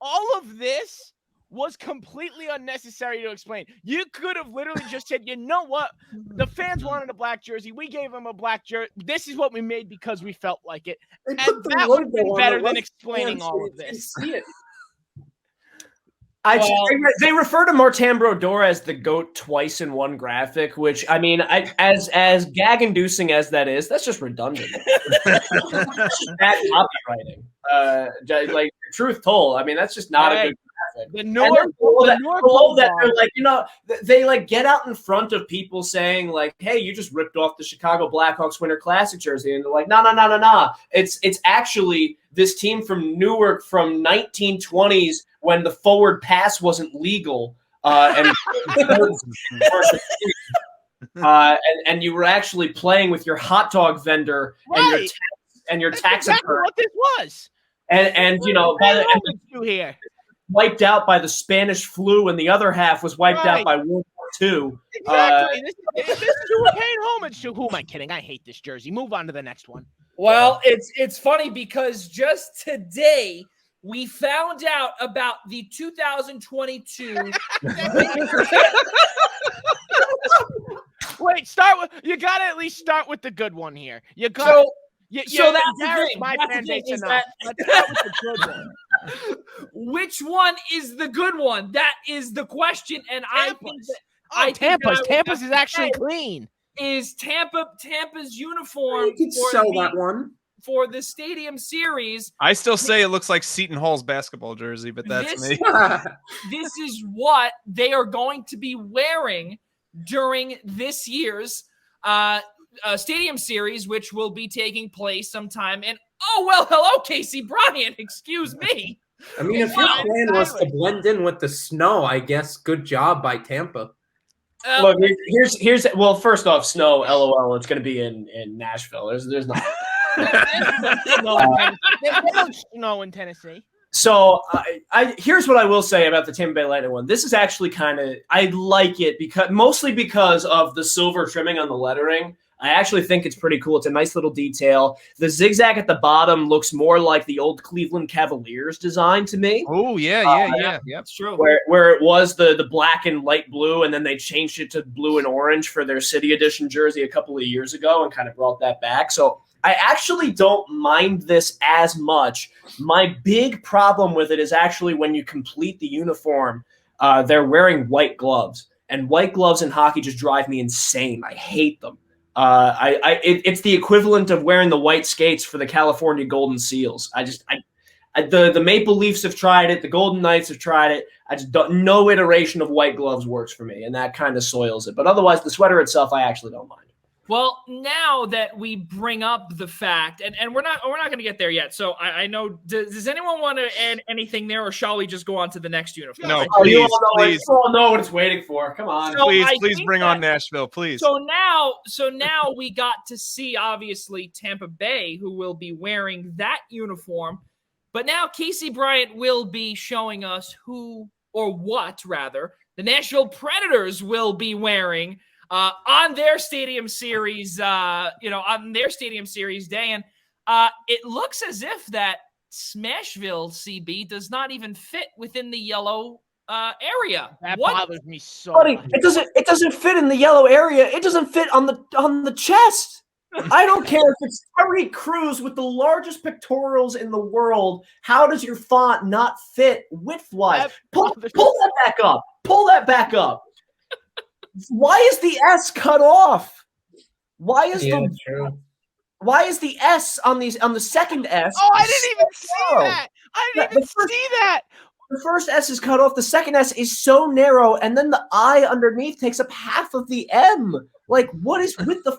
all of this was completely unnecessary to explain. You could have literally just said, "You know what? The fans wanted a black jersey. We gave them a black jersey. This is what we made because we felt like it." And that would have been better than explaining all of this. They refer to Martin Brodeur as the GOAT twice in one graphic, which, I mean, as gag-inducing as that is, that's just redundant. Bad copywriting. Like, truth told, I mean, that's just not a good graphic. Below that, they're like, they like get out in front of people saying like, "Hey, you just ripped off the Chicago Blackhawks Winter Classic jersey," and they're like, "No. It's actually this team from Newark from 1920s when the forward pass wasn't legal, and you were actually playing with your hot dog vendor and your tax exactly what this was, and here." Wiped out by the Spanish flu, and the other half was wiped out by World War II. Exactly. This is who we're paying homage to. Who am I kidding? I hate this jersey. Move on to the next one. Well, it's funny because just today we found out about the 2022. Wait, you got to at least start with the good one here. You got. So that's the thing. My fan base enough. Which one is the good one? That is the question, and Tampa's is actually clean. Is Tampa's uniform? You can sell that one for the Stadium Series. I still say it looks like Seton Hall's basketball jersey, but that's me. This is what they are going to be wearing during this year's Stadium Series, which will be taking place sometime in. Oh, well, hello, Casey Bryant. Excuse me. I mean, if your plan was to blend in with the snow, I guess good job by Tampa. Look, here's well, first off, snow, LOL. It's going to be in Nashville. There's not. There's no snow in Tennessee. So here's what I will say about the Tampa Bay Lightning one. This is actually I like it mostly because of the silver trimming on the lettering. I actually think it's pretty cool. It's a nice little detail. The zigzag at the bottom looks more like the old Cleveland Cavaliers design to me. Oh, yeah. That's true. Where it was the black and light blue, and then they changed it to blue and orange for their City Edition jersey a couple of years ago and kind of brought that back. So I actually don't mind this as much. My big problem with it is actually when you complete the uniform, they're wearing white gloves. And white gloves in hockey just drive me insane. I hate them. It's the equivalent of wearing the white skates for the California Golden Seals. The Maple Leafs have tried it. The Golden Knights have tried it. No iteration of white gloves works for me, and that kind of soils it. But otherwise, the sweater itself, I actually don't mind. Well, now that we bring up the fact, and we're not going to get there yet. So I know. Does anyone want to add anything there, or shall we just go on to the next uniform? No, Oh, you please. all know what it's waiting for. Come on. So Please bring on Nashville, please. So now we got to see, obviously, Tampa Bay, who will be wearing that uniform. But now Casey Bryant will be showing us who, or what, rather, the Nashville Predators will be wearing on their Stadium Series, on their Stadium Series day. And it looks as if that Smashville CB does not even fit within the yellow area. That What? bothers me so Buddy, much. it doesn't fit in the yellow area. It doesn't fit on the chest. I don't care if it's Terry Crews with the largest pectorals in the world. How does your font not fit width-wise? Pull that back up. Pull that back up. Why is the S cut off? Why is the S on the second S? Oh, I didn't even see that. I didn't even see that. The first S is cut off. The second S is so narrow, and then the I underneath takes up half of the M. Like, what is with the?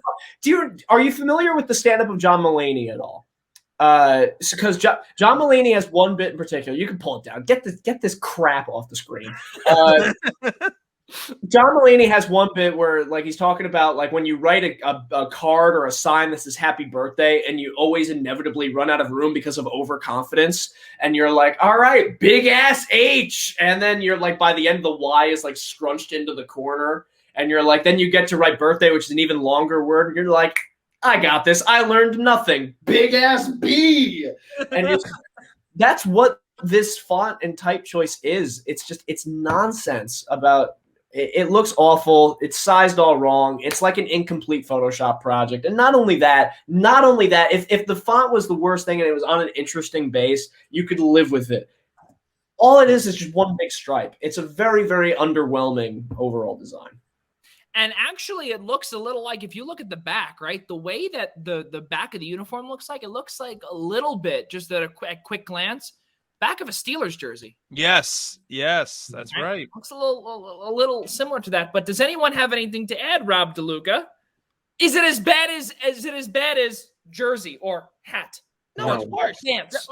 Are you familiar with the stand-up of John Mulaney at all? Because John Mulaney has one bit in particular. You can pull it down. Get this crap off the screen. John Mulaney has one bit where, like, he's talking about, like, when you write a card or a sign that says happy birthday and you always inevitably run out of room because of overconfidence, and you're like, all right, big ass H, and then you're like, by the end the Y is like scrunched into the corner, and you're like, then you get to write birthday, which is an even longer word, and you're like, I got this, I learned nothing, big ass B. And that's what this font and type choice is. It's nonsense about. It looks awful. It's sized all wrong. It's like an incomplete Photoshop project. And not only that, if the font was the worst thing and it was on an interesting base, you could live with it. All it is just one big stripe. It's a very, very underwhelming overall design. And actually, it looks a little like, if you look at the back, right, the way that the back of the uniform looks like, it looks like a little bit, just at a quick glance, back of a Steelers jersey. Yes, that's right. Looks a little similar to that. But does anyone have anything to add, Rob DeLuca? Is it as bad as jersey or hat? No, it's worse. Dance.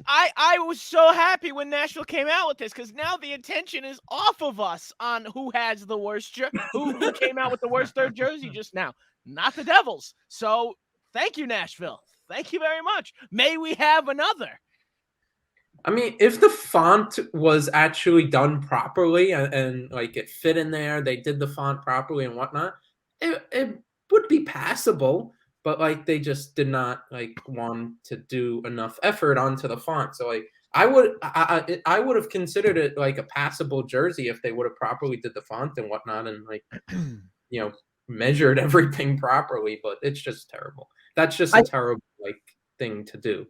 I was so happy when Nashville came out with this, because now the attention is off of us on who has the worst who came out with the worst third jersey just now. Not the Devils. So thank you, Nashville. Thank you very much. May we have another. I mean, if the font was actually done properly and like it fit in there, they did the font properly and whatnot, it would be passable. But like they just did not like want to do enough effort onto the font. So like I would have considered it like a passable jersey if they would have properly did the font and whatnot and like measured everything properly. But it's just terrible. That's just a terrible like thing to do.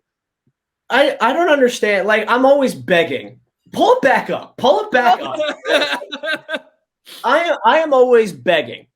I don't understand. Like, I'm always begging. Pull it back up. Pull it back up. I am always begging,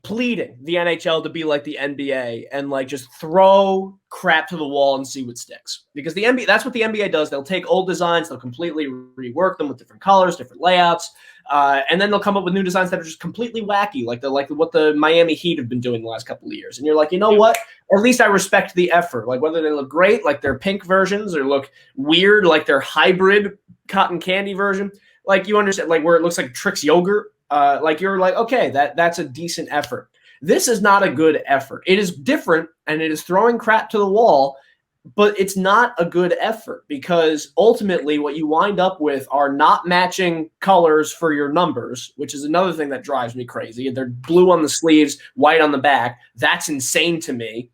pleading the NHL to be like the NBA and like just throw crap to the wall and see what sticks. Because the NBA, that's what the NBA does. They'll take old designs, they'll completely rework them with different colors, different layouts, and then they'll come up with new designs that are just completely wacky, like what the Miami Heat have been doing the last couple of years. And you're like, you know what? At least I respect the effort. Like whether they look great, like their pink versions, or look weird, like their hybrid cotton candy version. Like you understand, like where it looks like Trix yogurt. Like you're like, okay, that's a decent effort. This is not a good effort. It is different and it is throwing crap to the wall, but it's not a good effort because ultimately what you wind up with are not matching colors for your numbers, which is another thing that drives me crazy. They're blue on the sleeves, white on the back. That's insane to me.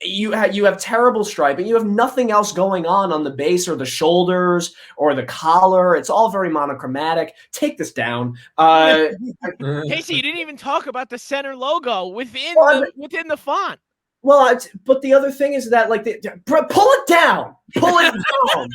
You have terrible striping. You have nothing else going on the base or the shoulders or the collar. It's all very monochromatic. Take this down. Casey, you didn't even talk about the center logo within the font. Well, but the other thing is that like pull it down. Pull it down.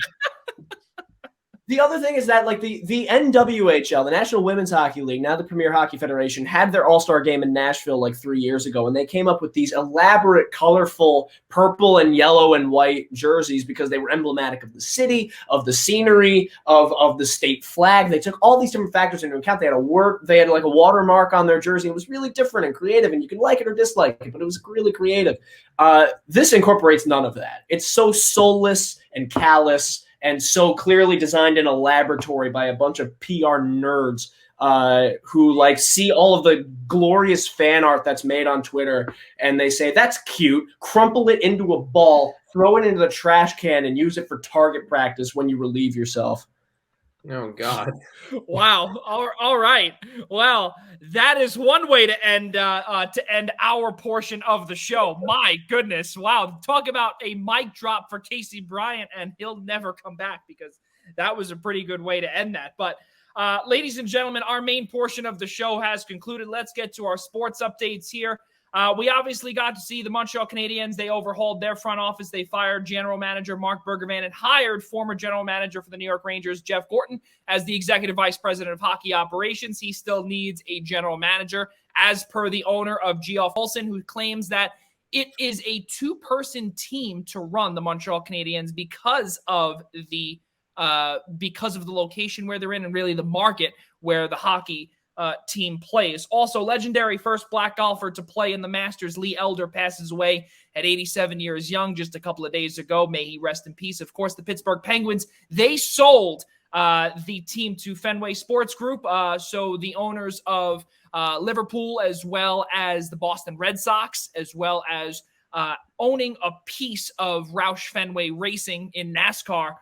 The other thing is that, like, the NWHL, the National Women's Hockey League, now the Premier Hockey Federation, had their All-Star game in Nashville like 3 years ago, and they came up with these elaborate, colorful purple and yellow and white jerseys because they were emblematic of the city, of the scenery, of the state flag. They took all these different factors into account. They had like a watermark on their jersey. It was really different and creative, and you can like it or dislike it, but it was really creative. This incorporates none of that. It's so soulless and callous and so clearly designed in a laboratory by a bunch of PR nerds who like see all of the glorious fan art that's made on Twitter, and they say, that's cute, crumple it into a ball, throw it into the trash can, and use it for target practice when you relieve yourself. Oh, God. Wow. All right. Well, that is one way to end our portion of the show. My goodness. Wow. Talk about a mic drop for Casey Bryant, and he'll never come back, because that was a pretty good way to end that. But ladies and gentlemen, our main portion of the show has concluded. Let's get to our sports updates here. We obviously got to see the Montreal Canadiens. They overhauled their front office. They fired general manager Mark Bergevin and hired former general manager for the New York Rangers, Jeff Gorton, as the executive vice president of hockey operations. He still needs a general manager, as per the owner of Geoff Olsen, who claims that it is a two-person team to run the Montreal Canadiens because of the location where they're in, and really the market where the hockey team plays. Also, legendary first black golfer to play in the Masters, Lee Elder, passes away at 87 years young just a couple of days ago. May he rest in peace. Of course, the Pittsburgh Penguins, they sold the team to Fenway Sports Group. So the owners of Liverpool, as well as the Boston Red Sox, as well as owning a piece of Roush Fenway Racing in NASCAR,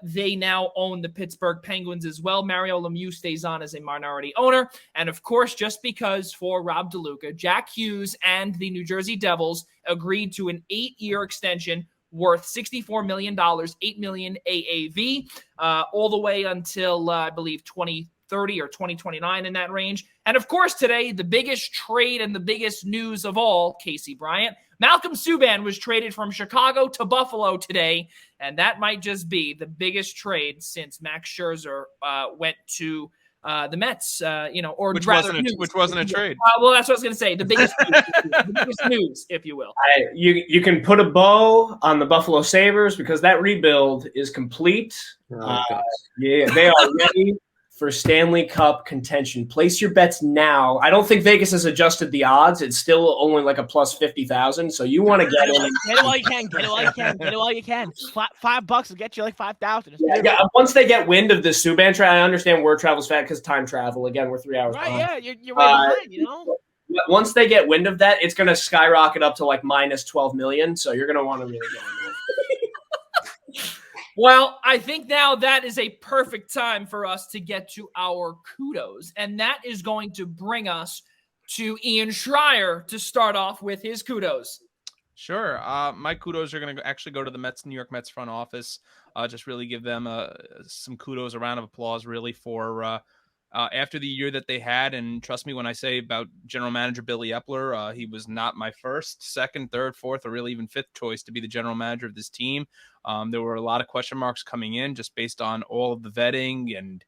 they now own the Pittsburgh Penguins as well. Mario Lemieux stays on as a minority owner. And of course, just because for Rob DeLuca, Jack Hughes and the New Jersey Devils agreed to an 8-year extension worth $64 million, $8 million AAV, all the way until, I believe, 2030 or 2029, in that range. And of course, today, the biggest trade and the biggest news of all, Casey Bryant, Malcolm Subban was traded from Chicago to Buffalo today, and that might just be the biggest trade since Max Scherzer went to the Mets. Which wasn't a trade. Well, that's what I was going to say. The biggest news, if you will. You can put a bow on the Buffalo Sabres, because that rebuild is complete. They are ready for Stanley Cup contention. Place your bets now. I don't think Vegas has adjusted the odds. It's still only like a plus 50,000. So you want to get in. Get it while you can. Get it while you can. $5 will get you like 5,000. Yeah. Once they get wind of the Subban trade, I understand word travel's fast because time travel. Again, we're 3 hours behind. Right, yeah, you're way behind, Once they get wind of that, it's going to skyrocket up to like minus 12 million. So you're going to want to really get into it. Well, I think now that is a perfect time for us to get to our kudos, and that is going to bring us to Ian Schraier to start off with his kudos. Sure. My kudos are going to actually go to the New York Mets front office. Just really give them some kudos, a round of applause, really, for after the year that they had. And trust me when I say about general manager Billy Epler, he was not my first, second, third, fourth, or really even fifth choice to be the general manager of this team. There were a lot of question marks coming in just based on all of the vetting and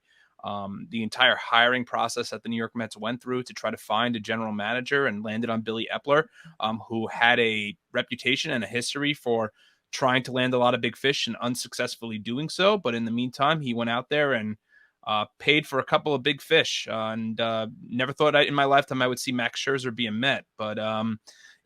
the entire hiring process that the New York Mets went through to try to find a general manager, and landed on Billy Epler, who had a reputation and a history for trying to land a lot of big fish and unsuccessfully doing so. But in the meantime, he went out there and paid for a couple of big fish, and never thought in my lifetime I would see Max Scherzer be a Met, but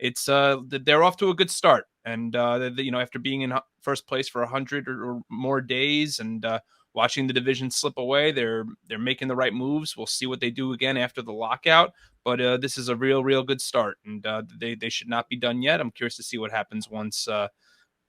they're off to a good start. And after being in first place for 100 or more days and watching the division slip away, they're making the right moves. We'll see what they do again after the lockout, but this is a real good start, and they should not be done yet. I'm curious to see what happens once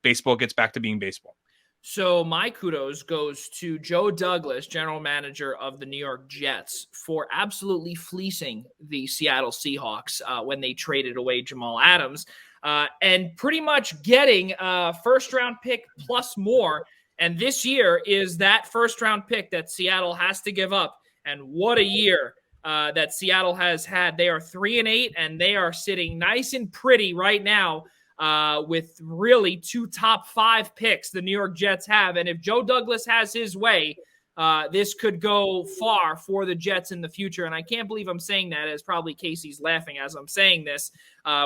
baseball gets back to being baseball. So my kudos goes to Joe Douglas, general manager of the New York Jets, for absolutely fleecing the Seattle Seahawks when they traded away Jamal Adams, and pretty much getting a first-round pick plus more. And this year is that first-round pick that Seattle has to give up. And what a year that Seattle has had. They are 3-8, and they are sitting nice and pretty right now, with really 2 top 5 picks the New York Jets have. And if Joe Douglas has his way, this could go far for the Jets in the future. And I can't believe I'm saying that, as probably Casey's laughing as I'm saying this,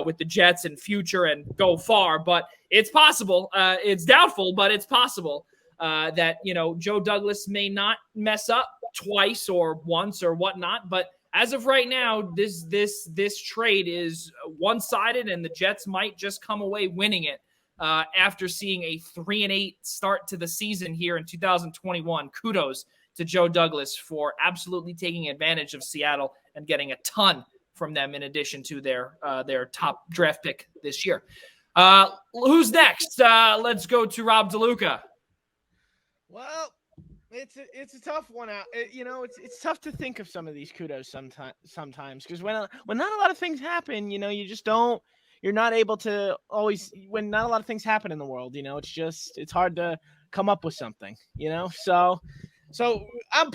with the Jets in future and go far. But it's possible. It's doubtful, but it's possible that, Joe Douglas may not mess up twice or once or whatnot. But as of right now, this trade is one-sided, and the Jets might just come away winning it after seeing a 3-8 start to the season here in 2021. Kudos to Joe Douglas for absolutely taking advantage of Seattle and getting a ton from them in addition to their top draft pick this year. Who's next? Let's go to Rob DeLuca. Well, it's a tough one out. It's tough to think of some of these kudos sometimes because when not a lot of things happen, you just don't. You're not able to always, when not a lot of things happen in the world, it's hard to come up with something, So I'm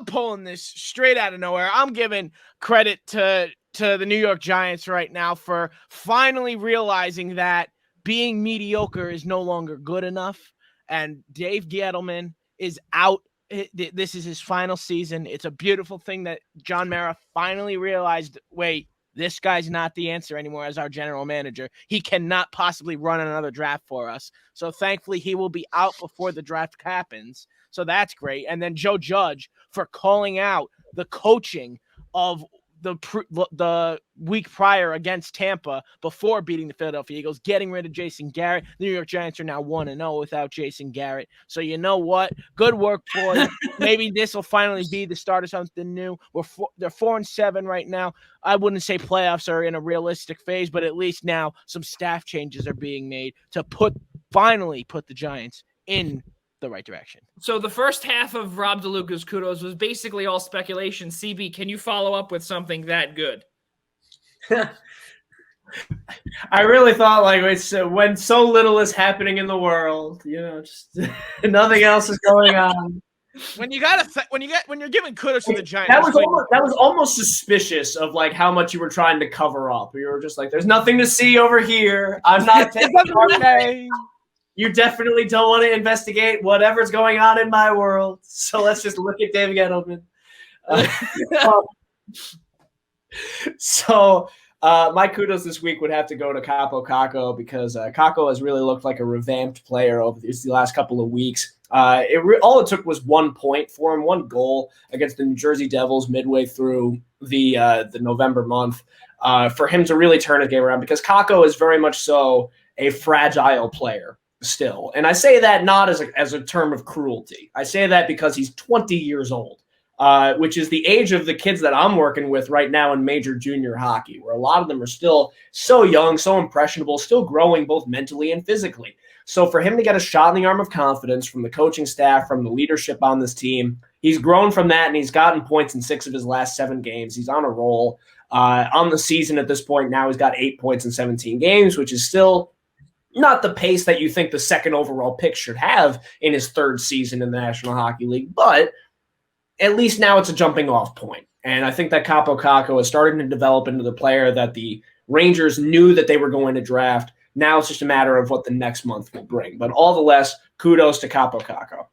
pulling this straight out of nowhere. I'm giving credit to the New York Giants right now for finally realizing that being mediocre is no longer good enough. And Dave Gettleman is out. This is his final season. It's a beautiful thing that John Mara finally realized, wait, this guy's not the answer anymore as our general manager. He cannot possibly run another draft for us. So thankfully, he will be out before the draft happens. So that's great. And then Joe Judge for calling out the coaching of the week prior against Tampa before beating the Philadelphia Eagles, getting rid of Jason Garrett. The New York Giants are now 1-0 without Jason Garrett. So you know what? Good work, boys. Maybe this will finally be the start of something new. They're 4-7 right now. I wouldn't say playoffs are in a realistic phase, but at least now some staff changes are being made to finally put the Giants in the right direction. So the first half of Rob DeLuca's kudos was basically all speculation. CB, can you follow up with something that good? I really thought it's when so little is happening in the world, just nothing else is going on. When you're giving kudos to the Giants, that was almost suspicious of how much you were trying to cover up. You were just like, "There's nothing to see over here. I'm not taking part." You definitely don't want to investigate whatever's going on in my world. So let's just look at Dave Gettleman. My kudos this week would have to go to Kaapo Kakko because Kakko has really looked like a revamped player over the last couple of weeks. All it took was 1 point for him, 1 goal against the New Jersey Devils midway through the November month for him to really turn his game around because Kakko is very much so a fragile player. Still. And I say that not as a term of cruelty. I say that because he's 20 years old, which is the age of the kids that I'm working with right now in major junior hockey, where a lot of them are still so young, so impressionable, still growing both mentally and physically. So for him to get a shot in the arm of confidence from the coaching staff, from the leadership on this team, he's grown from that and he's gotten points in 6 of his last 7 games. He's on a roll. On the season at this point now, he's got 8 points in 17 games, which is still not the pace that you think the second overall pick should have in his 3rd season in the National Hockey League, but at least now it's a jumping off point. And I think that Kaapo Kakko is starting to develop into the player that the Rangers knew that they were going to draft. Now it's just a matter of what the next month will bring. But all the less, kudos to Kaapo Kakko.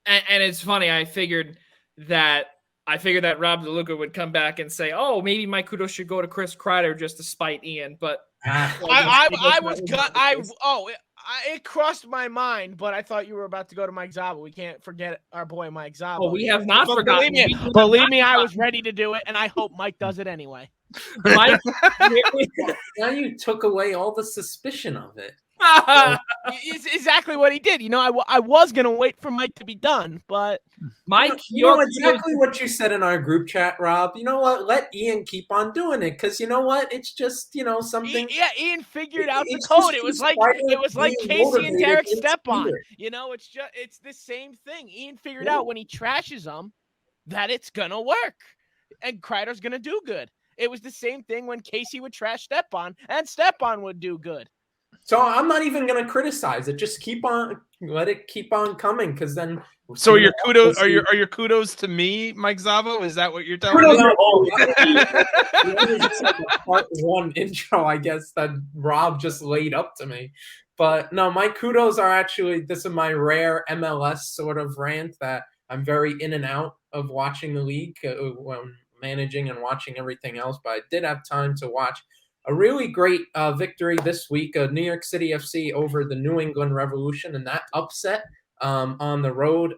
And it's funny, I figured that Rob DeLuca would come back and say, "Oh, maybe my kudos should go to Chris Kreider just to spite Ian." But it crossed my mind, but I thought you were about to go to Mike Zaba. We can't forget our boy Mike Zaba. Well, we have not forgotten. Believe me, I was ready to do it, and I hope Mike does it anyway. Mike, now you took away all the suspicion of it. It's exactly what he did. I was going to wait for Mike to be done, but Mike, you know exactly what you said in our group chat, Rob. You know what? Let Ian keep on doing it because you know what? It's just something. Ian figured out the code. It was like Casey and Derek Stepan. It's the same thing. Ian figured out when he trashes them that it's gonna work, and Kreider's gonna do good. It was the same thing when Casey would trash Stepan, and Stepan would do good. So I'm not even going to criticize it. Just let it keep on coming because then. So your kudos are your kudos to me, Mike Zavo? Is that what you're telling me? No. Part 1 intro, I guess that Rob just laid up to me. But no, my kudos are actually, this is my rare MLS sort of rant that I'm very in and out of watching the league when managing and watching everything else. But I did have time to watch a really great victory this week of New York City FC over the New England Revolution, and that upset on the road.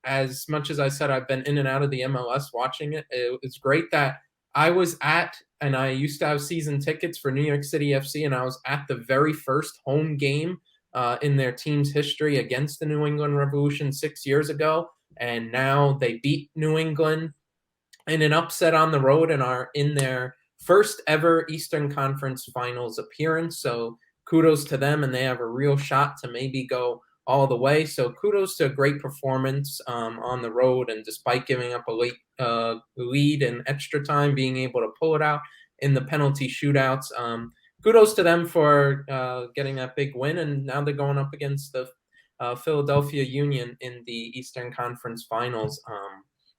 As much as I said, I've been in and out of the MLS watching it. It's great that I was at, and I used to have season tickets for New York City FC, and I was at the very first home game in their team's history against the New England Revolution 6 years ago. And now they beat New England in an upset on the road and are in their first ever Eastern Conference Finals appearance. So kudos to them, and they have a real shot to maybe go all the way. So kudos to a great performance on the road, and despite giving up a late lead in extra time, being able to pull it out in the penalty shootouts. Kudos to them for getting that big win, and now they're going up against the Philadelphia Union in the Eastern Conference Finals.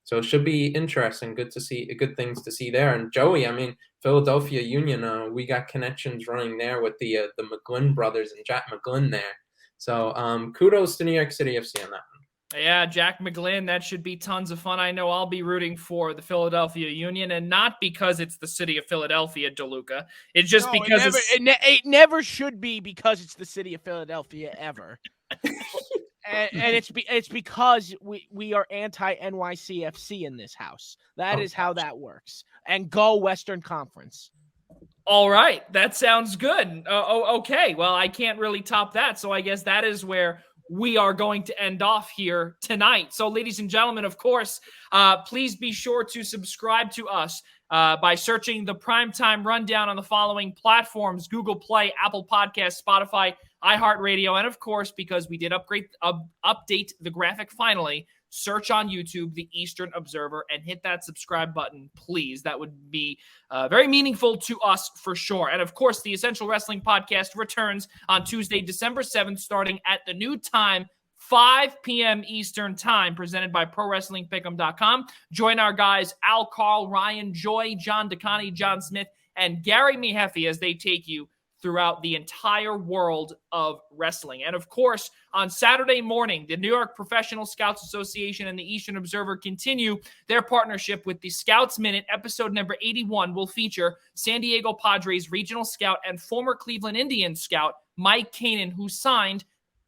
So it should be interesting. Good things to see there. And Joey, I mean, Philadelphia Union, we got connections running there with the McGlynn brothers and Jack McGlynn there. So kudos to New York City FC on that one. Yeah, Jack McGlynn, that should be tons of fun. I know I'll be rooting for the Philadelphia Union, and not because it's the city of Philadelphia, DeLuca. It's just because it never should be because it's the city of Philadelphia ever. and it's because we are anti-NYCFC in this house. That is how that works. And go Western Conference. All right, that sounds good. Okay, well, I can't really top that, so I guess that is where we are going to end off here tonight. So, ladies and gentlemen, of course, please be sure to subscribe to us by searching the Primetime Rundown on the following platforms: Google Play, Apple Podcasts, Spotify, iHeartRadio, and of course, because we did update the graphic finally, search on YouTube, The Eastern Observer, and hit that subscribe button, please. That would be very meaningful to us for sure. And of course, the Essential Wrestling Podcast returns on Tuesday, December 7th, starting at the new time, 5 p.m. Eastern Time, presented by ProWrestlingPick'em.com. Join our guys, Al, Carl, Ryan, Joy, John DeConnie, John Smith, and Gary Mehefe as they take you throughout the entire world of wrestling. And of course, on Saturday morning, the New York Professional Scouts Association and the Eastern Observer continue their partnership with the Scouts Minute. Episode number 81 will feature San Diego Padres regional scout and former Cleveland Indians scout Mike Kanan, who signed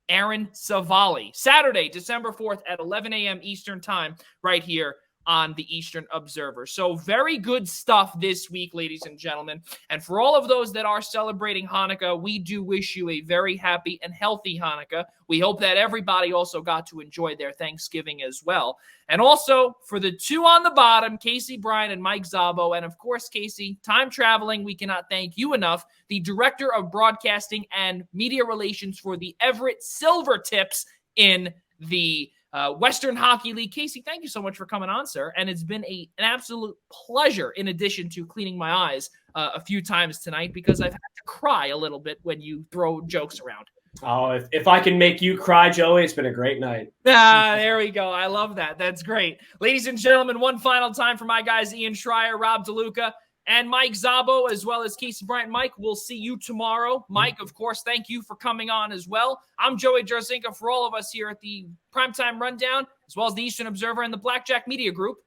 Aaron Savali. Saturday, December 4th at 11 a.m. Eastern Time, right here on the Eastern Observer. So very good stuff this week, ladies and gentlemen. And for all of those that are celebrating Hanukkah, we do wish you a very happy and healthy Hanukkah. We hope that everybody also got to enjoy their Thanksgiving as well. And also for the two on the bottom, Casey Bryant and Mike Szabo. And of course, Casey, time traveling, we cannot thank you enough, the Director of Broadcasting and Media Relations for the Everett Silvertips in the Western Hockey League. Casey, thank you so much for coming on, sir. And it's been an absolute pleasure, in addition to cleaning my eyes a few times tonight, because I've had to cry a little bit when you throw jokes around. Oh, if I can make you cry, Joey, it's been a great night. There we go. I love that. That's great. Ladies and gentlemen, one final time for my guys, Ian Schraier, Rob DeLuca, and Mike Szabo, as well as Casey Bryant. Mike, we'll see you tomorrow. Mike, of course, thank you for coming on as well. I'm Joey Jarzynka. For all of us here at the Primetime Rundown, as well as the Eastern Observer and the Blackjack Media Group,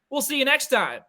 we'll see you next time.